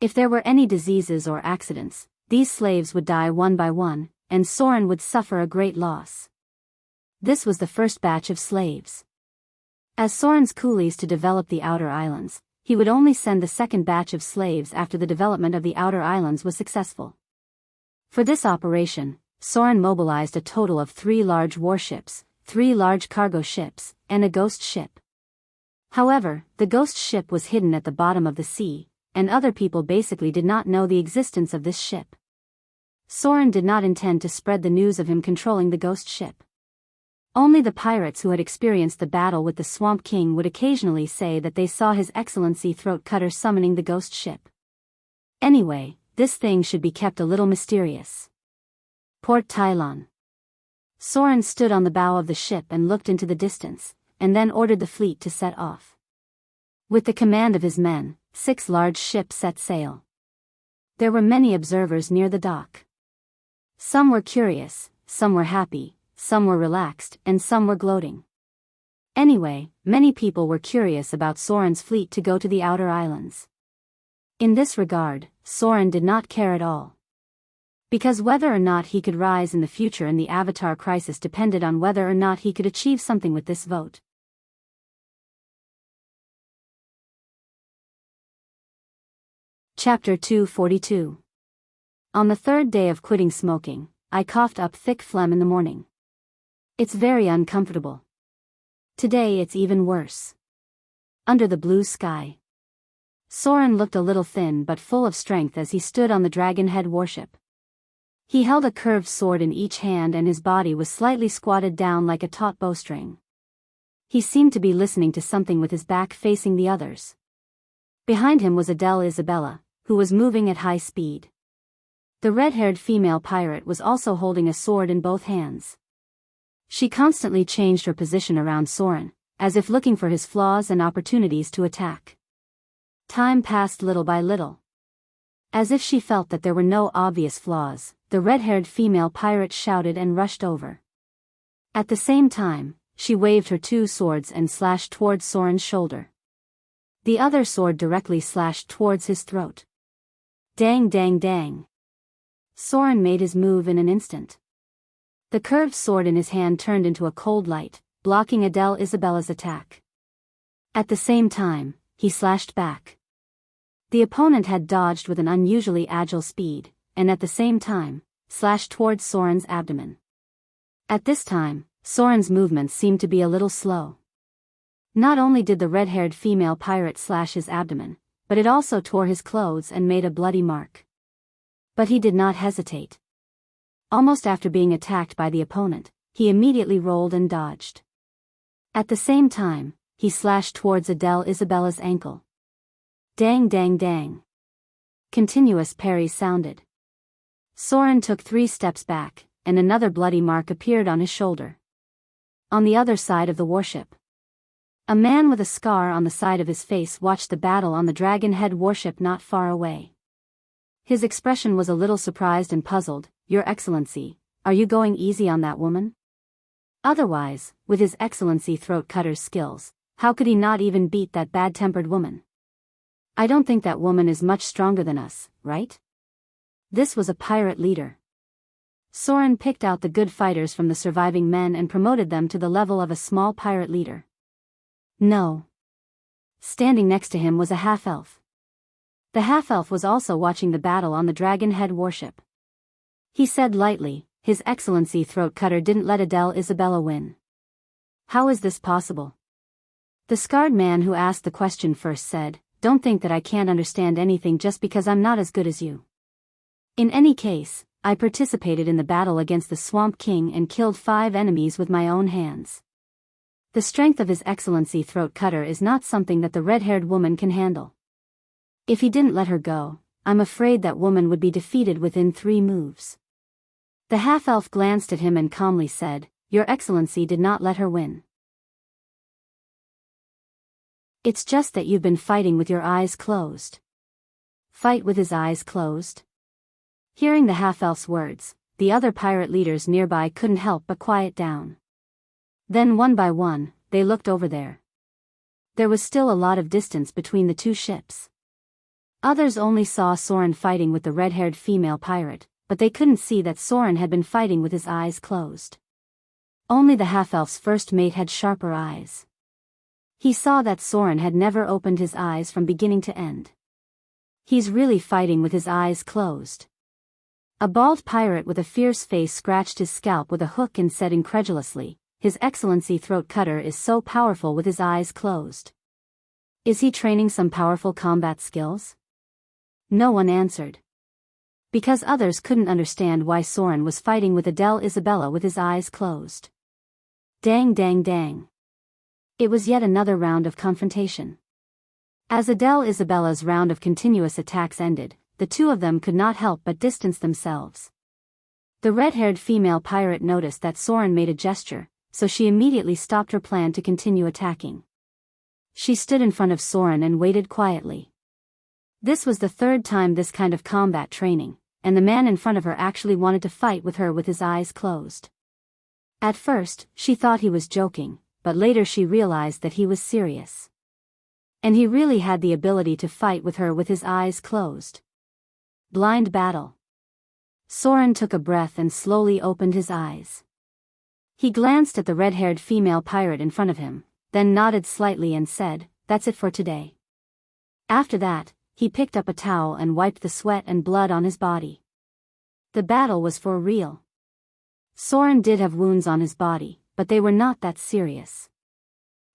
A: If there were any diseases or accidents, these slaves would die one by one, and Soren would suffer a great loss. This was the first batch of slaves. As Soren's coolies to develop the outer islands, he would only send the second batch of slaves after the development of the outer islands was successful. For this operation, Soren mobilized a total of 3 large warships, 3 large cargo ships, and a ghost ship. However, the ghost ship was hidden at the bottom of the sea, and other people basically did not know the existence of this ship. Soren did not intend to spread the news of him controlling the ghost ship. Only the pirates who had experienced the battle with the Swamp King would occasionally say that they saw His Excellency Throat Cutter summoning the ghost ship. Anyway, this thing should be kept a little mysterious. Port Tylon. Soren stood on the bow of the ship and looked into the distance, and then ordered the fleet to set off. With the command of his men, 6 large ships set sail. There were many observers near the dock. Some were curious, some were happy, some were relaxed, and some were gloating. Anyway, many people were curious about Soren's fleet to go to the outer islands. In this regard, Soren did not care at all. Because whether or not he could rise in the future in the Avatar crisis depended on whether or not he could achieve something with this vote. Chapter 242. On the 3rd day of quitting smoking, I coughed up thick phlegm in the morning. It's very uncomfortable. Today it's even worse. Under the blue sky. Soren looked a little thin but full of strength as he stood on the Dragonhead warship. He held a curved sword in each hand and his body was slightly squatted down like a taut bowstring. He seemed to be listening to something with his back facing the others. Behind him was Adele Isabella, who was moving at high speed. The red-haired female pirate was also holding a sword in both hands. She constantly changed her position around Soren, as if looking for his flaws and opportunities to attack. Time passed little by little. As if she felt that there were no obvious flaws, the red-haired female pirate shouted and rushed over. At the same time, she waved her 2 swords and slashed towards Soren's shoulder. The other sword directly slashed towards his throat. Dang dang dang. Soren made his move in an instant. The curved sword in his hand turned into a cold light, blocking Adele Isabella's attack. At the same time, he slashed back. The opponent had dodged with an unusually agile speed, and at the same time, slashed towards Soren's abdomen. At this time, Soren's movements seemed to be a little slow. Not only did the red-haired female pirate slash his abdomen, but it also tore his clothes and made a bloody mark. But he did not hesitate. Almost after being attacked by the opponent, he immediately rolled and dodged. At the same time, he slashed towards Adele Isabella's ankle. Dang dang dang. Continuous parries sounded. Soren took 3 steps back, and another bloody mark appeared on his shoulder. On the other side of the warship, a man with a scar on the side of his face watched the battle on the Dragonhead warship not far away. His expression was a little surprised and puzzled. Your Excellency, are you going easy on that woman? Otherwise, with His Excellency Throat Cutter's skills, how could he not even beat that bad-tempered woman? I don't think that woman is much stronger than us, right? This was a pirate leader. Soren picked out the good fighters from the surviving men and promoted them to the level of a small pirate leader. No. Standing next to him was a half-elf. The half-elf was also watching the battle on the Dragonhead warship. He said lightly, His Excellency Throat Cutter didn't let Adele Isabella win. How is this possible? The scarred man who asked the question first said, Don't think that I can't understand anything just because I'm not as good as you. In any case, I participated in the battle against the Swamp King and killed 5 enemies with my own hands. The strength of His Excellency Throat Cutter is not something that the red-haired woman can handle. If he didn't let her go, I'm afraid that woman would be defeated within 3 moves. The half-elf glanced at him and calmly said, Your Excellency did not let her win. It's just that you've been fighting with your eyes closed. Fight with his eyes closed? Hearing the half-elf's words, the other pirate leaders nearby couldn't help but quiet down. Then one by one, they looked over there. There was still a lot of distance between the 2 ships. Others only saw Soren fighting with the red-haired female pirate, but they couldn't see that Soren had been fighting with his eyes closed. Only the half-elf's first mate had sharper eyes. He saw that Soren had never opened his eyes from beginning to end. He's really fighting with his eyes closed. A bald pirate with a fierce face scratched his scalp with a hook and said incredulously, His Excellency Throat Cutter is so powerful with his eyes closed. Is he training some powerful combat skills? No one answered. Because others couldn't understand why Soren was fighting with Adele Isabella with his eyes closed. Dang dang dang. It was yet another round of confrontation. As Adele Isabella's round of continuous attacks ended, the 2 of them could not help but distance themselves. The red-haired female pirate noticed that Soren made a gesture, so she immediately stopped her plan to continue attacking. She stood in front of Soren and waited quietly. This was the third time this kind of combat training, and the man in front of her actually wanted to fight with her with his eyes closed. At first, she thought he was joking, but later she realized that he was serious. And he really had the ability to fight with her with his eyes closed. Blind battle. Soren took a breath and slowly opened his eyes. He glanced at the red-haired female pirate in front of him, then nodded slightly and said, "That's it for today." After that, he picked up a towel and wiped the sweat and blood on his body. The battle was for real. Soren did have wounds on his body, but they were not that serious.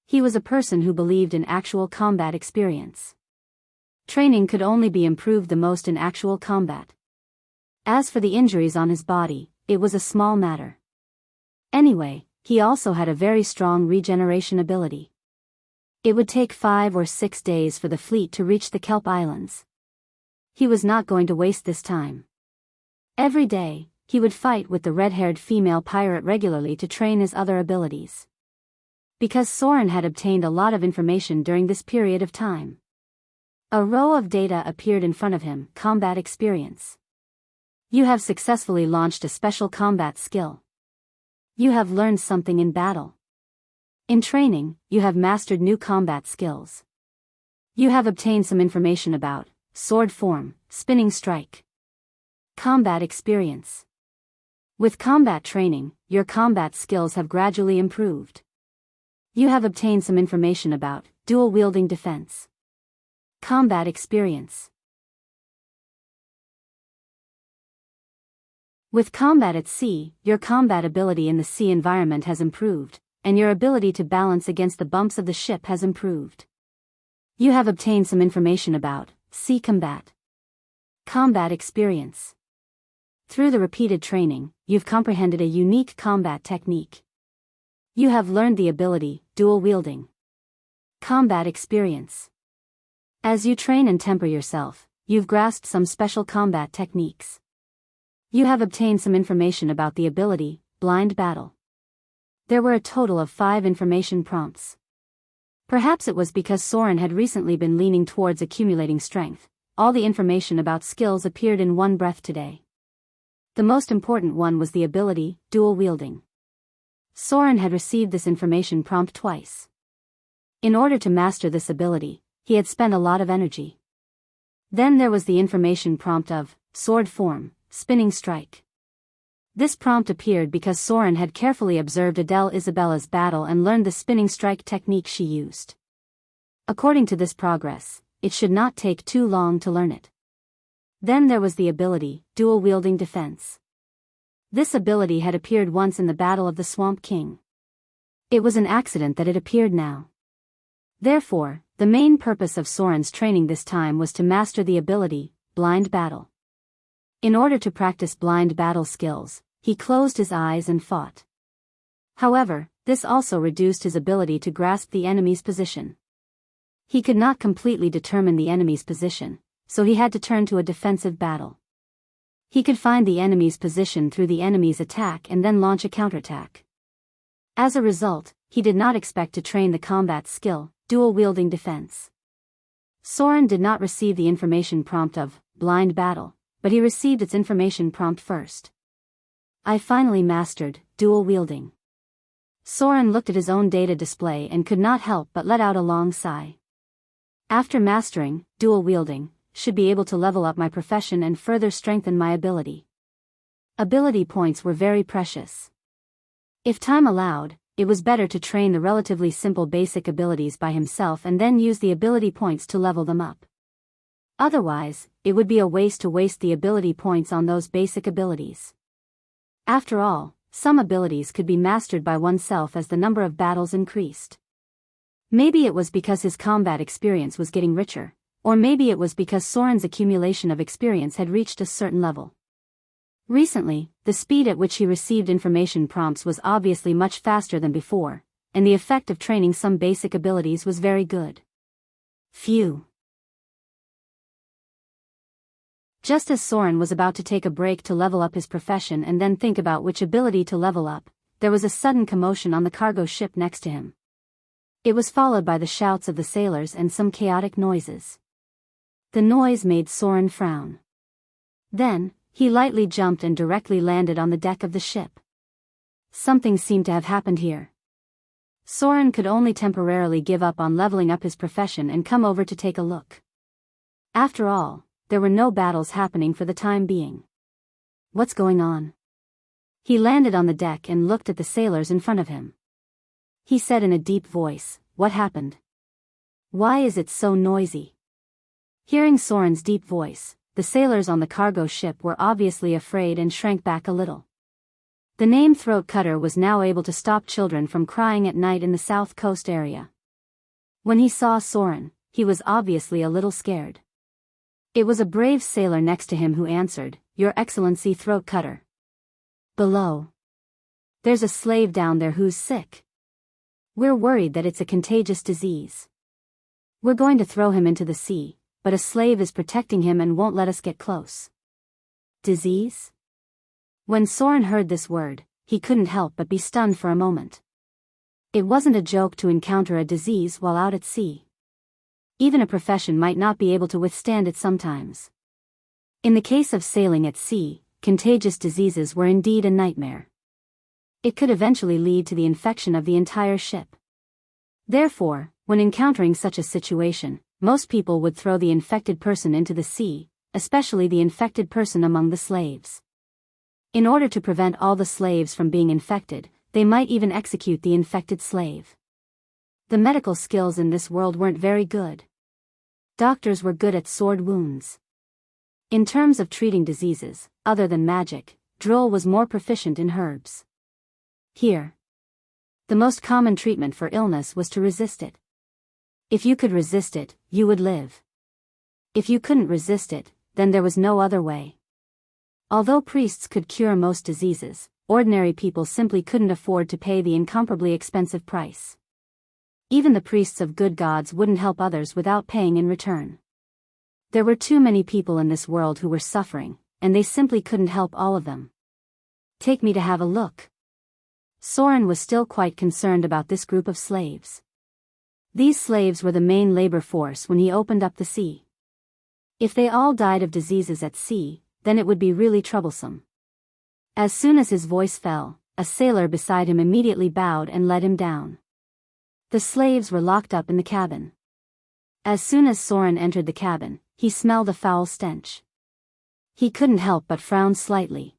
A: He was a person who believed in actual combat experience. Training could only be improved the most in actual combat. As for the injuries on his body, it was a small matter. Anyway, he also had a very strong regeneration ability. It would take 5 or 6 days for the fleet to reach the Kelp Islands. He was not going to waste this time. Every day, he would fight with the red-haired female pirate regularly to train his other abilities. Because Soren had obtained a lot of information during this period of time. A row of data appeared in front of him. Combat experience. You have successfully launched a special combat skill. You have learned something in battle. In training, you have mastered new combat skills. You have obtained some information about sword form, spinning strike. Combat experience. With combat training, your combat skills have gradually improved. You have obtained some information about dual-wielding defense. Combat experience. With combat at sea, your combat ability in the sea environment has improved, and your ability to balance against the bumps of the ship has improved. You have obtained some information about sea combat. Combat experience. Through the repeated training, you've comprehended a unique combat technique. You have learned the ability, dual wielding. Combat experience. As you train and temper yourself, you've grasped some special combat techniques. You have obtained some information about the ability, blind battle. There were a total of 5 information prompts. Perhaps it was because Soren had recently been leaning towards accumulating strength. All the information about skills appeared in one breath today. The most important one was the ability, dual wielding. Soren had received this information prompt twice. In order to master this ability, he had spent a lot of energy. Then there was the information prompt of sword form, spinning strike. This prompt appeared because Soren had carefully observed Adele Isabella's battle and learned the spinning strike technique she used. According to this progress, it should not take too long to learn it. Then there was the ability, dual-wielding defense. This ability had appeared once in the Battle of the Swamp King. It was an accident that it appeared now. Therefore, the main purpose of Soren's training this time was to master the ability, blind battle. In order to practice blind battle skills, he closed his eyes and fought. However, this also reduced his ability to grasp the enemy's position. He could not completely determine the enemy's position, so he had to turn to a defensive battle. He could find the enemy's position through the enemy's attack and then launch a counterattack. As a result, he did not expect to train the combat skill, dual-wielding defense. Soren did not receive the information prompt of blind battle, but he received its information prompt first. I finally mastered dual wielding. Soren looked at his own data display and could not help but let out a long sigh. After mastering dual wielding, should be able to level up my profession and further strengthen my ability. Ability points were very precious. If time allowed, it was better to train the relatively simple basic abilities by himself and then use the ability points to level them up. Otherwise, it would be a waste to waste the ability points on those basic abilities. After all, some abilities could be mastered by oneself as the number of battles increased. Maybe it was because his combat experience was getting richer, or maybe it was because Soren's accumulation of experience had reached a certain level. Recently, the speed at which he received information prompts was obviously much faster than before, and the effect of training some basic abilities was very good. Phew. Just as Soren was about to take a break to level up his profession and then think about which ability to level up, there was a sudden commotion on the cargo ship next to him. It was followed by the shouts of the sailors and some chaotic noises. The noise made Soren frown. Then, he lightly jumped and directly landed on the deck of the ship. Something seemed to have happened here. Soren could only temporarily give up on leveling up his profession and come over to take a look. After all, there were no battles happening for the time being. What's going on? He landed on the deck and looked at the sailors in front of him. He said in a deep voice, "What happened? Why is it so noisy?" Hearing Soren's deep voice, the sailors on the cargo ship were obviously afraid and shrank back a little. The name Throat Cutter was now able to stop children from crying at night in the South Coast area. When he saw Soren, he was obviously a little scared. It was a brave sailor next to him who answered, "Your Excellency Throat Cutter. Below. There's a slave down there who's sick. We're worried that it's a contagious disease. We're going to throw him into the sea, but a slave is protecting him and won't let us get close." Disease? When Soren heard this word, he couldn't help but be stunned for a moment. It wasn't a joke to encounter a disease while out at sea. Even a profession might not be able to withstand it sometimes. In the case of sailing at sea, contagious diseases were indeed a nightmare. It could eventually lead to the infection of the entire ship. Therefore, when encountering such a situation, most people would throw the infected person into the sea, especially the infected person among the slaves. In order to prevent all the slaves from being infected, they might even execute the infected slave. The medical skills in this world weren't very good. Doctors were good at sword wounds. In terms of treating diseases, other than magic, Droll was more proficient in herbs. Here. The most common treatment for illness was to resist it. If you could resist it, you would live. If you couldn't resist it, then there was no other way. Although priests could cure most diseases, ordinary people simply couldn't afford to pay the incomparably expensive price. Even the priests of good gods wouldn't help others without paying in return. There were too many people in this world who were suffering, and they simply couldn't help all of them. "Take me to have a look." Soren was still quite concerned about this group of slaves. These slaves were the main labor force when he opened up the sea. If they all died of diseases at sea, then it would be really troublesome. As soon as his voice fell, a sailor beside him immediately bowed and led him down. The slaves were locked up in the cabin. As soon as Soren entered the cabin, he smelled a foul stench. He couldn't help but frown slightly.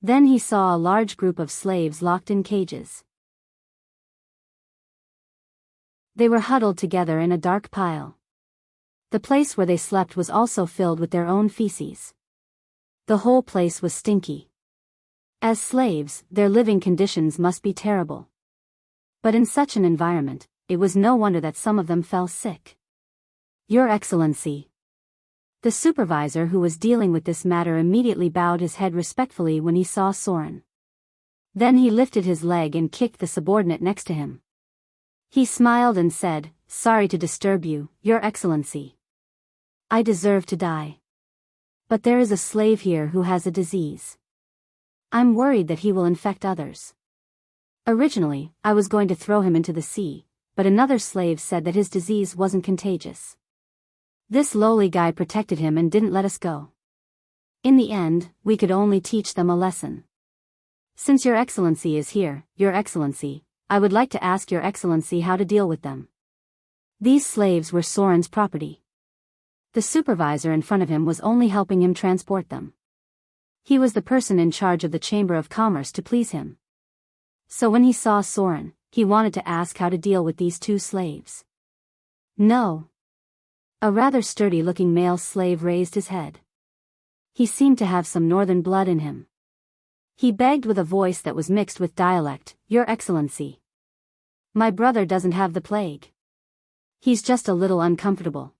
A: Then he saw a large group of slaves locked in cages. They were huddled together in a dark pile. The place where they slept was also filled with their own feces. The whole place was stinky. As slaves, their living conditions must be terrible. But in such an environment, it was no wonder that some of them fell sick. "Your Excellency." The supervisor who was dealing with this matter immediately bowed his head respectfully when he saw Soren. Then he lifted his leg and kicked the subordinate next to him. He smiled and said, "Sorry to disturb you, Your Excellency. I deserve to die. But there is a slave here who has a disease. I'm worried that he will infect others. Originally, I was going to throw him into the sea, but another slave said that his disease wasn't contagious. This lowly guy protected him and didn't let us go. In the end, we could only teach them a lesson. Since Your Excellency is here, Your Excellency, I would like to ask Your Excellency how to deal with them." These slaves were Soren's property. The supervisor in front of him was only helping him transport them. He was the person in charge of the Chamber of Commerce to please him. So when he saw Soren, he wanted to ask how to deal with these two slaves. "No." A rather sturdy-looking male slave raised his head. He seemed to have some northern blood in him. He begged with a voice that was mixed with dialect, "Your Excellency. My brother doesn't have the plague. He's just a little uncomfortable.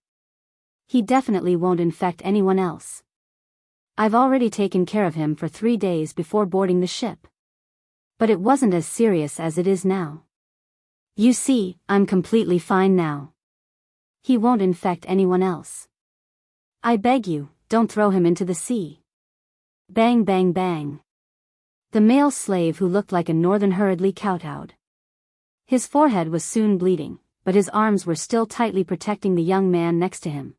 A: He definitely won't infect anyone else. I've already taken care of him for 3 days before boarding the ship. But it wasn't as serious as it is now. You see, I'm completely fine now. He won't infect anyone else. I beg you, don't throw him into the sea." Bang bang bang. The male slave who looked like a northern hurriedly kowtowed. His forehead was soon bleeding, but his arms were still tightly protecting the young man next to him.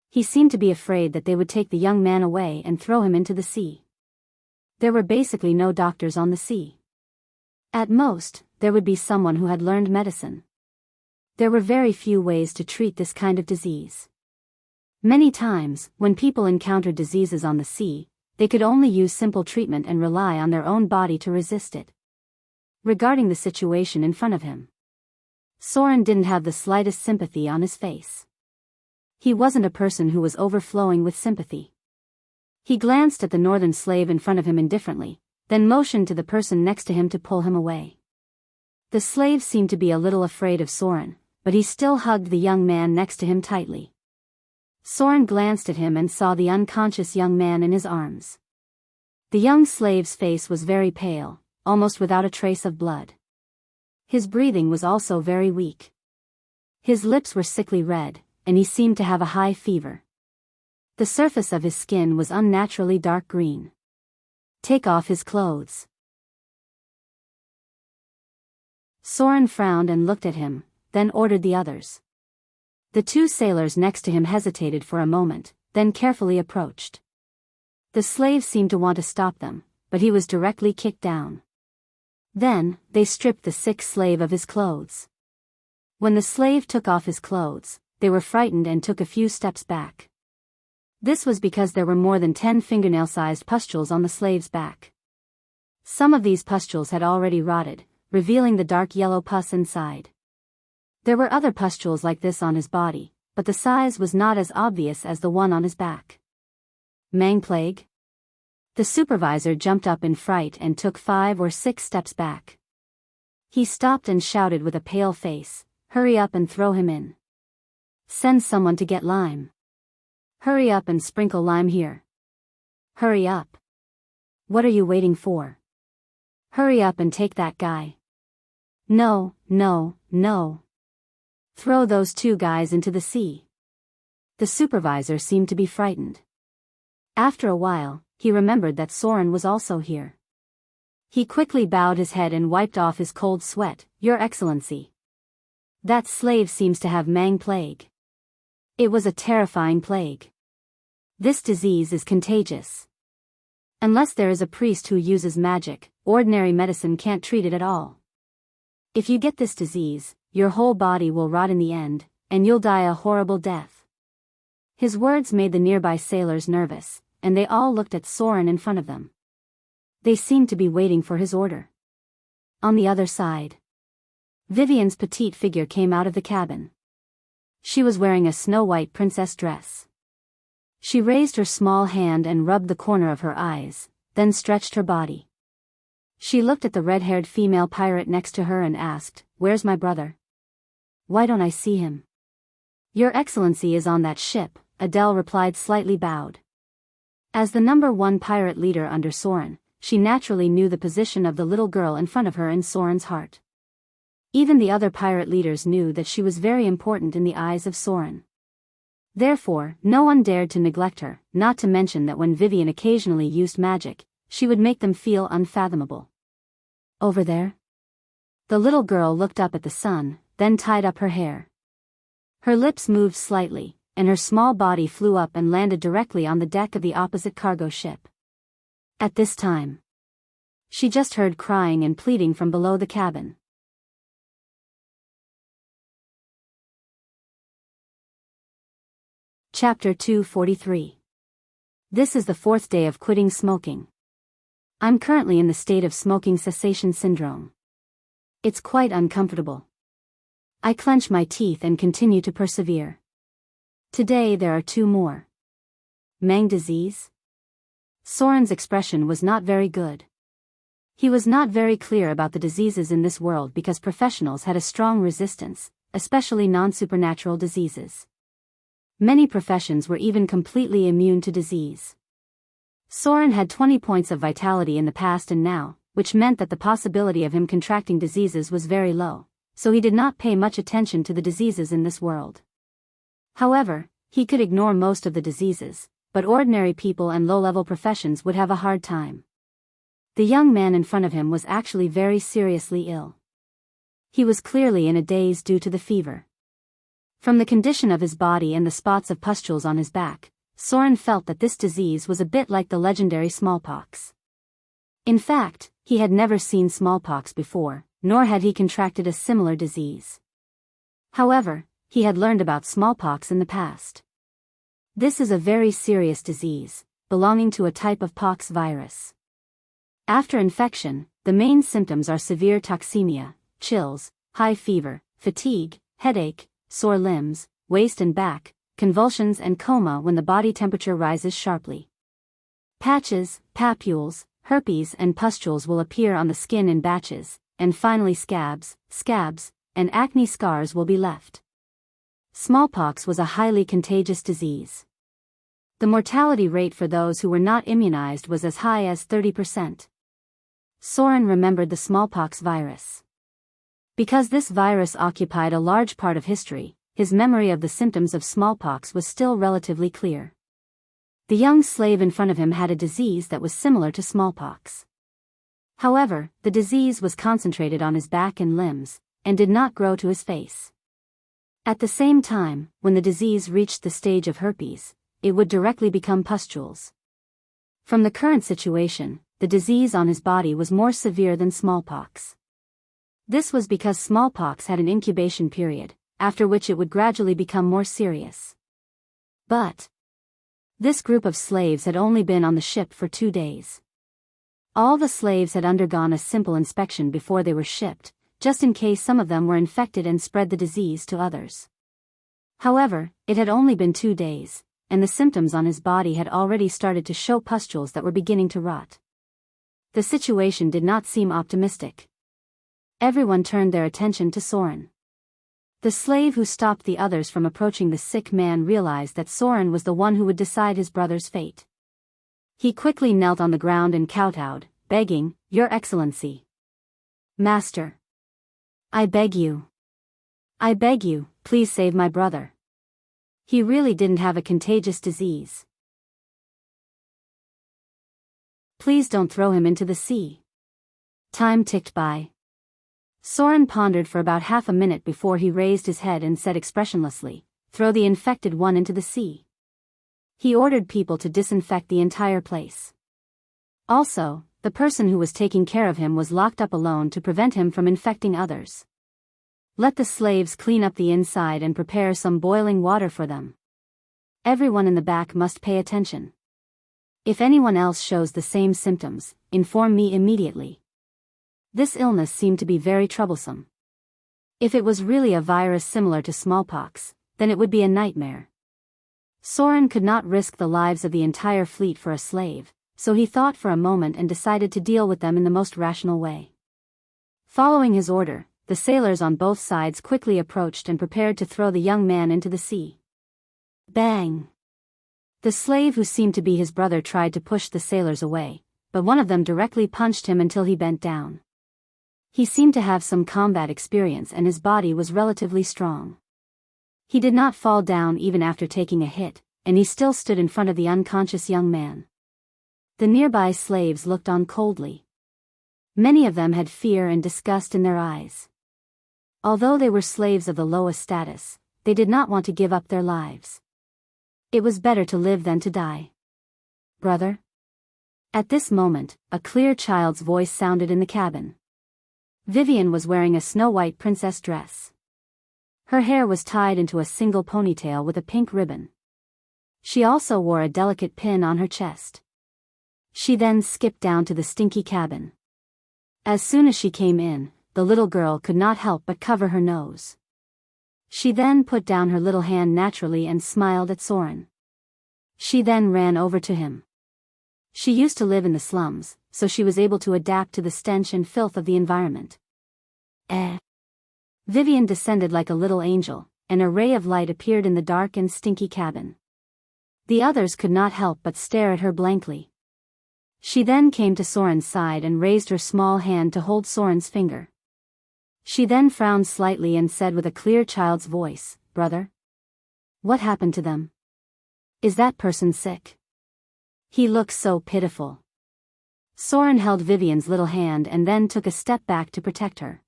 A: He seemed to be afraid that they would take the young man away and throw him into the sea. There were basically no doctors on the sea. At most, there would be someone who had learned medicine. There were very few ways to treat this kind of disease. Many times, when people encountered diseases on the sea, they could only use simple treatment and rely on their own body to resist it. Regarding the situation in front of him, Soren didn't have the slightest sympathy on his face. He wasn't a person who was overflowing with sympathy. He glanced at the northern slave in front of him indifferently, then motioned to the person next to him to pull him away. The slave seemed to be a little afraid of Soren, but he still hugged the young man next to him tightly. Soren glanced at him and saw the unconscious young man in his arms. The young slave's face was very pale, almost without a trace of blood. His breathing was also very weak. His lips were sickly red, and he seemed to have a high fever. The surface of his skin was unnaturally dark green. "Take off his clothes." Soren frowned and looked at him, then ordered the others. The two sailors next to him hesitated for a moment, then carefully approached. The slave seemed to want to stop them, but he was directly kicked down. Then, they stripped the sick slave of his clothes. When the slave took off his clothes, they were frightened and took a few steps back. This was because there were more than 10 fingernail-sized pustules on the slave's back. Some of these pustules had already rotted, revealing the dark yellow pus inside. There were other pustules like this on his body, but the size was not as obvious as the one on his back. Mang plague? The supervisor jumped up in fright and took 5 or 6 steps back. He stopped and shouted with a pale face, "Hurry up and throw him in. Send someone to get lime. Hurry up and sprinkle lime here. Hurry up. What are you waiting for? Hurry up and take that guy. No, no, no. Throw those 2 guys into the sea." The supervisor seemed to be frightened. After a while, he remembered that Soren was also here. He quickly bowed his head and wiped off his cold sweat. "Your Excellency. That slave seems to have Mang plague. It was a terrifying plague. This disease is contagious. Unless there is a priest who uses magic, ordinary medicine can't treat it at all. If you get this disease, your whole body will rot in the end, and you'll die a horrible death." His words made the nearby sailors nervous, and they all looked at Soren in front of them. They seemed to be waiting for his order. On the other side, Vivian's petite figure came out of the cabin. She was wearing a snow-white princess dress. She raised her small hand and rubbed the corner of her eyes, then stretched her body. She looked at the red-haired female pirate next to her and asked, "Where's my brother? Why don't I see him?" "Your Excellency is on that ship," Adele replied, slightly bowed. As the number 1 pirate leader under Soren, she naturally knew the position of the little girl in front of her in Soren's heart. Even the other pirate leaders knew that she was very important in the eyes of Soren. Therefore, no one dared to neglect her, not to mention that when Vivian occasionally used magic, she would make them feel unfathomable. "Over there?" The little girl looked up at the sun, then tied up her hair. Her lips moved slightly, and her small body flew up and landed directly on the deck of the opposite cargo ship. At this time, she just heard crying and pleading from below the cabin. Chapter 243. This is the 4th day of quitting smoking. I'm currently in the state of smoking cessation syndrome. It's quite uncomfortable. I clench my teeth and continue to persevere. Today there are 2 more. Mang disease? Soren's expression was not very good. He was not very clear about the diseases in this world because professionals had a strong resistance, especially non-supernatural diseases. Many professions were even completely immune to disease. Soren had 20 points of vitality in the past and now, which meant that the possibility of him contracting diseases was very low, so he did not pay much attention to the diseases in this world. However, he could ignore most of the diseases, but ordinary people and low-level professions would have a hard time. The young man in front of him was actually very seriously ill. He was clearly in a daze due to the fever. From the condition of his body and the spots of pustules on his back, Soren felt that this disease was a bit like the legendary smallpox. In fact, he had never seen smallpox before, nor had he contracted a similar disease. However, he had learned about smallpox in the past. This is a very serious disease, belonging to a type of pox virus. After infection, the main symptoms are severe toxemia, chills, high fever, fatigue, headache, sore limbs, waist and back, convulsions and coma when the body temperature rises sharply. Patches, papules, herpes and pustules will appear on the skin in batches, and finally scabs, and acne scars will be left. Smallpox was a highly contagious disease. The mortality rate for those who were not immunized was as high as 30%. Soren remembered the smallpox virus. Because this virus occupied a large part of history, his memory of the symptoms of smallpox was still relatively clear. The young slave in front of him had a disease that was similar to smallpox. However, the disease was concentrated on his back and limbs, and did not grow to his face. At the same time, when the disease reached the stage of herpes, it would directly become pustules. From the current situation, the disease on his body was more severe than smallpox. This was because smallpox had an incubation period, after which it would gradually become more serious. But this group of slaves had only been on the ship for 2 days. All the slaves had undergone a simple inspection before they were shipped, just in case some of them were infected and spread the disease to others. However, it had only been 2 days, and the symptoms on his body had already started to show pustules that were beginning to rot. The situation did not seem optimistic. Everyone turned their attention to Soren. The slave who stopped the others from approaching the sick man realized that Soren was the one who would decide his brother's fate. He quickly knelt on the ground and kowtowed, begging, "Your Excellency. Master. I beg you, please save my brother. He really didn't have a contagious disease. Please don't throw him into the sea." Time ticked by. Soren pondered for about half a minute before he raised his head and said expressionlessly, "Throw the infected one into the sea." He ordered people to disinfect the entire place. Also, the person who was taking care of him was locked up alone to prevent him from infecting others. Let the slaves clean up the inside and prepare some boiling water for them. Everyone in the back must pay attention. If anyone else shows the same symptoms, inform me immediately. This illness seemed to be very troublesome. If it was really a virus similar to smallpox, then it would be a nightmare. Soren could not risk the lives of the entire fleet for a slave, so he thought for a moment and decided to deal with them in the most rational way. Following his order, the sailors on both sides quickly approached and prepared to throw the young man into the sea. Bang! The slave who seemed to be his brother tried to push the sailors away, but one of them directly punched him until he bent down. He seemed to have some combat experience and his body was relatively strong. He did not fall down even after taking a hit, and he still stood in front of the unconscious young man. The nearby slaves looked on coldly. Many of them had fear and disgust in their eyes. Although they were slaves of the lowest status, they did not want to give up their lives. It was better to live than to die. "Brother?" At this moment, a clear child's voice sounded in the cabin. Vivian was wearing a snow-white princess dress. Her hair was tied into a single ponytail with a pink ribbon. She also wore a delicate pin on her chest. She then skipped down to the stinky cabin. As soon as she came in, the little girl could not help but cover her nose. She then put down her little hand naturally and smiled at Soren. She then ran over to him. She used to live in the slums, so she was able to adapt to the stench and filth of the environment. Vivian descended like a little angel, and a ray of light appeared in the dark and stinky cabin. The others could not help but stare at her blankly. She then came to Soren's side and raised her small hand to hold Soren's finger. She then frowned slightly and said with a clear child's voice, "Brother? What happened to them? Is that person sick? He looks so pitiful." Soren held Vivian's little hand and then took a step back to protect her.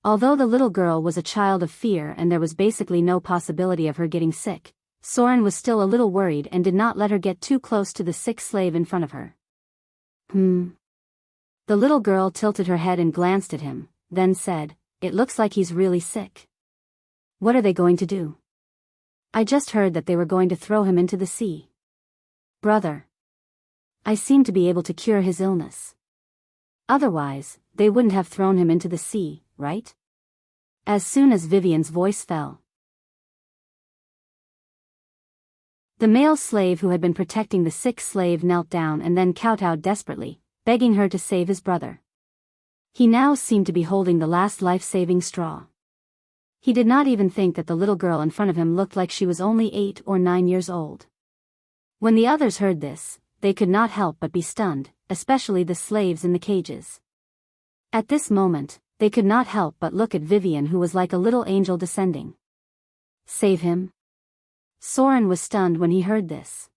A: Although the little girl was a child of fear and there was basically no possibility of her getting sick, Soren was still a little worried and did not let her get too close to the sick slave in front of her. The little girl tilted her head and glanced at him, then said, "It looks like he's really sick. What are they going to do? I just heard that they were going to throw him into the sea." "Brother, I seem to be able to cure his illness. Otherwise, they wouldn't have thrown him into the sea, right?" As soon as Vivian's voice fell, the male slave who had been protecting the sick slave knelt down and then kowtowed desperately, begging her to save his brother. He now seemed to be holding the last life-saving straw. He did not even think that the little girl in front of him looked like she was only 8 or 9 years old. When the others heard this, they could not help but be stunned, especially the slaves in the cages. At this moment, they could not help but look at Vivian, who was like a little angel descending. Save him? Soren was stunned when he heard this.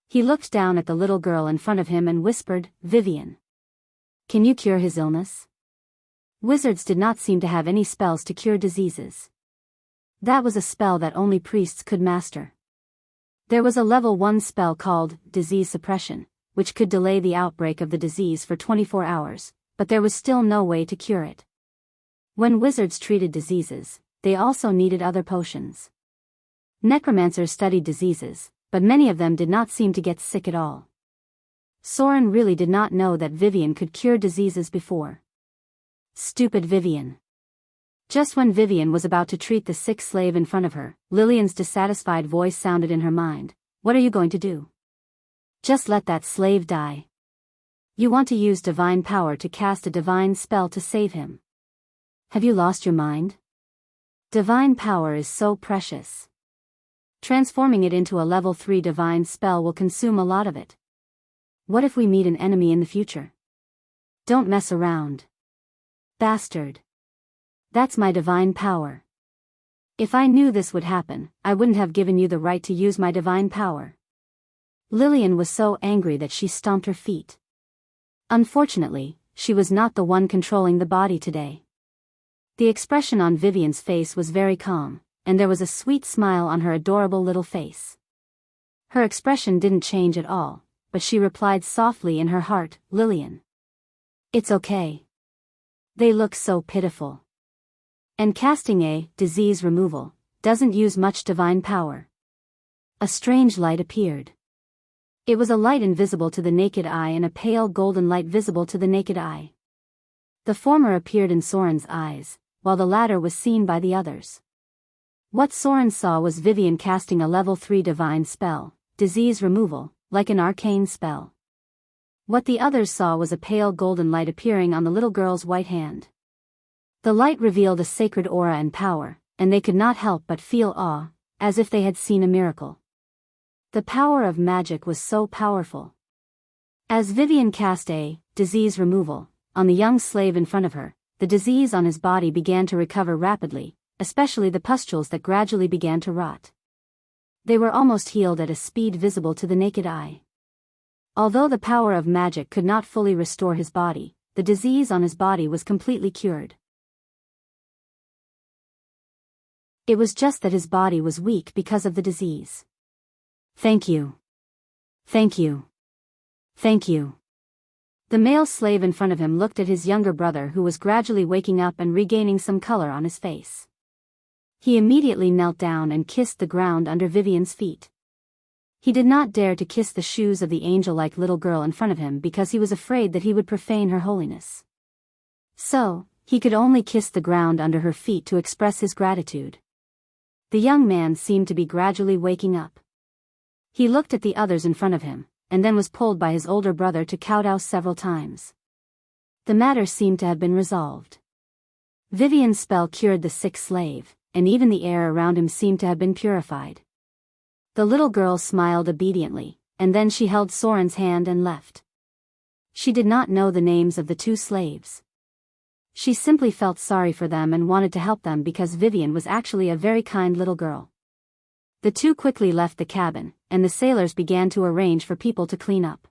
A: He looked down at the little girl in front of him and whispered, "Vivian, can you cure his illness?" Wizards did not seem to have any spells to cure diseases. That was a spell that only priests could master. There was a level 1 spell called disease suppression, which could delay the outbreak of the disease for 24 hours, but there was still no way to cure it. When wizards treated diseases, they also needed other potions. Necromancers studied diseases, but many of them did not seem to get sick at all. Soren really did not know that Vivian could cure diseases before. Stupid Vivian. Just when Vivian was about to treat the sick slave in front of her, Lillian's dissatisfied voice sounded in her mind. "What are you going to do? Just let that slave die. You want to use divine power to cast a divine spell to save him. Have you lost your mind? Divine power is so precious. Transforming it into a level 3 divine spell will consume a lot of it. What if we meet an enemy in the future? Don't mess around. Bastard. That's my divine power. If I knew this would happen, I wouldn't have given you the right to use my divine power." Lillian was so angry that she stomped her feet. Unfortunately, she was not the one controlling the body today. The expression on Vivian's face was very calm, and there was a sweet smile on her adorable little face. Her expression didn't change at all, but she replied softly in her heart, "Lillian, it's okay. They look so pitiful. And casting a disease removal doesn't use much divine power." A strange light appeared. It was a light invisible to the naked eye and a pale golden light visible to the naked eye. The former appeared in Soren's eyes, while the latter was seen by the others. What Soren saw was Vivian casting a level 3 divine spell, disease removal, like an arcane spell. What the others saw was a pale golden light appearing on the little girl's white hand. The light revealed a sacred aura and power, and they could not help but feel awe, as if they had seen a miracle. The power of magic was so powerful. As Vivian cast a disease removal on the young slave in front of her, the disease on his body began to recover rapidly, especially the pustules that gradually began to rot. They were almost healed at a speed visible to the naked eye. Although the power of magic could not fully restore his body, the disease on his body was completely cured. It was just that his body was weak because of the disease. "Thank you. Thank you. Thank you." The male slave in front of him looked at his younger brother, who was gradually waking up and regaining some color on his face. He immediately knelt down and kissed the ground under Vivian's feet. He did not dare to kiss the shoes of the angel-like little girl in front of him because he was afraid that he would profane her holiness. So, he could only kiss the ground under her feet to express his gratitude. The young man seemed to be gradually waking up. He looked at the others in front of him, and then was pulled by his older brother to kowtow several times. The matter seemed to have been resolved. Vivian's spell cured the sick slave, and even the air around him seemed to have been purified. The little girl smiled obediently, and then she held Soren's hand and left. She did not know the names of the 2 slaves. She simply felt sorry for them and wanted to help them because Vivian was actually a very kind little girl. The 2 quickly left the cabin, and the sailors began to arrange for people to clean up.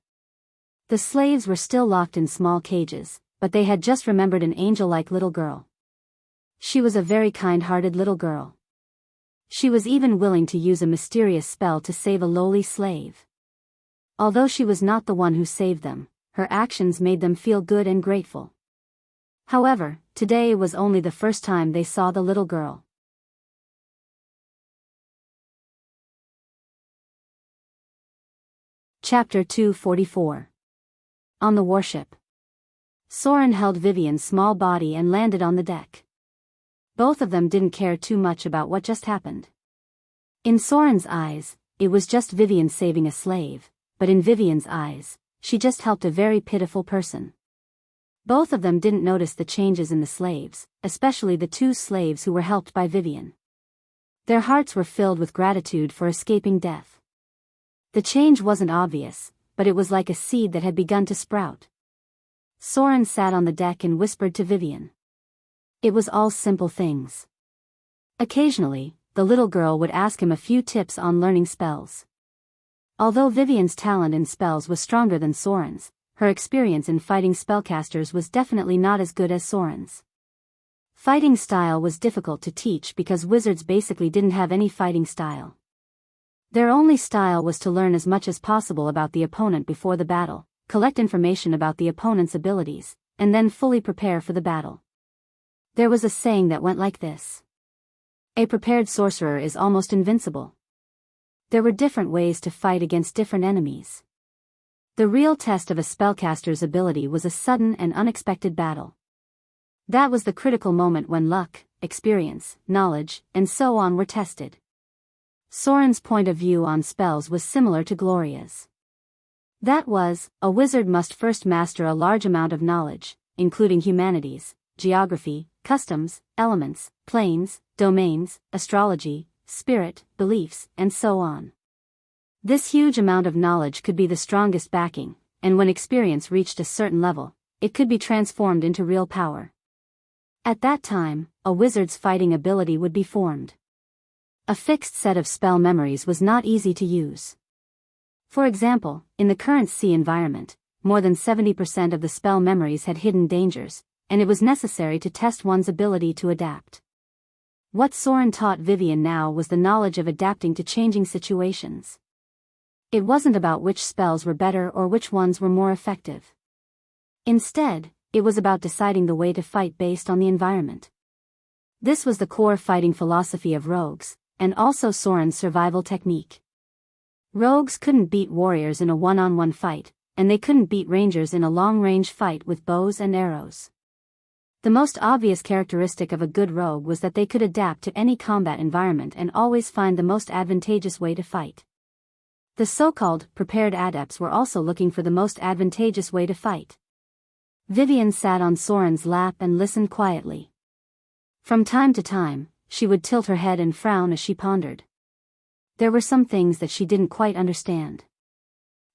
A: The slaves were still locked in small cages, but they had just remembered an angel-like little girl. She was a very kind-hearted little girl. She was even willing to use a mysterious spell to save a lowly slave. Although she was not the one who saved them, her actions made them feel good and grateful. However, today was only the first time they saw the little girl. Chapter 244. On the warship. Soren held Vivian's small body and landed on the deck. Both of them didn't care too much about what just happened. In Soren's eyes, it was just Vivian saving a slave, but in Vivian's eyes, she just helped a very pitiful person. Both of them didn't notice the changes in the slaves, especially the two slaves who were helped by Vivian. Their hearts were filled with gratitude for escaping death. The change wasn't obvious, but it was like a seed that had begun to sprout. Soren sat on the deck and whispered to Vivian. It was all simple things. Occasionally, the little girl would ask him a few tips on learning spells. Although Vivian's talent in spells was stronger than Soren's, her experience in fighting spellcasters was definitely not as good as Soren's. Fighting style was difficult to teach because wizards basically didn't have any fighting style. Their only style was to learn as much as possible about the opponent before the battle, collect information about the opponent's abilities, and then fully prepare for the battle. There was a saying that went like this: a prepared sorcerer is almost invincible. There were different ways to fight against different enemies. The real test of a spellcaster's ability was a sudden and unexpected battle. That was the critical moment when luck, experience, knowledge, and so on were tested. Soren's point of view on spells was similar to Gloria's. That was, a wizard must first master a large amount of knowledge, including humanities, geography, customs, elements, planes, domains, astrology, spirit, beliefs, and so on. This huge amount of knowledge could be the strongest backing, and when experience reached a certain level, it could be transformed into real power. At that time, a wizard's fighting ability would be formed. A fixed set of spell memories was not easy to use. For example, in the current sea environment, more than 70% of the spell memories had hidden dangers, and it was necessary to test one's ability to adapt. What Soren taught Vivian now was the knowledge of adapting to changing situations. It wasn't about which spells were better or which ones were more effective. Instead, it was about deciding the way to fight based on the environment. This was the core fighting philosophy of rogues, and also Soren's survival technique. Rogues couldn't beat warriors in a one-on-one fight, and they couldn't beat rangers in a long-range fight with bows and arrows. The most obvious characteristic of a good rogue was that they could adapt to any combat environment and always find the most advantageous way to fight. The so-called prepared adepts were also looking for the most advantageous way to fight. Vivian sat on Soren's lap and listened quietly. From time to time, she would tilt her head and frown as she pondered. There were some things that she didn't quite understand.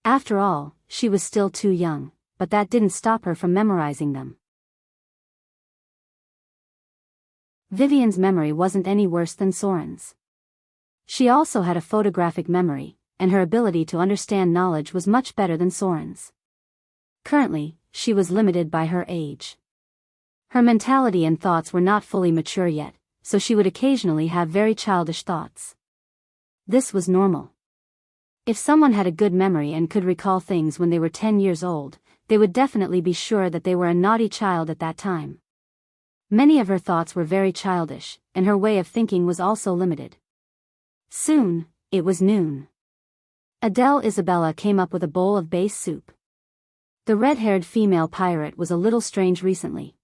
A: After all, she was still too young, but that didn't stop her from memorizing them. Vivian's memory wasn't any worse than Soren's. She also had a photographic memory, and her ability to understand knowledge was much better than Soren's. Currently, she was limited by her age. Her mentality and thoughts were not fully mature yet, so she would occasionally have very childish thoughts. This was normal. If someone had a good memory and could recall things when they were 10 years old, they would definitely be sure that they were a naughty child at that time. Many of her thoughts were very childish, and her way of thinking was also limited. Soon, it was noon. Adele Isabella came up with a bowl of base soup. The red-haired female pirate was a little strange recently.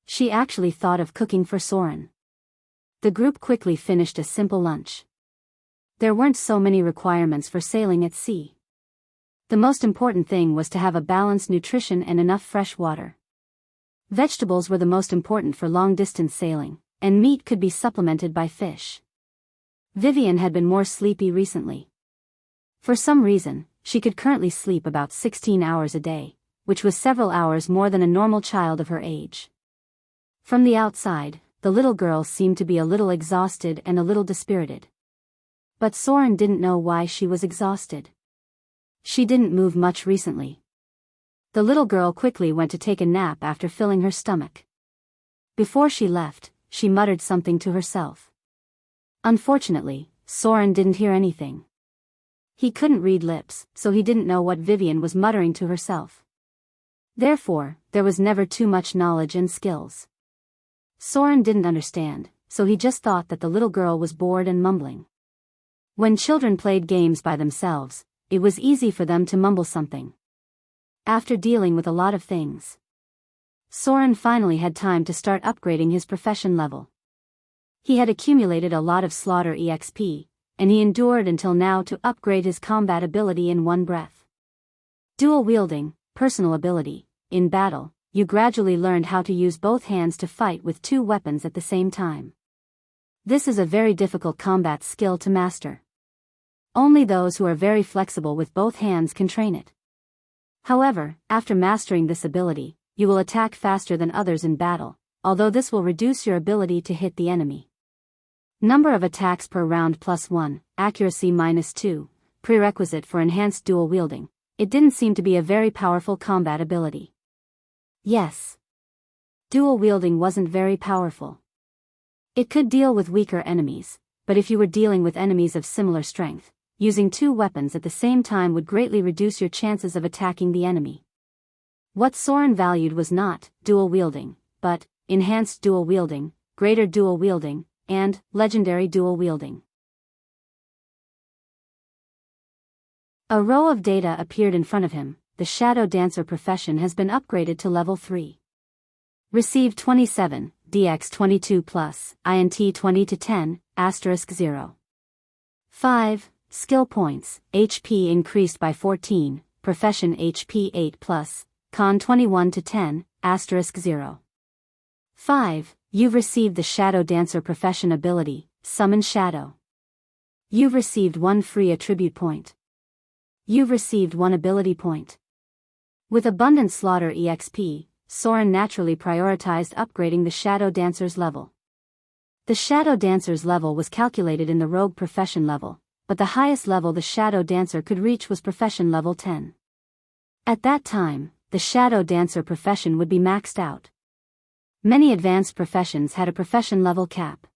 A: She actually thought of cooking for Soren. The group quickly finished a simple lunch. There weren't so many requirements for sailing at sea. The most important thing was to have a balanced nutrition and enough fresh water. Vegetables were the most important for long-distance sailing, and meat could be supplemented by fish. Vivian had been more sleepy recently. For some reason, she could currently sleep about 16 hours a day, which was several hours more than a normal child of her age. From the outside, the little girl seemed to be a little exhausted and a little dispirited. But Soren didn't know why she was exhausted. She didn't move much recently. The little girl quickly went to take a nap after filling her stomach. Before she left, she muttered something to herself. Unfortunately, Soren didn't hear anything. He couldn't read lips, so he didn't know what Vivian was muttering to herself. Therefore, there was never too much knowledge and skills. Soren didn't understand, so he just thought that the little girl was bored and mumbling. When children played games by themselves, it was easy for them to mumble something. After dealing with a lot of things, Soren finally had time to start upgrading his profession level. He had accumulated a lot of slaughter EXP, and he endured until now to upgrade his combat ability in one breath. Dual wielding, personal ability. In battle, you gradually learned how to use both hands to fight with two weapons at the same time. This is a very difficult combat skill to master. Only those who are very flexible with both hands can train it. However, after mastering this ability, you will attack faster than others in battle, although this will reduce your ability to hit the enemy. Number of attacks per round +1, accuracy -2, prerequisite for enhanced dual wielding. It didn't seem to be a very powerful combat ability. Yes. Dual wielding wasn't very powerful. It could deal with weaker enemies, but if you were dealing with enemies of similar strength, using two weapons at the same time would greatly reduce your chances of attacking the enemy. What Soren valued was not dual wielding, but enhanced dual wielding, greater dual wielding, and legendary dual wielding. A row of data appeared in front of him. The Shadow Dancer profession has been upgraded to level 3. Received 27, DX 22 plus, INT 20 to 10, *0. 5. Skill points, HP increased by 14, profession HP 8 plus, Con 21 to 10, *0. 5. You've received the Shadow Dancer profession ability, Summon Shadow. You've received 1 free attribute point. You've received 1 ability point. With abundant slaughter EXP, Soren naturally prioritized upgrading the Shadow Dancer's level. The Shadow Dancer's level was calculated in the Rogue profession level, but the highest level the Shadow Dancer could reach was profession level 10. At that time, the Shadow Dancer profession would be maxed out. Many advanced professions had a profession level cap.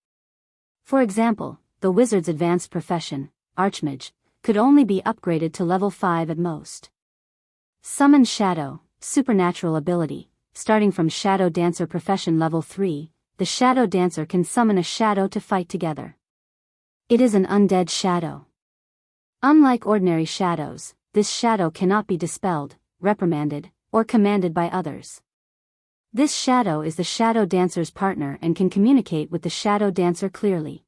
A: For example, the Wizard's advanced profession, Archmage, could only be upgraded to level 5 at most. Summon Shadow, supernatural ability. Starting from Shadow Dancer profession level 3, the Shadow Dancer can summon a shadow to fight together. It is an undead shadow. Unlike ordinary shadows, this shadow cannot be dispelled, reprimanded, or commanded by others. This shadow is the Shadow Dancer's partner and can communicate with the Shadow Dancer clearly.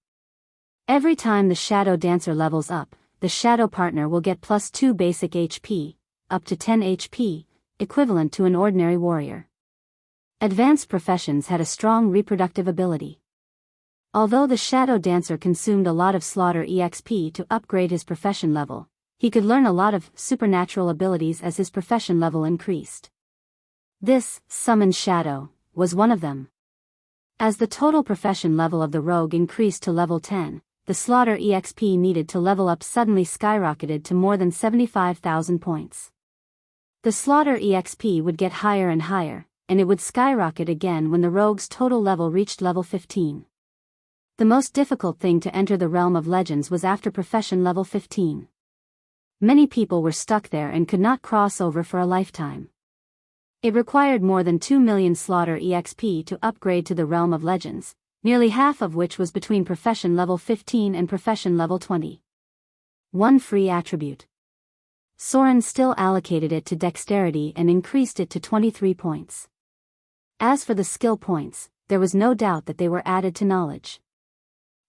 A: Every time the Shadow Dancer levels up, the Shadow partner will get +2 basic HP, up to 10 HP, equivalent to an ordinary warrior. Advanced professions had a strong reproductive ability. Although the Shadow Dancer consumed a lot of slaughter EXP to upgrade his profession level, he could learn a lot of supernatural abilities as his profession level increased. This, Summon Shadow, was one of them. As the total profession level of the rogue increased to level 10, the slaughter EXP needed to level up suddenly skyrocketed to more than 75,000 points. The slaughter EXP would get higher and higher, and it would skyrocket again when the rogue's total level reached level 15. The most difficult thing to enter the realm of legends was after profession level 15. Many people were stuck there and could not cross over for a lifetime. It required more than 2 million slaughter EXP to upgrade to the realm of legends, nearly half of which was between profession level 15 and profession level 20. 1 free attribute. Soren still allocated it to dexterity and increased it to 23 points. As for the skill points, there was no doubt that they were added to knowledge.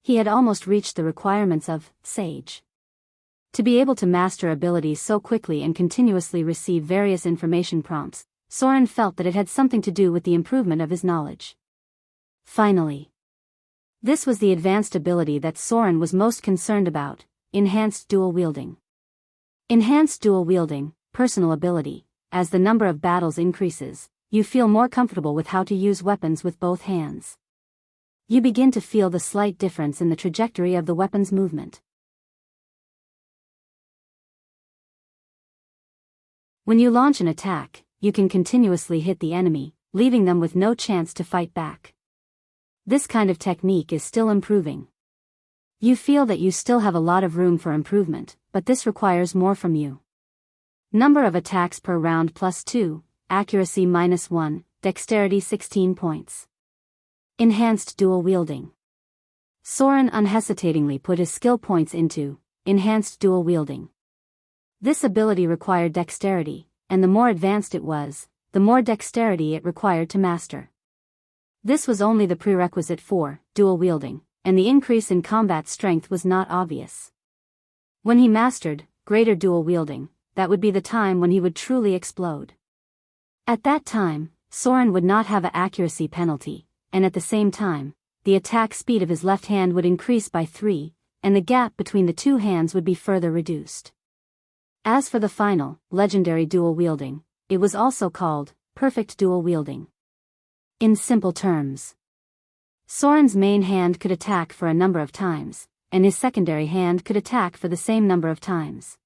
A: He had almost reached the requirements of Sage. To be able to master abilities so quickly and continuously receive various information prompts, Soren felt that it had something to do with the improvement of his knowledge. Finally, this was the advanced ability that Soren was most concerned about, enhanced dual wielding. Enhanced dual wielding, personal ability. As the number of battles increases, you feel more comfortable with how to use weapons with both hands. You begin to feel the slight difference in the trajectory of the weapon's movement. When you launch an attack, you can continuously hit the enemy, leaving them with no chance to fight back. This kind of technique is still improving. You feel that you still have a lot of room for improvement, but this requires more from you. Number of attacks per round +2, accuracy -1, dexterity 16 points. Enhanced dual wielding. Soren unhesitatingly put his skill points into enhanced dual wielding. This ability required dexterity, and the more advanced it was, the more dexterity it required to master. This was only the prerequisite for dual wielding, and the increase in combat strength was not obvious. When he mastered greater dual wielding, that would be the time when he would truly explode. At that time, Soren would not have an accuracy penalty, and at the same time, the attack speed of his left hand would increase by 3, and the gap between the two hands would be further reduced. As for the final, legendary dual wielding, it was also called perfect dual wielding. In simple terms, Soren's main hand could attack for a number of times, and his secondary hand could attack for the same number of times.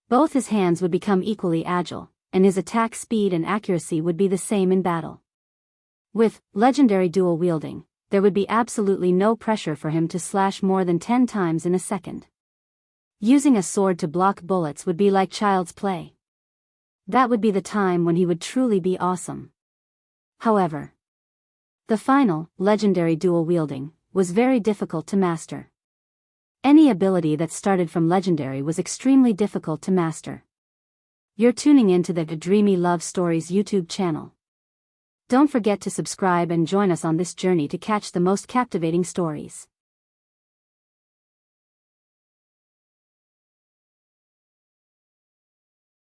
A: Both his hands would become equally agile, and his attack speed and accuracy would be the same in battle. With legendary dual wielding, there would be absolutely no pressure for him to slash more than 10 times in a second. Using a sword to block bullets would be like child's play. That would be the time when he would truly be awesome. However, the final, legendary dual wielding, was very difficult to master. Any ability that started from legendary was extremely difficult to master. You're tuning into the Dreamy Love Stories YouTube channel. Don't forget to subscribe and join us on this journey to catch the most captivating stories.